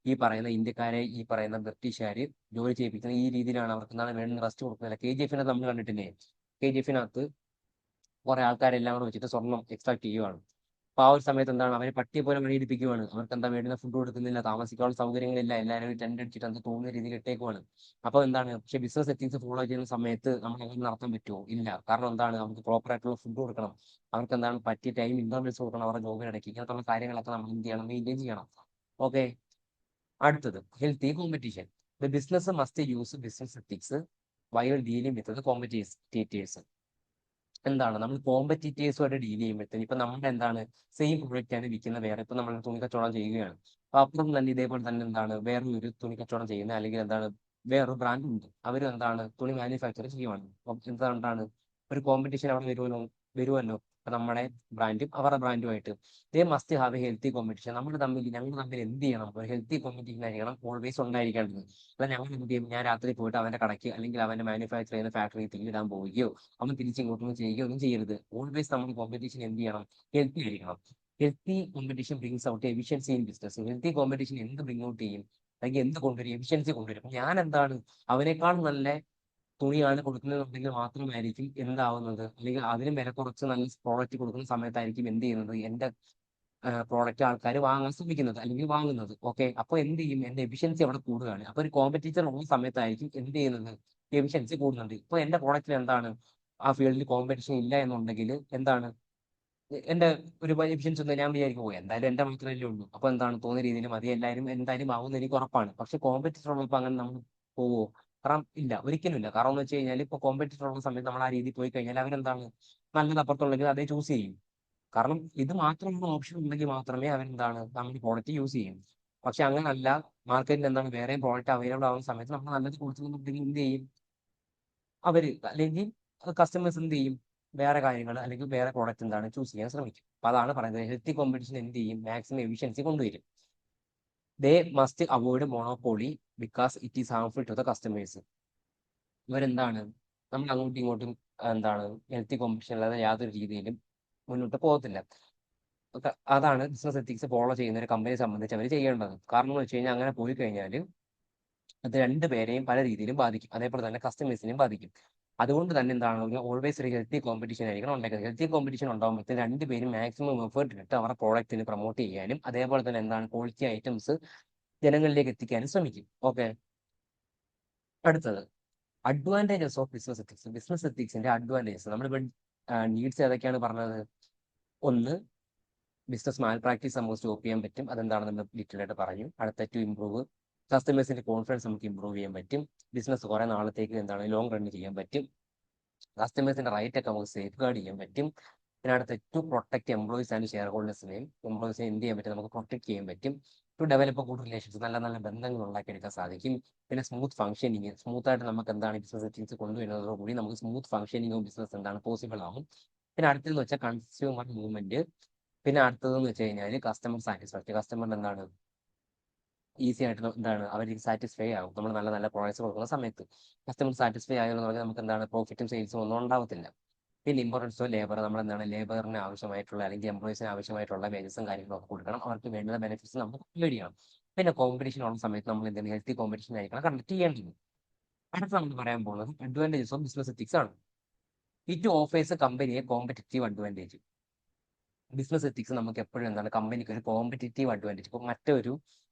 S1: ഈ പറയുന്ന ഇന്ത്യക്കാരെ ഈ പറയുന്ന ബ്രിട്ടീഷുകാർ ജോലി ചെയ്യിപ്പിക്കുന്ന ഈ രീതിയിലാണ്, അവർക്ക് എന്താണ് വേണ്ടുന്ന റെസ്റ്റ് കൊടുക്കുന്നില്ല. KGF നമ്മൾ കണ്ടിട്ടില്ലേ, KGF കുറെ ആൾക്കാരെല്ലാം കൂടെ വെച്ചിട്ട് സ്വർണം എക്സ്ട്രാക്ട് ചെയ്യുവാണ്. അപ്പൊ ആ ഒരു സമയത്ത് എന്താണ് അവരെ പട്ടിയെ പോലെ പണിയെടുപ്പിക്കുവാണ്, അവർക്ക് എന്താ വേണ്ടുന്ന ഫുഡ് കൊടുക്കുന്നില്ല, താമസിക്കാനുള്ള സൗകര്യങ്ങളില്ല, എല്ലാവരും ടെന്റ് അടിച്ചിട്ട് എന്താ തോന്നുന്ന രീതിയിൽ ഇട്ടേക്കുവാണ്. അപ്പൊ എന്താണ്, പക്ഷെ ബിസിനസ് എത്തിക്സ് ഫോളോ ചെയ്യുന്ന സമയത്ത് നമ്മൾ അങ്ങനെ നടത്താൻ പറ്റുമോ ഇല്ല. കാരണം എന്താണ്, അവർക്ക് പ്രോപ്പർ ആയിട്ടുള്ള ഫുഡ് കൊടുക്കണം, അവർക്ക് എന്താണ് പറ്റിയ ടൈം ഇന്റർവെൽസ് കൊടുക്കണം, അവരുടെ ജോബിനിടയ്ക്ക് ഇങ്ങനത്തുള്ള കാര്യങ്ങളൊക്കെ നമ്മൾ എന്ത് ചെയ്യണം, മെയിൻറ്റെയിൻ ചെയ്യണം. ഓക്കെ, അടുത്തത് healthy competition. The business must use business ethics while dealing with the competitors. എന്താണ് നമ്മൾ കോമ്പറ്റീറ്റേഴ്സുമായിട്ട് ഡീൽ ചെയ്യുമ്പോഴത്തേന് ഇപ്പൊ നമ്മുടെ എന്താണ് സെയിം പ്രൊഡക്റ്റ് ആണ് വിൽക്കുന്ന വേറെ, ഇപ്പൊ നമ്മൾ തുണി കച്ചവടം ചെയ്യുകയാണ്, അപ്പൊ അപ്പുറം തന്നെ ഇതേപോലെ തന്നെ എന്താണ് വേറെ ഒരു തുണി കച്ചവടം ചെയ്യുന്ന അല്ലെങ്കിൽ എന്താണ് വേറൊരു ബ്രാൻഡ് ഉണ്ട്, അവർ എന്താണ് തുണി മാനുഫാക്ചർ ചെയ്യുവാണ്. അപ്പം എന്താണ് ഒരു കോമ്പറ്റീഷൻ അവിടെ വരുമല്ലോ ഇപ്പൊ നമ്മുടെ ബ്രാൻഡും അവരുടെ ബ്രാൻഡുമായിട്ട്. They must have a healthy competition. ഞങ്ങൾ തമ്മിൽ എന്ത് ചെയ്യണം, ഒരു ഹെൽത്തി കോമ്പറ്റീഷൻ ആയിരിക്കണം ഓൾവേസ് ഉണ്ടായിരിക്കേണ്ടത്. അല്ല ഞങ്ങൾ എന്ത് ചെയ്യും, ഞാൻ രാത്രി പോയിട്ട് അവന്റെ കടയ്ക്ക് അല്ലെങ്കിൽ അവന്റെ മാനുഫാക്ചർ ചെയ്യുന്ന ഫാക്ടറിയിൽ തീയിടാൻ പോവുകയോ അവൻ തിരിച്ചിങ്ങോട്ടൊന്നും ചെയ്യുകയോ ഒന്നും ചെയ്യരുത്. ഓൾവേസ് നമ്മൾ കോമ്പറ്റീഷൻ എന്ത് ചെയ്യണം, ഹെൽത്തി ആയിരിക്കണം. Healthy competition brings out efficiency in business. Healthy competition എന്ത് ബ്രിങ് ഔട്ട് ചെയ്യും, അല്ലെങ്കിൽ എന്ത് കൊണ്ടുവരും, എഫിഷ്യൻസി കൊണ്ടുവരും. ഞാൻ എന്താണ് അവനേക്കാൾ നല്ല തുണിയാണ് കൊടുക്കുന്നതെന്നുണ്ടെങ്കിൽ മാത്രമായിരിക്കും എന്താവുന്നത്, അല്ലെങ്കിൽ അതിനും വില കുറച്ച് നല്ല പ്രോഡക്റ്റ് കൊടുക്കുന്ന സമയത്തായിരിക്കും എന്ത് ചെയ്യുന്നത്, എന്റെ പ്രോഡക്റ്റ് ആൾക്കാർ വാങ്ങാൻ ശ്രമിക്കുന്നത് അല്ലെങ്കിൽ വാങ്ങുന്നത്. ഓക്കെ, അപ്പൊ എന്ത് ചെയ്യും, എന്റെ എഫിഷ്യൻസി അവിടെ കൂടുകയാണ്. അപ്പൊ ഒരു കോമ്പറ്റീറ്റർ ഉള്ള സമയത്തായിരിക്കും എന്ത് ചെയ്യുന്നത്, എഫിഷ്യൻസി കൂടുന്നുണ്ട്. ഇപ്പൊ എന്റെ പ്രോഡക്റ്റിൽ എന്താണ് ആ ഫീൽഡിൽ കോമ്പറ്റീഷൻ ഇല്ല എന്നുണ്ടെങ്കിൽ എന്താണ് എന്റെ ഒരു എഫിഷ്യൻസി ഒന്നും ഞാൻ വിചാരിക്കും പോയി എന്തായാലും എന്റെ മാത്രമല്ലേ ഉള്ളൂ. അപ്പൊ എന്താണ് തോന്നിയ രീതിയിൽ മതി എല്ലാവരും എന്തായാലും ആവുമെന്ന് എനിക്ക് ഉറപ്പാണ്. പക്ഷെ കോമ്പറ്റീറ്റർ ഉള്ളപ്പോൾ അങ്ങനെ നമ്മൾ പോവോ? കാരണം ഇല്ല, ഒരിക്കലും ഇല്ല. കാരണം എന്ന് വെച്ച് കഴിഞ്ഞാൽ ഇപ്പൊ കോമ്പറ്റീറ്റർ ഉള്ള സമയത്ത് നമ്മൾ ആ രീതിയിൽ പോയി കഴിഞ്ഞാൽ അവരെന്താണ് നല്ലത് അപ്പുറത്തുണ്ടെങ്കിൽ അതേ ചൂസ് ചെയ്യും. കാരണം ഇത് മാത്രമുള്ള ഓപ്ഷൻ ഉണ്ടെങ്കിൽ മാത്രമേ അവരെന്താണ് നമ്മുടെ പ്രോഡക്റ്റ് യൂസ് ചെയ്യും. പക്ഷെ അങ്ങനല്ല, മാർക്കറ്റിൽ എന്താണ് വേറെയും പ്രോഡക്റ്റ് അവൈലബിൾ ആവുന്ന സമയത്ത് നമ്മൾ നല്ലത് കൊടുക്കുന്നുണ്ടെങ്കിൽ എന്ത് ചെയ്യും അവര്, അല്ലെങ്കിൽ കസ്റ്റമേഴ്സ് എന്ത് ചെയ്യും വേറെ കാര്യങ്ങൾ അല്ലെങ്കിൽ വേറെ പ്രോഡക്റ്റ് എന്താണ് ചൂസ് ചെയ്യാൻ ശ്രമിക്കും. അപ്പൊ അതാണ് പറയുന്നത് ഹെൽത്തി കോമ്പറ്റീഷൻ എന്ത് ചെയ്യും മാക്സിമം എഫിഷ്യൻസി കൊണ്ടുവരും. They must avoid monopoly because it is harmful to the customers. ഇവരെന്താണ് നമ്മൾ അങ്ങോട്ടും ഇങ്ങോട്ടും എന്താണ് ഹെൽത്തി കോമ്പറ്റീഷൻ അല്ലാതെ യാതൊരു രീതിയിലും മുന്നോട്ട് പോകത്തില്ല. അതാണ് ബിസിനസ് എത്തിക്സ് ഫോളോ ചെയ്യുന്ന ഒരു കമ്പനിയെ സംബന്ധിച്ച് അവർ ചെയ്യേണ്ടത്. കാരണം എന്ന് വെച്ച് കഴിഞ്ഞാൽ അങ്ങനെ പോയി കഴിഞ്ഞാൽ അത് രണ്ടുപേരെയും പല രീതിയിലും ബാധിക്കും, അതേപോലെ തന്നെ കസ്റ്റമേഴ്സിനെയും ബാധിക്കും. അതുകൊണ്ട് തന്നെ എന്താണ് ഒരു ഓൾവേസ് ഒരു ഹെൽത്തി കോമ്പറ്റീഷൻ ആയിരിക്കണം ഉണ്ടാക്കുന്നത്. ഹെൽത്തി കോമ്പറ്റീഷൻ ഉണ്ടാകുമ്പോഴത്തേക്ക് രണ്ടുപേരും മാക്സിമം എഫേർട്ട് ഇട്ട് അവരുടെ പ്രോഡക്റ്റിന് പ്രൊമോട്ട് ചെയ്യാനും അതേപോലെ തന്നെ എന്താണ് ക്വാളിറ്റി ഐറ്റംസ് ജനങ്ങളിലേക്ക് എത്തിക്കാനും ശ്രമിക്കും. ഓക്കെ, അടുത്തത് advantages of business ethics. Business എത്തിക്സിന്റെ അഡ്വാൻറ്റേജസ് നമ്മളിപ്പോൾ നീഡ്സ് ഏതൊക്കെയാണ് പറഞ്ഞത്? ഒന്ന്, ബിസിനസ് മാൽ പ്രാക്ടീസ് നമുക്ക് സ്റ്റോപ്പ് ചെയ്യാൻ പറ്റും, അതെന്താണെന്ന് നമ്മൾ ഡീറ്റെയിൽ ആയിട്ട് പറഞ്ഞു. അടുത്ത ടു ഇംപ്രൂവ് കസ്റ്റമേഴ്സിന്റെ കോൺഫിഡൻസ് നമുക്ക് ഇമ്പ്രൂവ് ചെയ്യാൻ പറ്റും. ബിസിനസ് കുറെ നാളത്തേക്ക് എന്താണ് ലോങ് റൺ ചെയ്യാൻ പറ്റും. കസ്റ്റമേഴ്സിന്റെ റൈറ്റ് ഒക്കെ നമുക്ക് സേഫ് ഗാർഡ് ചെയ്യാൻ പറ്റും. പിന്നെ അടുത്ത to protect employees and share ഹോൾഡേഴ്സിനെയും എംപ്ലോയീസിനെ എന്ത് ചെയ്യാൻ പറ്റും നമുക്ക് പ്രൊട്ടക്ട് ചെയ്യാൻ പറ്റും. ടു ഡെവലപ്പ് ഗുഡ് റിലേഷൻസ്, നല്ല നല്ല ബന്ധങ്ങൾ ഉണ്ടാക്കിയെടുക്കാൻ സാധിക്കും. പിന്നെ സ്മൂത്ത് ഫംഗ്ഷനിങ്, സ്മൂത്ത് ആയിട്ട് നമുക്ക് എന്താണ് ബിസിനസ് എത്തിക്സ് കൊണ്ടുവരുന്നതോടുകൂടി നമുക്ക് സ്മൂത്ത് ഫംഗ്ഷനിങ് ഓഫ് ബിസിനസ് എന്താണ് പോസിബിൾ ആവും. പിന്നെ അടുത്തതെന്ന് വെച്ചാൽ കൺസ്യൂമർ മൂവ്മെന്റ്. പിന്നെ അടുത്തതെന്ന് വെച്ച് കഴിഞ്ഞാൽ കസ്റ്റമർ സാറ്റിസ്ഫാക്ഷൻ. കസ്റ്റമറിന് എന്താണ് ഈസി ആയിട്ട് എന്താണ് അവർക്ക് സാറ്റിസ്ഫൈ ആകും നമ്മൾ നല്ല നല്ല പ്രോഡക്ട്സ് കൊടുക്കുന്ന സമയത്ത്. കസ്റ്റമർ സാറ്റിസ്ഫൈ ആയെന്ന് പറഞ്ഞാൽ നമുക്ക് എന്താണ് പ്രോഫിറ്റും സെയിൽസും ഒന്നും ഉണ്ടാവത്തില്ല. പിന്നെ ഇമ്പോർട്ടൻസ് ഓഫ് ലേബർ, നമ്മൾ എന്താണ് ലേബറിന് ആവശ്യമായിട്ടുള്ള അല്ലെങ്കിൽ എംപ്ലോയീസിന് ആവശ്യമായിട്ടുള്ള വേജസും കാര്യങ്ങളൊക്കെ കൊടുക്കണം, അവർക്ക് വേണ്ടുന്ന ബെനിഫിറ്റ്സ് നമുക്ക് പ്രൊവൈഡ് ചെയ്യണം. പിന്നെ കോമ്പറ്റീഷൻ ഉള്ള സമയത്ത് നമ്മൾ എന്താണ് ഹെൽത്തി കോമ്പറ്റീഷൻ ആയിരിക്കണം കണ്ടക്ട് ചെയ്യേണ്ടത്. അടുത്ത നമ്മൾ പറയാൻ പോകുന്നത് അഡ്വാൻറ്റേജസ് ഓഫ് ബിസിനസ് എത്തിക്സ് ആണ്. ഇറ്റ് ഓഫേഴ്സ് കമ്പനിയെ കോമ്പറ്റീവ് അഡ്വാൻറ്റേജ്. ബിസിനസ് എത്തിക്സ് നമുക്ക് എപ്പോഴും എന്താണ് കമ്പനിക്ക് ഒരു കോമ്പറ്റീവ് അഡ്വാൻറ്റേജ്. ഇപ്പോൾ മറ്റൊരു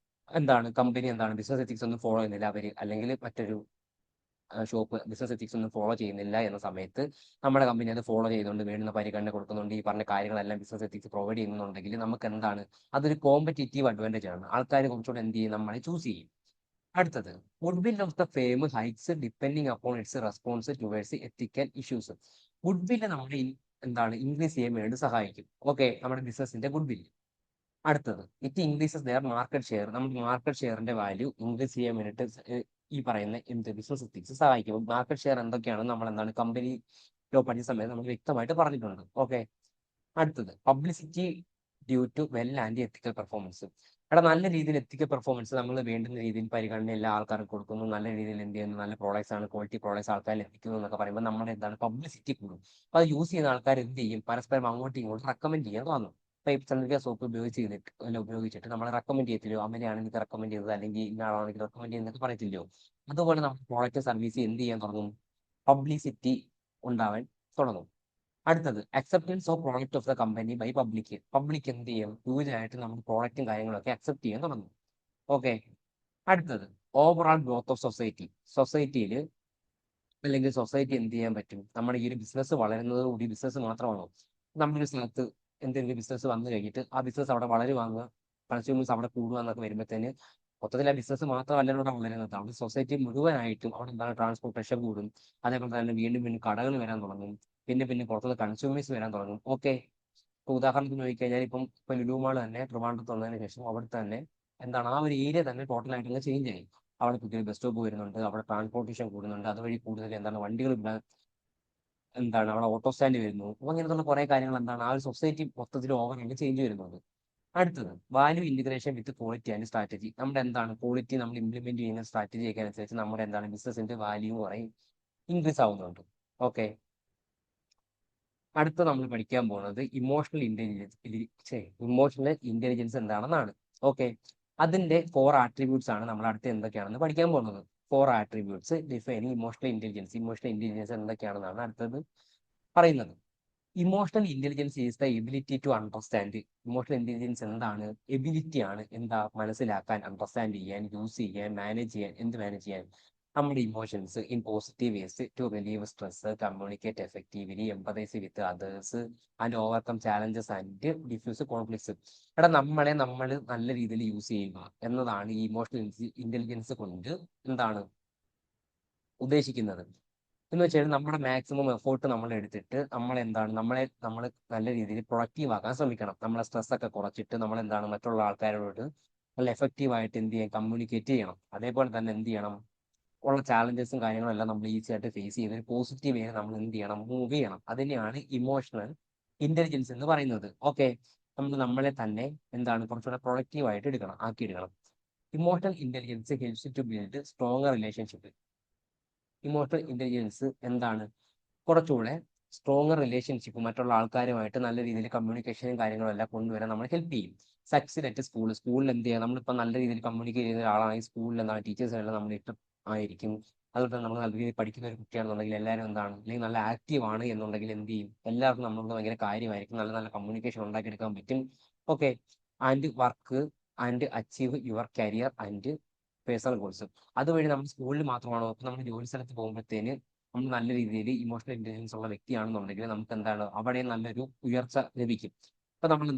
S1: എന്താണ് കമ്പനി എന്താണ് ബിസിനസ് എത്തിക്സ് ഒന്നും ഫോളോ ചെയ്യുന്നില്ല അവര്, അല്ലെങ്കിൽ മറ്റൊരു ഷോപ്പ് ബിസിനസ് എത്തിക്സ് ഒന്നും ഫോളോ ചെയ്യുന്നില്ല എന്ന സമയത്ത് നമ്മുടെ കമ്പനി അത് ഫോളോ ചെയ്തുകൊണ്ട് വേണ്ടുന്ന പരിഗണന കൊടുക്കുന്നുണ്ട്, ഈ പറഞ്ഞ കാര്യങ്ങളെല്ലാം ബിസിനസ് എത്തിക്സ് പ്രൊവൈഡ് ചെയ്യുന്നുണ്ടെങ്കിൽ നമുക്ക് എന്താണ് അതൊരു കോമ്പറ്റീറ്റീവ് അഡ്വാൻറ്റേജ് ആണ്. ആൾക്കാർ കുറച്ചുകൂടെ എന്ത് ചെയ്യും നമ്മളെ ചൂസ് ചെയ്യും. അടുത്തത് good will of the fame hikes depending upon it's response towards ethical issues. Good വില്ല് നമ്മുടെ എന്താണ് ഇൻക്രീസ് ചെയ്യാൻ വേണ്ടി സഹായിക്കും. ഓക്കെ, നമ്മുടെ ബിസിനസിന്റെ ഗുഡ് വില്ല്. അടുത്തത് it increases their market share. നമ്മുടെ മാർക്കറ്റ് ഷെയറിന്റെ വാല്യൂ ഇൻക്രീസ് ചെയ്യാൻ വേണ്ടിയിട്ട് ഈ പറയുന്ന എന്ത് ബിസിനസ് എത്തിക്സ് സഹായിക്കും. മാർക്കറ്റ് ഷെയർ എന്തൊക്കെയാണ് നമ്മൾ എന്താണ് കമ്പനിയിലോ പഠിച്ച സമയത്ത് നമ്മൾ വ്യക്തമായിട്ട് പറഞ്ഞിട്ടുണ്ട്. ഓക്കെ, അടുത്തത് publicity due to well and ethical performance. അവിടെ നല്ല രീതിയിൽ എത്തിക്കൽ പെർഫോമൻസ് നമ്മൾ വേണ്ടുന്ന രീതിയിൽ പരിഗണന എല്ലാ ആൾക്കാർക്കും കൊടുക്കുന്നു, നല്ല രീതിയിൽ എന്ത് ചെയ്യുന്നു, നല്ല പ്രോഡക്ട്സ് ആണ്, ക്വാളിറ്റി പ്രോഡക്ട്സ് ആൾക്കാരിൽ എത്തിക്കുന്നു എന്നൊക്കെ പറയുമ്പോൾ നമ്മുടെ എന്താണ് പബ്ലിസിറ്റി കൂടും. അപ്പോൾ അത് യൂസ് ചെയ്യുന്ന ആൾക്കാർ എന്ത് ചെയ്യും പരസ്പരം അങ്ങോട്ടും ഇങ്ങോട്ടും റെക്കമെൻഡ് ചെയ്യാൻ തോന്നും. ഇപ്പൊ ഈ ചന്ദ്രിക സോപ്പ് ഉപയോഗിച്ചിട്ട് നമ്മൾ റെക്കമെൻഡ് ചെയ്യത്തില്ലോ, അമ്മനെയാണ് എനിക്ക് റെക്കമെൻഡ് ചെയ്തത് അല്ലെങ്കിൽ ഇന്നാളാണ് എനിക്ക് റെക്കമെൻഡ് ചെയ്യുന്നതൊക്കെ പറയത്തില്ലോ. അതുപോലെ നമ്മുടെ പ്രോഡക്റ്റ് സർവീസ് എന്ത് ചെയ്യാൻ തുടങ്ങും, പബ്ലിസിറ്റി ഉണ്ടാവാൻ തുടങ്ങും. അടുത്തത് acceptance of product of the company by public. Public എന്ത് ചെയ്യും ഹ്യൂജായിട്ട് നമ്മുടെ പ്രോഡക്റ്റും കാര്യങ്ങളൊക്കെ അക്സെപ്റ്റ് ചെയ്യാൻ തുടങ്ങും. ഓക്കെ, അടുത്തത് ഓവറോൾ ഗ്രോത്ത് ഓഫ് സൊസൈറ്റി. സൊസൈറ്റിയിൽ അല്ലെങ്കിൽ സൊസൈറ്റി എന്ത് ചെയ്യാൻ പറ്റും, നമ്മുടെ ഈ ഒരു ബിസിനസ് വളരുന്നത് കൂടി ബിസിനസ് മാത്രമാണോ, നമ്മുടെ ഒരു സ്ഥലത്ത് എന്തെങ്കിലും ബിസിനസ് വന്നു കഴിഞ്ഞിട്ട് ആ ബിസിനസ് അവിടെ വളരുവാങ്ങുക, കൺസ്യൂമേഴ്സ് അവിടെ കൂടുക എന്നൊക്കെ വരുമ്പോഴത്തേന് മൊത്തത്തിൽ ആ ബിസിനസ് മാത്രമല്ല ഇവിടെ വളരുന്നത്, അവിടെ സൊസൈറ്റി മുഴുവനായിട്ടും അവിടെ എന്താണ് ട്രാൻസ്പോർട്ടേഷൻ കൂടും, അതേപോലെ തന്നെ വീണ്ടും വീണ്ടും കടകൾ വരാൻ തുടങ്ങും, പിന്നെ പിന്നെ പുറത്തുനിന്ന് കൺസ്യൂമേഴ്സ് വരാൻ തുടങ്ങും. ഓക്കെ, ഇപ്പൊ ഉദാഹരണത്തിന് നോക്കിക്കഴിഞ്ഞാൽ ഇപ്പൊ ലുലു മാൾ തന്നെ ട്രിവാൻഡ്രത്ത് വന്നതിന് ശേഷം അവിടെ തന്നെ എന്താണ് ആ ഒരു ഏരിയ തന്നെ ടോട്ടലായിട്ട് ചേഞ്ച് ആയി. അവിടെ പുതിയ ബസ് സ്റ്റോപ്പ് വരുന്നുണ്ട്, അവിടെ ട്രാൻസ്പോർട്ടേഷൻ കൂടുന്നുണ്ട്, അതുവഴി കൂടുതൽ എന്താണ് വണ്ടികൾ എന്താണ് അവിടെ ഓട്ടോ സ്റ്റാൻഡ് വരുന്നു. അപ്പൊ അങ്ങനത്തെ കുറെ കാര്യങ്ങൾ എന്താണ് ആ ഒരു സൊസൈറ്റി മൊത്തത്തിൽ ഓവറായിട്ട് ചേഞ്ച് വരുന്നുണ്ട്. അടുത്തത് value integration with quality and strategy. നമ്മുടെ എന്താണ് ക്വാളിറ്റി നമ്മൾ ഇംപ്ലിമെന്റ് ചെയ്യുന്ന സ്ട്രാറ്റജി ഒക്കെ അനുസരിച്ച് നമ്മുടെ എന്താണ് ബിസിനസിന്റെ വാല്യൂ പറയും ഇൻക്രീസ് ആവുന്നുണ്ട്. ഓക്കെ, അടുത്ത നമ്മൾ പഠിക്കാൻ പോകുന്നത് ഇമോഷണൽ ഇന്റലിജൻസ് എന്താണെന്നാണ്. ഓക്കെ, അതിന്റെ 4 ആട്രിബ്യൂട്ട്സ് ആണ് നമ്മൾ അടുത്ത എന്തൊക്കെയാണെന്ന് പഠിക്കാൻ പോകുന്നത്. 4 attributes defining emotional intelligence. Emotional intelligence എന്തൊക്കെയാണെന്നാണ് അടുത്തത് പറയുന്നത്. Emotional intelligence is the ability to understand. Emotional intelligence എന്താണ്, എബിലിറ്റി ആണ്, എന്താ മനസ്സിലാക്കാൻ, അണ്ടർസ്റ്റാൻഡ് ചെയ്യാൻ, യൂസ് ചെയ്യാൻ, മാനേജ് ചെയ്യാൻ. എന്ത് മാനേജ് ചെയ്യാൻ, നമ്മുടെ emotions in positive ways to relieve stress, communicate effectively, empathise with others and overcome challenges and defuse conflicts. എടാ നമ്മളെ നമ്മൾ നല്ല രീതിയിൽ യൂസ് ചെയ്യുക എന്നതാണ് ഈ ഇമോഷണൽ ഇന്റലിജൻസ് കൊണ്ട് എന്താണ് ഉദ്ദേശിക്കുന്നത്. എന്ന് വെച്ചാൽ നമ്മുടെ മാക്സിമം എഫേർട്ട് നമ്മൾ എടുത്തിട്ട് നമ്മൾ നല്ല രീതിയിൽ പ്രൊഡക്റ്റീവ് ആക്കാൻ ശ്രമിക്കണം. നമ്മളെ സ്ട്രെസ് ഒക്കെ കുറച്ചിട്ട് നമ്മൾ മറ്റുള്ള ആൾക്കാരോട് നല്ല എഫക്റ്റീവ് ആയിട്ട് എന്ത് ചെയ്യാൻ കമ്മ്യൂണിക്കേറ്റ് ചെയ്യണം. അതേപോലെ തന്നെ എന്ത് ചെയ്യണം, ഉള്ള ചാലഞ്ചസും കാര്യങ്ങളും എല്ലാം നമ്മൾ ഈസി ആയിട്ട് ഫേസ് ചെയ്ത് ഒരു പോസിറ്റീവ് വേയിൽ നമ്മൾ എന്ത് ചെയ്യണം, മൂവ് ചെയ്യണം. അതിനെയാണ് ഇമോഷണൽ ഇന്റലിജൻസ് എന്ന് പറയുന്നത്. ഓക്കെ, നമ്മൾ നമ്മളെ തന്നെ കുറച്ചുകൂടെ പ്രൊഡക്റ്റീവ് ആയിട്ട് ആക്കിയെടുക്കണം. Emotional intelligence helps to build stronger relationship. Emotional intelligence കുറച്ചുകൂടെ സ്ട്രോങ്ങർ റിലേഷൻഷിപ്പ്, മറ്റുള്ള ആൾക്കാരുമായിട്ട് നല്ല രീതിയിൽ കമ്മ്യൂണിക്കേഷനും കാര്യങ്ങളും എല്ലാം കൊണ്ടുവരാൻ നമ്മൾ ഹെൽപ്പ് ചെയ്യും. സക്സസ് അറ്റ് സ്കൂളിൽ എന്ത് ചെയ്യുക, നമ്മളിപ്പോൾ നല്ല രീതിയിൽ കമ്മ്യൂണിക്കേറ്റ് ചെയ്യുന്ന ഒരാളാണെങ്കിൽ സ്കൂളിൽ ടീച്ചേഴ്സിനെല്ലാം നമ്മൾ ഇഷ്ടം ആയിരിക്കും. അതുപോലെ തന്നെ നമ്മൾ നല്ല രീതിയിൽ പഠിക്കുന്ന ഒരു കുട്ടിയാണെന്നുണ്ടെങ്കിൽ എല്ലാവരും അല്ലെങ്കിൽ നല്ല ആക്റ്റീവ് ആണ് എന്നുണ്ടെങ്കിൽ എന്ത് ചെയ്യും, എല്ലാവർക്കും നമ്മളോട് ഭയങ്കര കാര്യമായിരിക്കും, നല്ല നല്ല കമ്മ്യൂണിക്കേഷൻ ഉണ്ടാക്കിയെടുക്കാൻ പറ്റും. Okay, and work and achieve your career and personal goals. അതുവഴി നമ്മൾ സ്കൂളിൽ മാത്രമാണോ, ഇപ്പം നമ്മൾ ജോലി സ്ഥലത്ത് പോകുമ്പോഴത്തേന് നമ്മൾ നല്ല രീതിയിൽ ഇമോഷണൽ ഇന്റലിജൻസ് ഉള്ള വ്യക്തിയാണെന്നുണ്ടെങ്കിൽ നമുക്ക് അവിടെ നല്ലൊരു ഉയർച്ച ലഭിക്കും. ഇപ്പൊ നമ്മൾ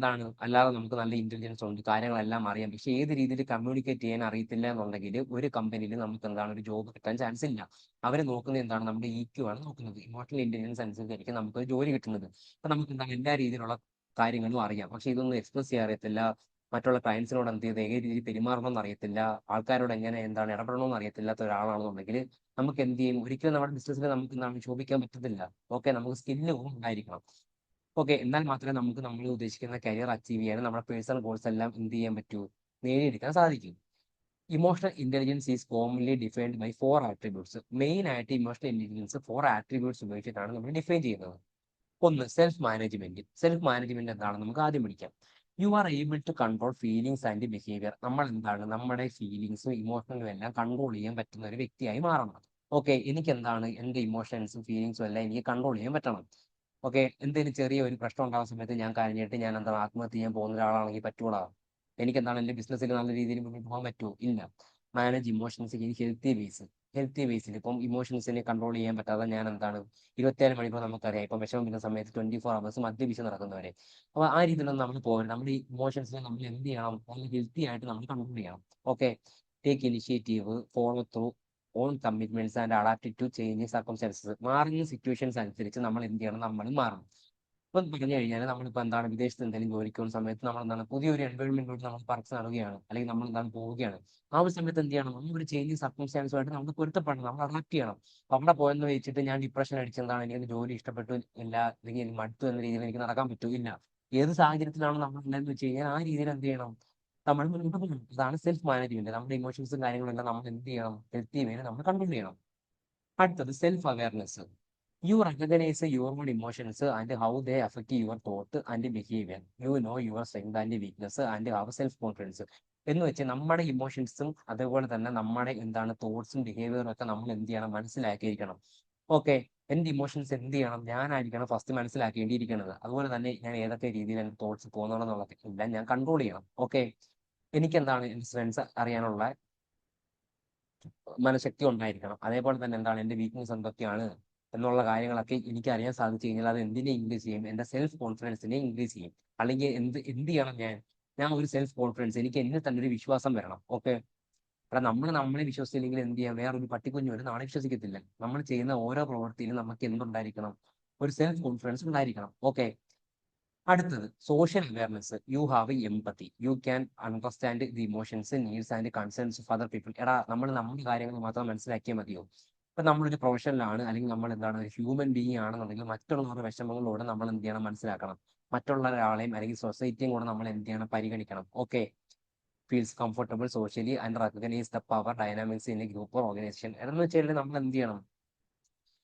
S1: അല്ലാതെ നമുക്ക് നല്ല ഇന്റലിജൻസ് ഉണ്ട്, കാര്യങ്ങളെല്ലാം അറിയാം, പക്ഷെ ഏത് രീതിയിൽ കമ്മ്യൂണിക്കേറ്റ് ചെയ്യാൻ അറിയത്തില്ല എന്നുണ്ടെങ്കിൽ ഒരു കമ്പനിയിൽ നമുക്ക് ഒരു ജോബ് കിട്ടാൻ ചാൻസ് ഇല്ല. അവർ നോക്കുന്നത് നമ്മുടെ EQ ആണ് നോക്കുന്നത്. ഇമോഷണൽ ഇന്റലിജൻസ് അനുസരിച്ചായിരിക്കും നമുക്ക് ജോലി കിട്ടുന്നത്. അപ്പൊ നമുക്ക് എല്ലാ രീതിയിലുള്ള കാര്യങ്ങളും അറിയാം, പക്ഷെ ഇതൊന്നും എക്സ്പ്രസ് ചെയ്യാൻ അറിയത്തില്ല. മറ്റുള്ള ക്ലയൻസിനോട് ഏത് രീതിയിൽ പെരുമാറണമെന്ന് അറിയത്തില്ല, ആൾക്കാരോട് എങ്ങനെ ഇടപെടണമെന്ന് അറിയത്തില്ലാത്ത ഒരാളാണെന്നുണ്ടെങ്കിൽ നമുക്ക് എന്ത് ചെയ്യും, ഒരിക്കലും നമ്മുടെ ബിസിനസ്സിൽ നമുക്ക് ശോഭിക്കാൻ പറ്റത്തില്ല. ഓക്കെ, നമുക്ക് സ്കില്ല് ഉണ്ടായിരിക്കണം. ഓക്കെ, എന്നാൽ മാത്രമേ നമുക്ക് നമ്മൾ ഉദ്ദേശിക്കുന്ന കരിയർ അച്ചീവ് ചെയ്യാനും നമ്മുടെ പേഴ്സണൽ ഗോൾസ് എല്ലാം എന്ത് ചെയ്യാൻ പറ്റൂ, നേടിയെടുക്കാൻ സാധിക്കും. Emotional intelligence is commonly defined by 4 attributes. Main ആയിട്ട് ഇമോഷണൽ ഇന്റലിജൻസ് 4 ആട്രിബ്യൂട്ട്സ് ഉപയോഗിച്ചിട്ടാണ് നമ്മൾ ഡിഫൈൻ ചെയ്യുന്നത്. ഒന്ന്, സെൽഫ് മാനേജ്മെന്റ്. സെൽഫ് മാനേജ്മെന്റ് എന്താണെന്ന് നമുക്ക് ആദ്യം പഠിക്കാം. You are able to control feelings and behaviour. നമ്മൾ നമ്മുടെ ഫീലിങ്സും ഇമോഷണലും എല്ലാം കൺട്രോൾ ചെയ്യാൻ പറ്റുന്ന ഒരു വ്യക്തിയായി മാറണം. ഓക്കെ, എനിക്ക് എന്റെ ഇമോഷൻസും ഫീലിങ്സും എല്ലാം എനിക്ക് കൺട്രോൾ ചെയ്യാൻ പറ്റണം. ഓക്കെ, എന്തെങ്കിലും ചെറിയ ഒരു പ്രശ്നം ഉണ്ടാകുന്ന സമയത്ത് ഞാൻ കരഞ്ഞിട്ട് ഞാൻ ആത്മഹത്യ ചെയ്യാൻ പോകുന്ന ഒരാളാണെങ്കിൽ പറ്റൂടാ. എനിക്ക് എന്റെ ബിസിനസ്സിൽ നല്ല രീതിയിൽ മുന്നോട്ട് പോകാൻ പറ്റുമോ? ഇല്ല. മാനേജ് ഇമോഷൻസ് ഇൻ ഹെൽത്തി വേസിൽ. ഇപ്പം ഇമോഷൻസിനെ കൺട്രോൾ ചെയ്യാൻ പറ്റാതെ ഞാൻ 24 മണിക്കൂർ നമുക്കറിയാം, ഇപ്പം വിഷമം വരുന്ന സമയത്ത് 24 hours മദ്യപിച്ച് നടക്കുന്നവരെ. അപ്പോൾ ആ രീതിയിലൊന്നും നമ്മൾ പോകരുത്. നമ്മുടെ ഈ ഇമോഷൻസിനെ നമ്മൾ എന്ത് ചെയ്യണം, നല്ല ഹെൽത്തി ആയിട്ട് നമ്മൾ കൺട്രോൾ ചെയ്യണം. Okay, take initiative, follow through on commitments and adapt to changing circumstances. മാറുന്ന സിറ്റുവേഷൻസ് അനുസരിച്ച് നമ്മൾ എന്ത് ചെയ്യണം, നമ്മൾ മാറണം. ഇപ്പം പറഞ്ഞു കഴിഞ്ഞാൽ നമ്മളിപ്പോൾ വിദേശത്ത് എന്തെങ്കിലും ജോലിക്ക് പോകുന്ന സമയത്ത് നമ്മൾ പുതിയൊരു എൻവയോൺമെന്റിലോട്ട് നമ്മൾ പറിച്ച് നടുകയാണ്, അല്ലെങ്കിൽ നമ്മൾ പോവുകയാണ്. ആ ഒരു സമയത്ത് എന്ത് ചെയ്യണം, നമ്മൾ ഒരു ചേഞ്ചിങ് സർക്കംസ്റ്റാൻസുമായിട്ട് നമ്മൾ പൊരുത്തപ്പെടണം, നമ്മൾ അഡാപ്റ്റ് ചെയ്യണം. അപ്പൊ അവിടെ പോയെന്ന് വെച്ചിട്ട് ഞാൻ ഡിപ്രഷൻ അടിച്ച് എനിക്ക് ജോലി ഇഷ്ടപ്പെട്ടു ഇല്ല, അല്ലെങ്കിൽ എനിക്ക് മടുത്തു എന്ന രീതിയിൽ എനിക്ക് നടക്കാൻ പറ്റൂല്ല. ഏത് സാഹചര്യത്തിലാണ് നമ്മൾ ഉള്ളതെന്ന് വെച്ച് കഴിഞ്ഞാൽ ആ രീതിയിൽ എന്ത് ചെയ്യണം, നമ്മൾ മുന്നോട്ട് പോകണം. അതാണ് സെൽഫ് മാനേജ്മെന്റ്. നമ്മുടെ ഇമോഷൻസും കാര്യങ്ങളെല്ലാം നമ്മൾ എന്ത് ചെയ്യണം, ഹെൽത്തി വേയിൽ നമ്മൾ കൺട്രോൾ ചെയ്യണം. അടുത്തത് self awareness. You recognise your own emotions and how they affect your thought and behaviour. You know your strength and weakness and have self confidence. എന്ന് വെച്ച് നമ്മുടെ ഇമോഷൻസും അതേപോലെ തന്നെ നമ്മുടെ തോട്ട്സും ബിഹേവിയറും ഒക്കെ നമ്മൾ എന്ത് ചെയ്യണം, മനസ്സിലാക്കിയിരിക്കണം. ഓക്കെ, എന്റെ ഇമോഷൻസ് എന്ത് ചെയ്യണം, ഞാനായിരിക്കണം ഫസ്റ്റ് മനസ്സിലാക്കേണ്ടിയിരിക്കുന്നത്. അതുപോലെ തന്നെ ഞാൻ ഏതൊക്കെ രീതിയിൽ എന്റെ തോട്ട്സ് പോകുന്നതെന്നുള്ളത് എല്ലാം ഞാൻ കൺട്രോൾ ചെയ്യണം. ഓക്കെ, എനിക്ക് എന്റെ സ്ട്രെങ്സ് അറിയാനുള്ള മനഃശക്തി ഉണ്ടായിരിക്കണം. അതേപോലെ തന്നെ എന്റെ വീക്ക്നെസ് എന്തൊക്കെയാണ് എന്നുള്ള കാര്യങ്ങളൊക്കെ എനിക്ക് അറിയാൻ സാധിച്ചു കഴിഞ്ഞാൽ അത് എന്തിനെ ഇൻക്രീസ് ചെയ്യും, എന്റെ സെൽഫ് കോൺഫിഡൻസിനെ ഇൻക്രീസ് ചെയ്യും. അല്ലെങ്കിൽ എന്ത് ചെയ്യണം, ഞാൻ ഒരു സെൽഫ് കോൺഫിഡൻസ്, എനിക്ക് എന്നിൽ തന്നെ ഒരു വിശ്വാസം വരണം. ഓക്കെ, കാരണം നമ്മളെ വിശ്വസിച്ചില്ലെങ്കിൽ എന്ത് ചെയ്യാം, വേറൊരു പട്ടിക്കുഞ്ഞു വരും നാളെ വിശ്വസിക്കത്തില്ല. നമ്മൾ ചെയ്യുന്ന ഓരോ പ്രവൃത്തിയിലും നമുക്ക് എന്തുണ്ടായിരിക്കണം, ഒരു സെൽഫ് കോൺഫിഡൻസ് ഉണ്ടായിരിക്കണം. ഓക്കെ, അടുത്തത് social awareness. You have empathy. You can understand the emotions, needs and concerns of other people. എടാ, നമ്മൾ നമ്മുടെ കാര്യങ്ങൾ മാത്രം മനസ്സിലാക്കിയാൽ മതിയോ? ഇപ്പൊ നമ്മളൊരു പ്രൊഫഷനിലാണ്, അല്ലെങ്കിൽ നമ്മൾ ഒരു ഹ്യൂമൻ ബീങ് ആണെന്നുണ്ടെങ്കിൽ മറ്റുള്ളവരുടെ വിഷമങ്ങളോട് നമ്മൾ എന്ത് ചെയ്യണം, മനസ്സിലാക്കണം. മറ്റുള്ള ഒരാളെയും അല്ലെങ്കിൽ സൊസൈറ്റിയും കൂടെ നമ്മൾ എന്ത് ചെയ്യണം, പരിഗണിക്കണം. Okay, feels comfortable socially and recognise the power dynamics in a group or organisation. എന്ന് വെച്ചാൽ നമ്മൾ എന്ത് ചെയ്യണം,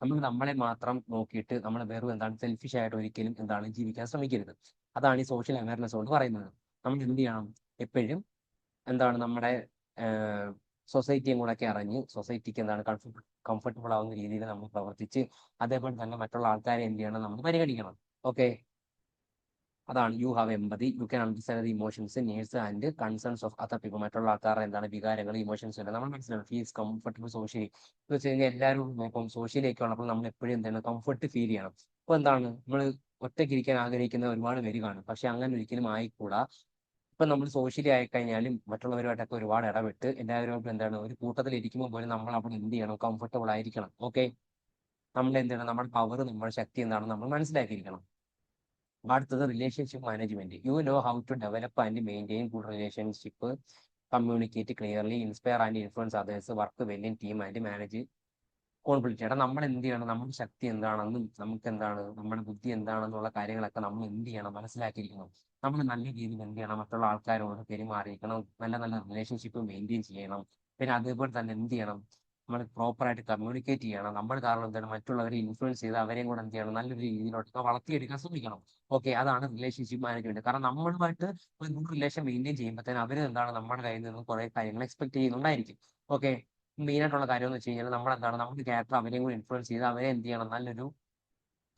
S1: നമ്മൾ നമ്മളെ മാത്രം നോക്കിയിട്ട് നമ്മൾ വെറും സെൽഫിഷ് ആയിട്ട് ഒരിക്കലും ജീവിക്കാൻ ശ്രമിക്കരുത്. അതാണ് ഈ സോഷ്യൽ അവയർനെസ് കൊണ്ട് പറയുന്നത്. നമ്മൾ എന്ത് ചെയ്യണം, എപ്പോഴും നമ്മുടെ സൊസൈറ്റിയും കൂടെ ഒക്കെ അറിഞ്ഞ് സൊസൈറ്റിക്ക് കംഫർട്ടബിൾ ആവുന്ന രീതിയിൽ നമ്മൾ പ്രവർത്തിച്ച് അതേപോലെ തന്നെ മറ്റുള്ള ആൾക്കാരെ എന്ത് ചെയ്യണം, നമ്മൾ പരിഗണിക്കണം. ഓക്കെ, അതാണ് you have empathy, you can understand the emotions needs and concerns of other people. മറ്റുള്ള ആൾക്കാരുടെ എന്താണ് വികാരങ്ങൾ, ഇമോഷൻസ് എല്ലാം നമ്മൾ മനസ്സിലാവും. ഫീസ് കംഫർട്ടബിൾ സോഷ്യലി എന്ന് വെച്ച് കഴിഞ്ഞാൽ എല്ലാവരും ഇപ്പം സോഷ്യലിയൊക്കെ ഉള്ളപ്പോൾ നമ്മൾ എപ്പോഴും എന്താണ് കംഫർട്ട് ഫീൽ ചെയ്യണം. അപ്പോൾ എന്താണ് നമ്മൾ ഒറ്റയ്ക്ക് ഇരിക്കാൻ ആഗ്രഹിക്കുന്ന ഒരുപാട് പേര് കാണും. പക്ഷെ അങ്ങനെ ഒരിക്കലും ആയിക്കൂടാ. ഇപ്പൊ നമ്മൾ സോഷ്യലി ആയിക്കഴിഞ്ഞാലും മറ്റുള്ളവരുമായിട്ടൊക്കെ ഒരുപാട് ഇടപെട്ട് എല്ലാവരുമായിട്ടും എന്താണ് ഒരു കൂട്ടത്തിൽ ഇരിക്കുമ്പോൾ പോലും നമ്മൾ അവിടെ എന്ത് ചെയ്യണം, കംഫർട്ടബിൾ ആയിരിക്കണം. ഓക്കെ, നമ്മൾ എന്ത് ചെയ്യണം, നമ്മുടെ പവർ, നമ്മുടെ ശക്തി എന്താണെന്ന് നമ്മൾ മനസ്സിലാക്കിയിരിക്കണം. അടുത്തത് relationship management. You know how to develop and maintain good relationship, communicate clearly, inspire and influence others, work well in team and manage conflict. എടാ നമ്മൾ എന്ത് ചെയ്യണം, നമ്മുടെ ശക്തി എന്താണെന്നും നമുക്ക് എന്താണ് നമ്മുടെ ബുദ്ധി എന്താണെന്നുള്ള കാര്യങ്ങളൊക്കെ നമ്മൾ എന്ത് ചെയ്യണം, മനസ്സിലാക്കിയിരിക്കണം. നമ്മൾ നല്ല രീതിയിൽ എന്ത് ചെയ്യണം, മറ്റുള്ള ആൾക്കാരോട് പെരുമാറിയിരിക്കണം, നല്ല നല്ല റിലേഷൻഷിപ്പ് മെയിൻറ്റെയിൻ ചെയ്യണം. പിന്നെ അതേപോലെ തന്നെ എന്ത് ചെയ്യണം, നമ്മൾ പ്രോപ്പറായിട്ട് കമ്മ്യൂണിക്കേറ്റ് ചെയ്യണം. നമ്മൾ കാരണം എന്താണ് മറ്റുള്ളവരെ ഇൻഫ്ലുവൻസ് ചെയ്ത് അവരെയും കൂടെ എന്ത് ചെയ്യണം, നല്ലൊരു രീതിയിലോട്ട് വളർത്തിയെടുക്കാൻ ശ്രമിക്കണം. ഓക്കെ, അതാണ് റിലേഷൻഷിപ്പ് മാനേജ്മെന്റ്. കാരണം നമ്മളുമായിട്ട് ഒരു ഗുഡ് റിലേഷൻ മെയിൻറ്റെയിൻ ചെയ്യുമ്പോഴത്തേന് അവർ എന്താണ് നമ്മുടെ കയ്യിൽ നിന്ന് കുറെ കാര്യങ്ങൾ എക്സ്പെക്ട് ചെയ്യുന്നുണ്ടായിരിക്കും. ഓക്കെ, മെയിൻ ആയിട്ടുള്ള കാര്യം എന്ന് വെച്ച് കഴിഞ്ഞാൽ നമ്മൾ എന്താണ് നമ്മുടെ ക്യാരക്ടർ അവരെയും കൂടി ഇൻഫ്ലുവൻസ് ചെയ്ത് അവരെ എന്ത് ചെയ്യണം, നല്ലൊരു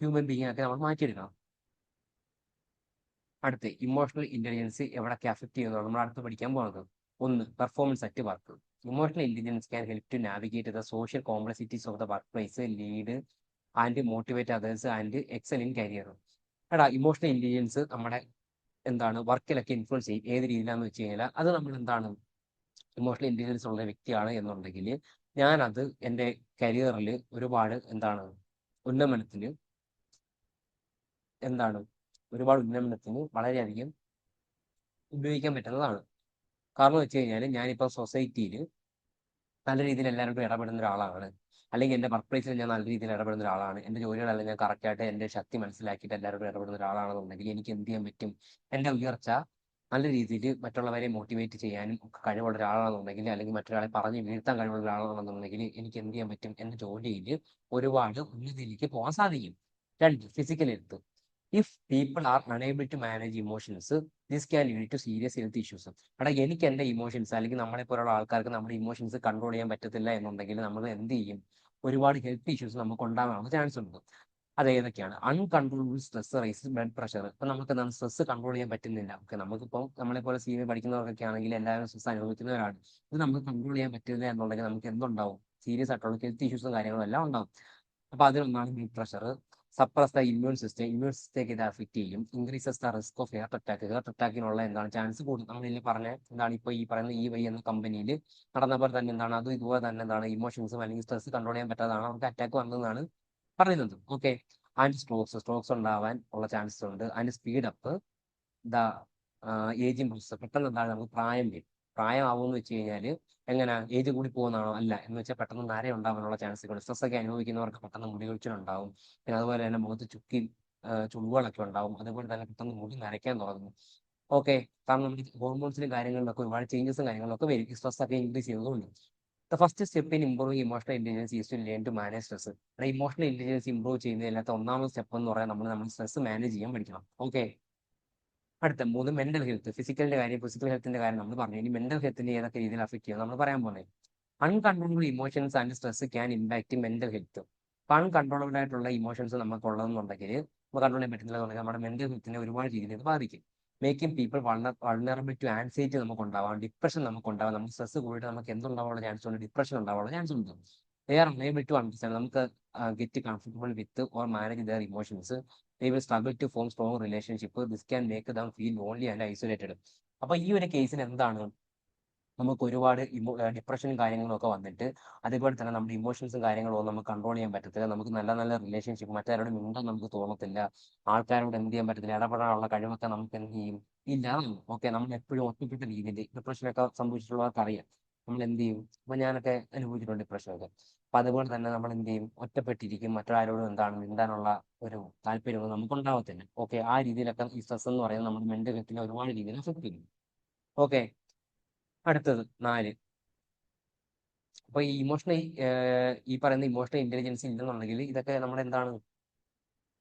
S1: ഹ്യൂമൻ ബീങ് ഒക്കെ നമ്മൾ മാറ്റിയെടുക്കണം. അടുത്ത് ഇമോഷണൽ ഇന്റലിജൻസ് എവിടൊക്കെ അഫക്ട് ചെയ്യുന്നതാണ് നമ്മൾ അടുത്ത് പഠിക്കാൻ പോകുന്നത്. ഒന്ന്, performance at work. Emotional intelligence can help to navigate the social complexities of the workplace, lead and motivate others and excel in career. എടാ ഇമോഷണൽ ഇന്റലിജൻസ് നമ്മുടെ എന്താണ് വർക്കിലൊക്കെ ഇൻഫ്ലുവൻസ് ചെയ്യും. ഏത് രീതിയിലാന്ന് വെച്ച് കഴിഞ്ഞാൽ അത് നമ്മൾ എന്താണ് ഇമോഷണൽ ഇന്റലിജൻസ് ഉള്ള വ്യക്തിയാണ് എന്നുണ്ടെങ്കിൽ ഞാനത് എൻ്റെ കരിയറിൽ ഒരുപാട് എന്താണ് ഉന്നമനത്തിന് എന്താണ് ഒരുപാട് ഉന്നമനത്തിന് വളരെയധികം ഉപയോഗിക്കാൻ പറ്റുന്നതാണ്. കാരണം വെച്ച് കഴിഞ്ഞാൽ ഞാനിപ്പോൾ സൊസൈറ്റിയിൽ നല്ല രീതിയിൽ എല്ലാവരോടും ഇടപെടുന്ന ഒരാളാണ്, അല്ലെങ്കിൽ എൻ്റെ വർക്ക് പ്ലേസിൽ ഞാൻ നല്ല രീതിയിൽ ഇടപെടുന്ന ഒരാളാണ്, എൻ്റെ ജോലികളെല്ലാം ഞാൻ കറക്റ്റായിട്ട് എൻ്റെ ശക്തി മനസ്സിലാക്കിയിട്ട് എല്ലാവരോടും ഇടപെടുന്ന ഒരാളാണെന്നുണ്ടെങ്കിൽ എനിക്ക് എന്ത് ചെയ്യാൻ പറ്റും, എൻ്റെ ഉയർച്ച നല്ല രീതിയിൽ മറ്റുള്ളവരെ മോട്ടിവേറ്റ് ചെയ്യാനും ഒക്കെ കഴിവുള്ള ഒരാളാണെന്നുണ്ടെങ്കിൽ, അല്ലെങ്കിൽ മറ്റൊരാളെ പറഞ്ഞ് വീഴ്ത്താൻ കഴിവുള്ള ഒരാളാണെന്നുണ്ടെങ്കിൽ എനിക്ക് എന്ത് ചെയ്യാൻ പറ്റും, എൻ്റെ ജോലിയിൽ ഒരുപാട് ഉന്നതിയിലേക്ക് പോകാൻ സാധിക്കും. രണ്ട്, physical health. If people are unable to manage emotions, this can lead to serious health issues. എടാ എനിക്ക് എൻ്റെ ഇമോഷൻസ്, അല്ലെങ്കിൽ നമ്മളെ പോലുള്ള ആൾക്കാർക്ക് നമ്മുടെ ഇമോഷൻസ് കൺട്രോൾ ചെയ്യാൻ പറ്റത്തില്ല എന്നുണ്ടെങ്കിൽ നമ്മൾ എന്ത് ചെയ്യും, ഒരുപാട് ഹെൽത്ത് ഇഷ്യൂസ് നമുക്ക് ഉണ്ടാകാനുള്ള ചാൻസ് ഉണ്ട്. അത് ഏതൊക്കെയാണ്? Uncontrollable stress rise blood pressure. ഇപ്പം നമുക്ക് എന്താണ് സ്ട്രെസ് കൺട്രോൾ ചെയ്യാൻ പറ്റുന്നില്ല. ഓക്കെ, നമുക്കിപ്പം നമ്മളെ പോലെ സി വി പഠിക്കുന്നവർക്കൊക്കെ ആണെങ്കിൽ എല്ലാവരും സ്ട്രെസ് അനുഭവിക്കുന്നവരാണ്. ഇത് നമുക്ക് കൺട്രോൾ ചെയ്യാൻ പറ്റില്ല എന്നുണ്ടെങ്കിൽ നമുക്ക് എന്തുണ്ടാവും, സീരിയസ് ആയിട്ടുള്ള ഹെൽത്ത് ഇഷ്യൂസും കാര്യങ്ങളും എല്ലാം ഉണ്ടാവും. അപ്പൊ അതിലൊന്നാണ് blood pressure. Suppress the immune system, immune സിസ്റ്റത്തേക്ക് ഇത് അഫക്ട് ചെയ്യും. Increases the risk of heart attack, heart അറ്റാക്കിനുള്ള എന്താണ് ചാൻസ് കൂടും. നമ്മൾ ഇതിൽ പറഞ്ഞ എന്താണ് ഇപ്പോൾ ഈ പറയുന്ന ഈ വൈ എന്ന കമ്പനിയിൽ നടന്ന പോലെ തന്നെ എന്താണ് അതും ഇതുപോലെ തന്നെ എന്താണ് ഇമോഷൻസും അല്ലെങ്കിൽ സ്ട്രെസ് കൺട്രോൾ ചെയ്യാൻ പറ്റാതാണ് അവർക്ക് അറ്റാക്ക് വന്നതെന്നാണ് പറയുന്നത്. ഓക്കെ, ആൻഡ് സ്ട്രോക്സ് ഉണ്ടാവാൻ ഉള്ള ചാൻസസ് ഉണ്ട്. And speed up the ageing process. പെട്ടെന്ന് എന്താണ് നമുക്ക് പ്രായം വരും. പ്രായമാവുമെന്ന് വെച്ച് കഴിഞ്ഞാൽ എങ്ങനെ, ഏജ് കൂടി പോകുന്നതാണോ? അല്ല, എന്ന് വെച്ചാൽ പെട്ടെന്ന് നര ഉണ്ടാവാനുള്ള ചാൻസുകൾ. സ്ട്രെസ് ഒക്കെ അനുഭവിക്കുന്നവർക്ക് പെട്ടെന്ന് മുടി കൊഴിച്ചിലുണ്ടാവും. പിന്നെ അതുപോലെ തന്നെ മുഖത്ത് ചുക്കി ചുളിവുകളൊക്കെ ഉണ്ടാവും. അതുപോലെ തന്നെ പെട്ടെന്ന് മുടി നരയ്ക്കാൻ തുടങ്ങും. ഓക്കെ, കാരണം നമ്മുടെ ഹോർമോൺസിലും കാര്യങ്ങളിലൊക്കെ ഒരുപാട് ചേഞ്ചസും കാര്യങ്ങളൊക്കെ വരും ഈ സ്ട്രെസ് ഒക്കെ ഇൻക്രീസ് ചെയ്തതുകൊണ്ട്. The first step in improving emotional intelligence is to learn to manage stress. Emotional intelligence improve ചെയ്യുന്നതിനകത്ത് ഒന്നാമത്തെ സ്റ്റെപ്പ് എന്ന് പറയാൻ നമ്മൾ സ്ട്രെസ് മാനേജ് ചെയ്യാൻ പഠിക്കണം. ഓക്കെ, അടുത്ത മൂന്ന്, മെന്റൽ ഹെൽത്ത്. ഫിസിക്കൽ ഹെൽത്തിന്റെ കാര്യം നമ്മൾ പറഞ്ഞു. ഇനി മെന്റൽ ഹെൽത്തിന്റെ ഏതൊക്കെ രീതിയിൽ അഫക്ട് ചെയ്യും നമ്മൾ പറയാൻ പോകുന്നത്. Uncontrollable emotions and stress can impact mental health. അപ്പൊ അൺകൺട്രോളബിൾ ആയിട്ടുള്ള ഇമോഷൻസ് നമുക്ക് ഉള്ളതെന്നുണ്ടെങ്കിൽ, നമുക്ക് കൺട്രോൾ ചെയ്യാൻ പറ്റുന്നില്ലെന്നുണ്ടെങ്കിൽ നമ്മുടെ മെന്റൽ ഹെൽത്തിനെ ഒരുപാട് രീതിയിൽ ഇത് ബാധിക്കും. Making people vulnerable to anxiety നമുക്ക് ഉണ്ടാവാം, ഡിപ്രഷൻ നമുക്ക് ഉണ്ടാവാം. നമുക്ക് സ്ട്രെസ് കൂടിയിട്ട് നമുക്ക് എന്തുണ്ടാവാനുള്ള ചാൻസ് ഉണ്ട്, ഡിപ്രഷൻ ഉണ്ടാവാനുള്ള ചാൻസ് ഉണ്ട്. They are unable to understand, നമുക്ക് get comfortable with or manage their emotions. They will struggle to form strong relationship. This can make them feel lonely and isolated. അപ്പൊ ഈ ഒരു കേസിൽ എന്താണ്, നമുക്ക് ഒരുപാട് ഡിപ്രഷനും കാര്യങ്ങളും ഒക്കെ വന്നിട്ട് അതേപോലെ തന്നെ നമ്മുടെ ഇമോഷൻസും കാര്യങ്ങളും ഒന്നും നമുക്ക് കൺട്രോൾ ചെയ്യാൻ പറ്റത്തില്ല. നമുക്ക് നല്ല നല്ല റിലേഷൻഷിപ്പ്, മറ്റാരോടും മിണ്ടാൻ നമുക്ക് തോന്നത്തില്ല, ആൾക്കാരോട് എന്ത് ചെയ്യാൻ പറ്റത്തില്ല, ഇടപെടാനുള്ള കഴിവൊക്കെ നമുക്ക് എന്ത് ചെയ്യും, ഇല്ലാതാവും. ഓക്കെ, നമ്മൾ എപ്പോഴും ഒറ്റപ്പെട്ട രീതിയിൽ ഡിപ്രഷനൊക്കെ സംഭവിച്ചിട്ടുള്ളവർക്ക് അറിയാം നമ്മൾ എന്ത് ചെയ്യും. അപ്പൊ ഞാനൊക്കെ അനുഭവിച്ചിട്ടുണ്ട് ഡിപ്രഷനൊക്കെ. അപ്പൊ അതുപോലെ തന്നെ നമ്മൾ എന്ത് ചെയ്യും, ഒറ്റപ്പെട്ടിരിക്കും, മറ്റൊരാരോടും എന്താണ് മിണ്ടാനുള്ള ഒരു താല്പര്യമൊന്നും നമുക്ക് ഉണ്ടാവത്തില്ല. ഓക്കെ, ആ രീതിയിലൊക്കെ ഈ സ്ട്രെസ് എന്ന് പറയുന്നത് നമ്മുടെ മെന്റൽ ഹെൽത്തിനെ ഒരുപാട് രീതിയിൽ എഫക്ട് ചെയ്യും. ഓക്കെ, അടുത്തത് 4. അപ്പൊ ഈ പറയുന്ന ഇമോഷണൽ ഇന്റലിജൻസ് ഇല്ലെന്നുണ്ടെങ്കിൽ ഇതൊക്കെ നമ്മുടെ എന്താണ്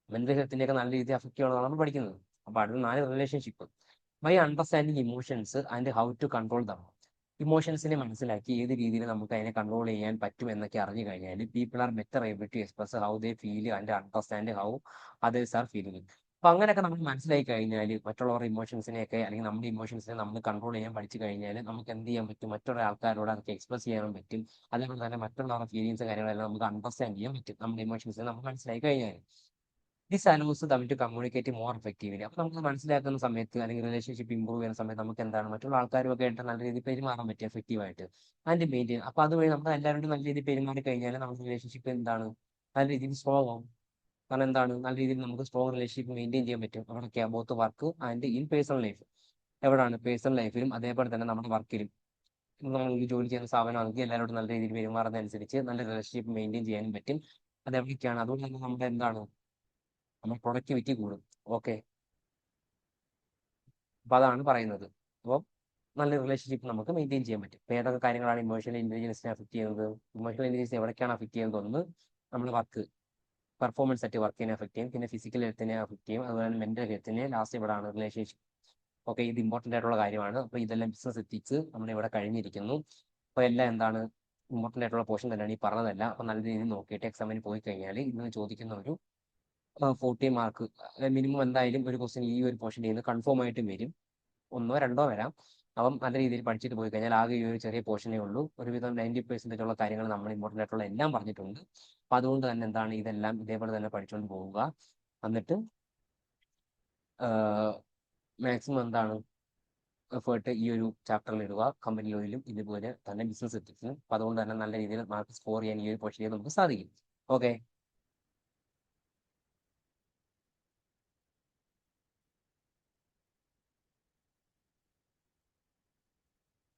S1: മെന്റൽ ഹെൽത്തിനെ ഒക്കെ നല്ല രീതിയിൽ അഫക്ട് ചെയ്യണമെന്നാണ് നമ്മൾ പഠിക്കുന്നത്. അപ്പൊ അടുത്ത 4, relationship. By understanding emotions and how to control them. ഇമോഷൻസിനെ മനസ്സിലാക്കി ഏത് രീതിയിൽ നമുക്ക് അതിനെ കൺട്രോൾ ചെയ്യാൻ പറ്റും എന്നൊക്കെ അറിഞ്ഞു കഴിഞ്ഞാൽ people are better able to express how they feel and understand how others are feeling. അപ്പൊ അങ്ങനെയൊക്കെ നമ്മൾ മനസ്സിലാക്കി കഴിഞ്ഞാൽ മറ്റുള്ളവരുടെ ഇമോഷൻസിനെയൊക്കെ അല്ലെങ്കിൽ നമ്മുടെ ഇമോഷൻസിനെ നമ്മൾ കൺട്രോൾ ചെയ്യാൻ പഠിച്ചു കഴിഞ്ഞാൽ നമുക്ക് എന്ത് ചെയ്യാൻ പറ്റും, മറ്റുള്ള ആൾക്കാരോട് അതൊക്കെ എക്സ്പ്രസ് ചെയ്യാൻ പറ്റും. അതേപോലെ തന്നെ മറ്റുള്ളവരുടെ ഫീലിങ്സ് കാര്യങ്ങളെല്ലാം നമുക്ക് അണ്ടർസ്റ്റാൻഡ് ചെയ്യാൻ പറ്റും നമ്മുടെ ഇമോഷൻസിനെ നമുക്ക് മനസ്സിലാക്കി കഴിഞ്ഞാൽ. ദിസ് അലൂസ് തമ്മിൽ ടു കമ്മ്യൂണിക്കേറ്റ് മോർ എഫക്റ്റീവ്ലി. അപ്പൊ നമുക്ക് മനസ്സിലാക്കുന്ന സമയത്ത് അല്ലെങ്കിൽ റിലേഷൻഷിപ്പ് ഇമ്പ്രൂവ് ചെയ്യുന്ന സമയത്ത് നമുക്ക് എന്താണ് മറ്റുള്ള ആൾക്കാരുമൊക്കെ ആയിട്ട് നല്ല രീതിയിൽ പെരുമാറാൻ പറ്റും എഫക്റ്റീവായിട്ട് ആൻഡ് മെയിൻറ്റെയിൻ. അപ്പൊ അതുവഴി നമ്മൾ എല്ലാവരോടും നല്ല രീതിയിൽ പെരുമാറി കഴിഞ്ഞാൽ നമ്മുടെ റിലേഷൻഷിപ്പ് എന്താണ് നല്ല രീതിയിൽ സ്ട്രോങ് ആവും. കാരണം എന്താണ് നല്ല രീതിയിൽ നമുക്ക് സ്ട്രോങ് റിലേഷൻഷിപ്പ് മെയിൻറ്റെയിൻ ചെയ്യാൻ പറ്റും. അവിടെ both work and in personal life. എവിടെയാണ് പേഴ്സണൽ ലൈഫിലും അതേപോലെ തന്നെ നമ്മുടെ വർക്കിലും. നമ്മൾ ഒരു ജോലി ചെയ്യുന്ന സ്ഥാപനമാണെങ്കിൽ എല്ലാവരോടും നല്ല രീതിയിൽ പെരുമാറുന്നതനുസരിച്ച് നല്ല റിലേഷൻഷിപ്പ് മെയിൻറ്റെയിൻ ചെയ്യാനും പറ്റും. അതെവിടേക്കാണ് അതുകൊണ്ട് തന്നെ നമ്മുടെ എന്താണ് നമ്മുടെ പ്രൊഡക്ടിവിറ്റി കൂടും. ഓക്കെ, അപ്പൊ അതാണ് പറയുന്നത്. അപ്പോൾ നല്ല റിലേഷൻഷിപ്പ് നമുക്ക് മെയിൻറ്റെയിൻ ചെയ്യാൻ പറ്റും. ഇപ്പൊ ഏതൊക്കെ കാര്യങ്ങളാണ് ഇമോഷണൽ ഇന്റലിജൻസിനെ അഫക്ട് ചെയ്യുന്നത്, ഇമോഷണൽ ഇന്റലിജൻസ് എവിടേക്കാണ് അഫക്ട് ചെയ്യുന്നത്? ഒന്ന് നമ്മൾ വർക്ക് പെർഫോമൻസ് ആയിട്ട് വർക്കിനെ അഫക്ട് ചെയ്യും, പിന്നെ ഫിസിക്കൽ ഹെൽത്തിനെ അഫക്ട് ചെയ്യും, അതുപോലെ തന്നെ മെന്റൽ ഹെൽത്തിനെ. ലാസ്റ്റ് ഇവിടെയാണ് റിലേഷൻഷിപ്പ്. ഓക്കെ, ഇത് ഇമ്പോർട്ടൻ്റ് ആയിട്ടുള്ള കാര്യമാണ്. അപ്പോൾ ഇതെല്ലാം ബിസിനസ് എത്തിക്സ് നമ്മുടെ ഇവിടെ കഴിഞ്ഞിരിക്കുന്നു. അപ്പോൾ എല്ലാം എന്താണ് ഇമ്പോർട്ടൻ്റ് ആയിട്ടുള്ള പോർഷൻ തന്നെയാണ് ഈ പറഞ്ഞതല്ല. അപ്പോൾ നല്ല രീതിയിൽ നോക്കിയിട്ട് എക്സാമിന് പോയി കഴിഞ്ഞാൽ ഇന്ന് ചോദിക്കുന്ന ഒരു 40 മാർക്ക് മിനിമം എന്തായാലും ഒരു ക്വസ്റ്റ്യൻ ഈ ഒരു പോർഷനിൽ നിന്ന് കൺഫേം ആയിട്ടും വരും. ഒന്നോ രണ്ടോ വരാം. അപ്പം നല്ല രീതിയിൽ പഠിച്ചിട്ട് പോയി കഴിഞ്ഞാൽ ആകെ ഈ ഒരു ചെറിയ പോർഷനേ ഉള്ളൂ. ഒരുവിധം 90% ഉള്ള കാര്യങ്ങൾ നമ്മൾ ഇമ്പോർട്ടൻ്റ് ആയിട്ടുള്ള എല്ലാം പറഞ്ഞിട്ടുണ്ട്. അപ്പം അതുകൊണ്ട് തന്നെ എന്താണ് ഇതെല്ലാം ഇതേപോലെ തന്നെ പഠിച്ചുകൊണ്ട് പോവുക. എന്നിട്ട് മാക്സിമം എന്താണ് എഫേർട്ട് ഈ ഒരു ചാപ്റ്ററിൽ ഇടുക. കമ്പനി ലോയിലും ഇതുപോലെ തന്നെ ബിസിനസ് എത്തിക്സിനും. അപ്പം അതുകൊണ്ട് തന്നെ നല്ല രീതിയിൽ മാർക്ക് സ്കോർ ചെയ്യാൻ ഈ ഒരു പോർഷനിൽ നമുക്ക് സാധിക്കും. ഓക്കെ.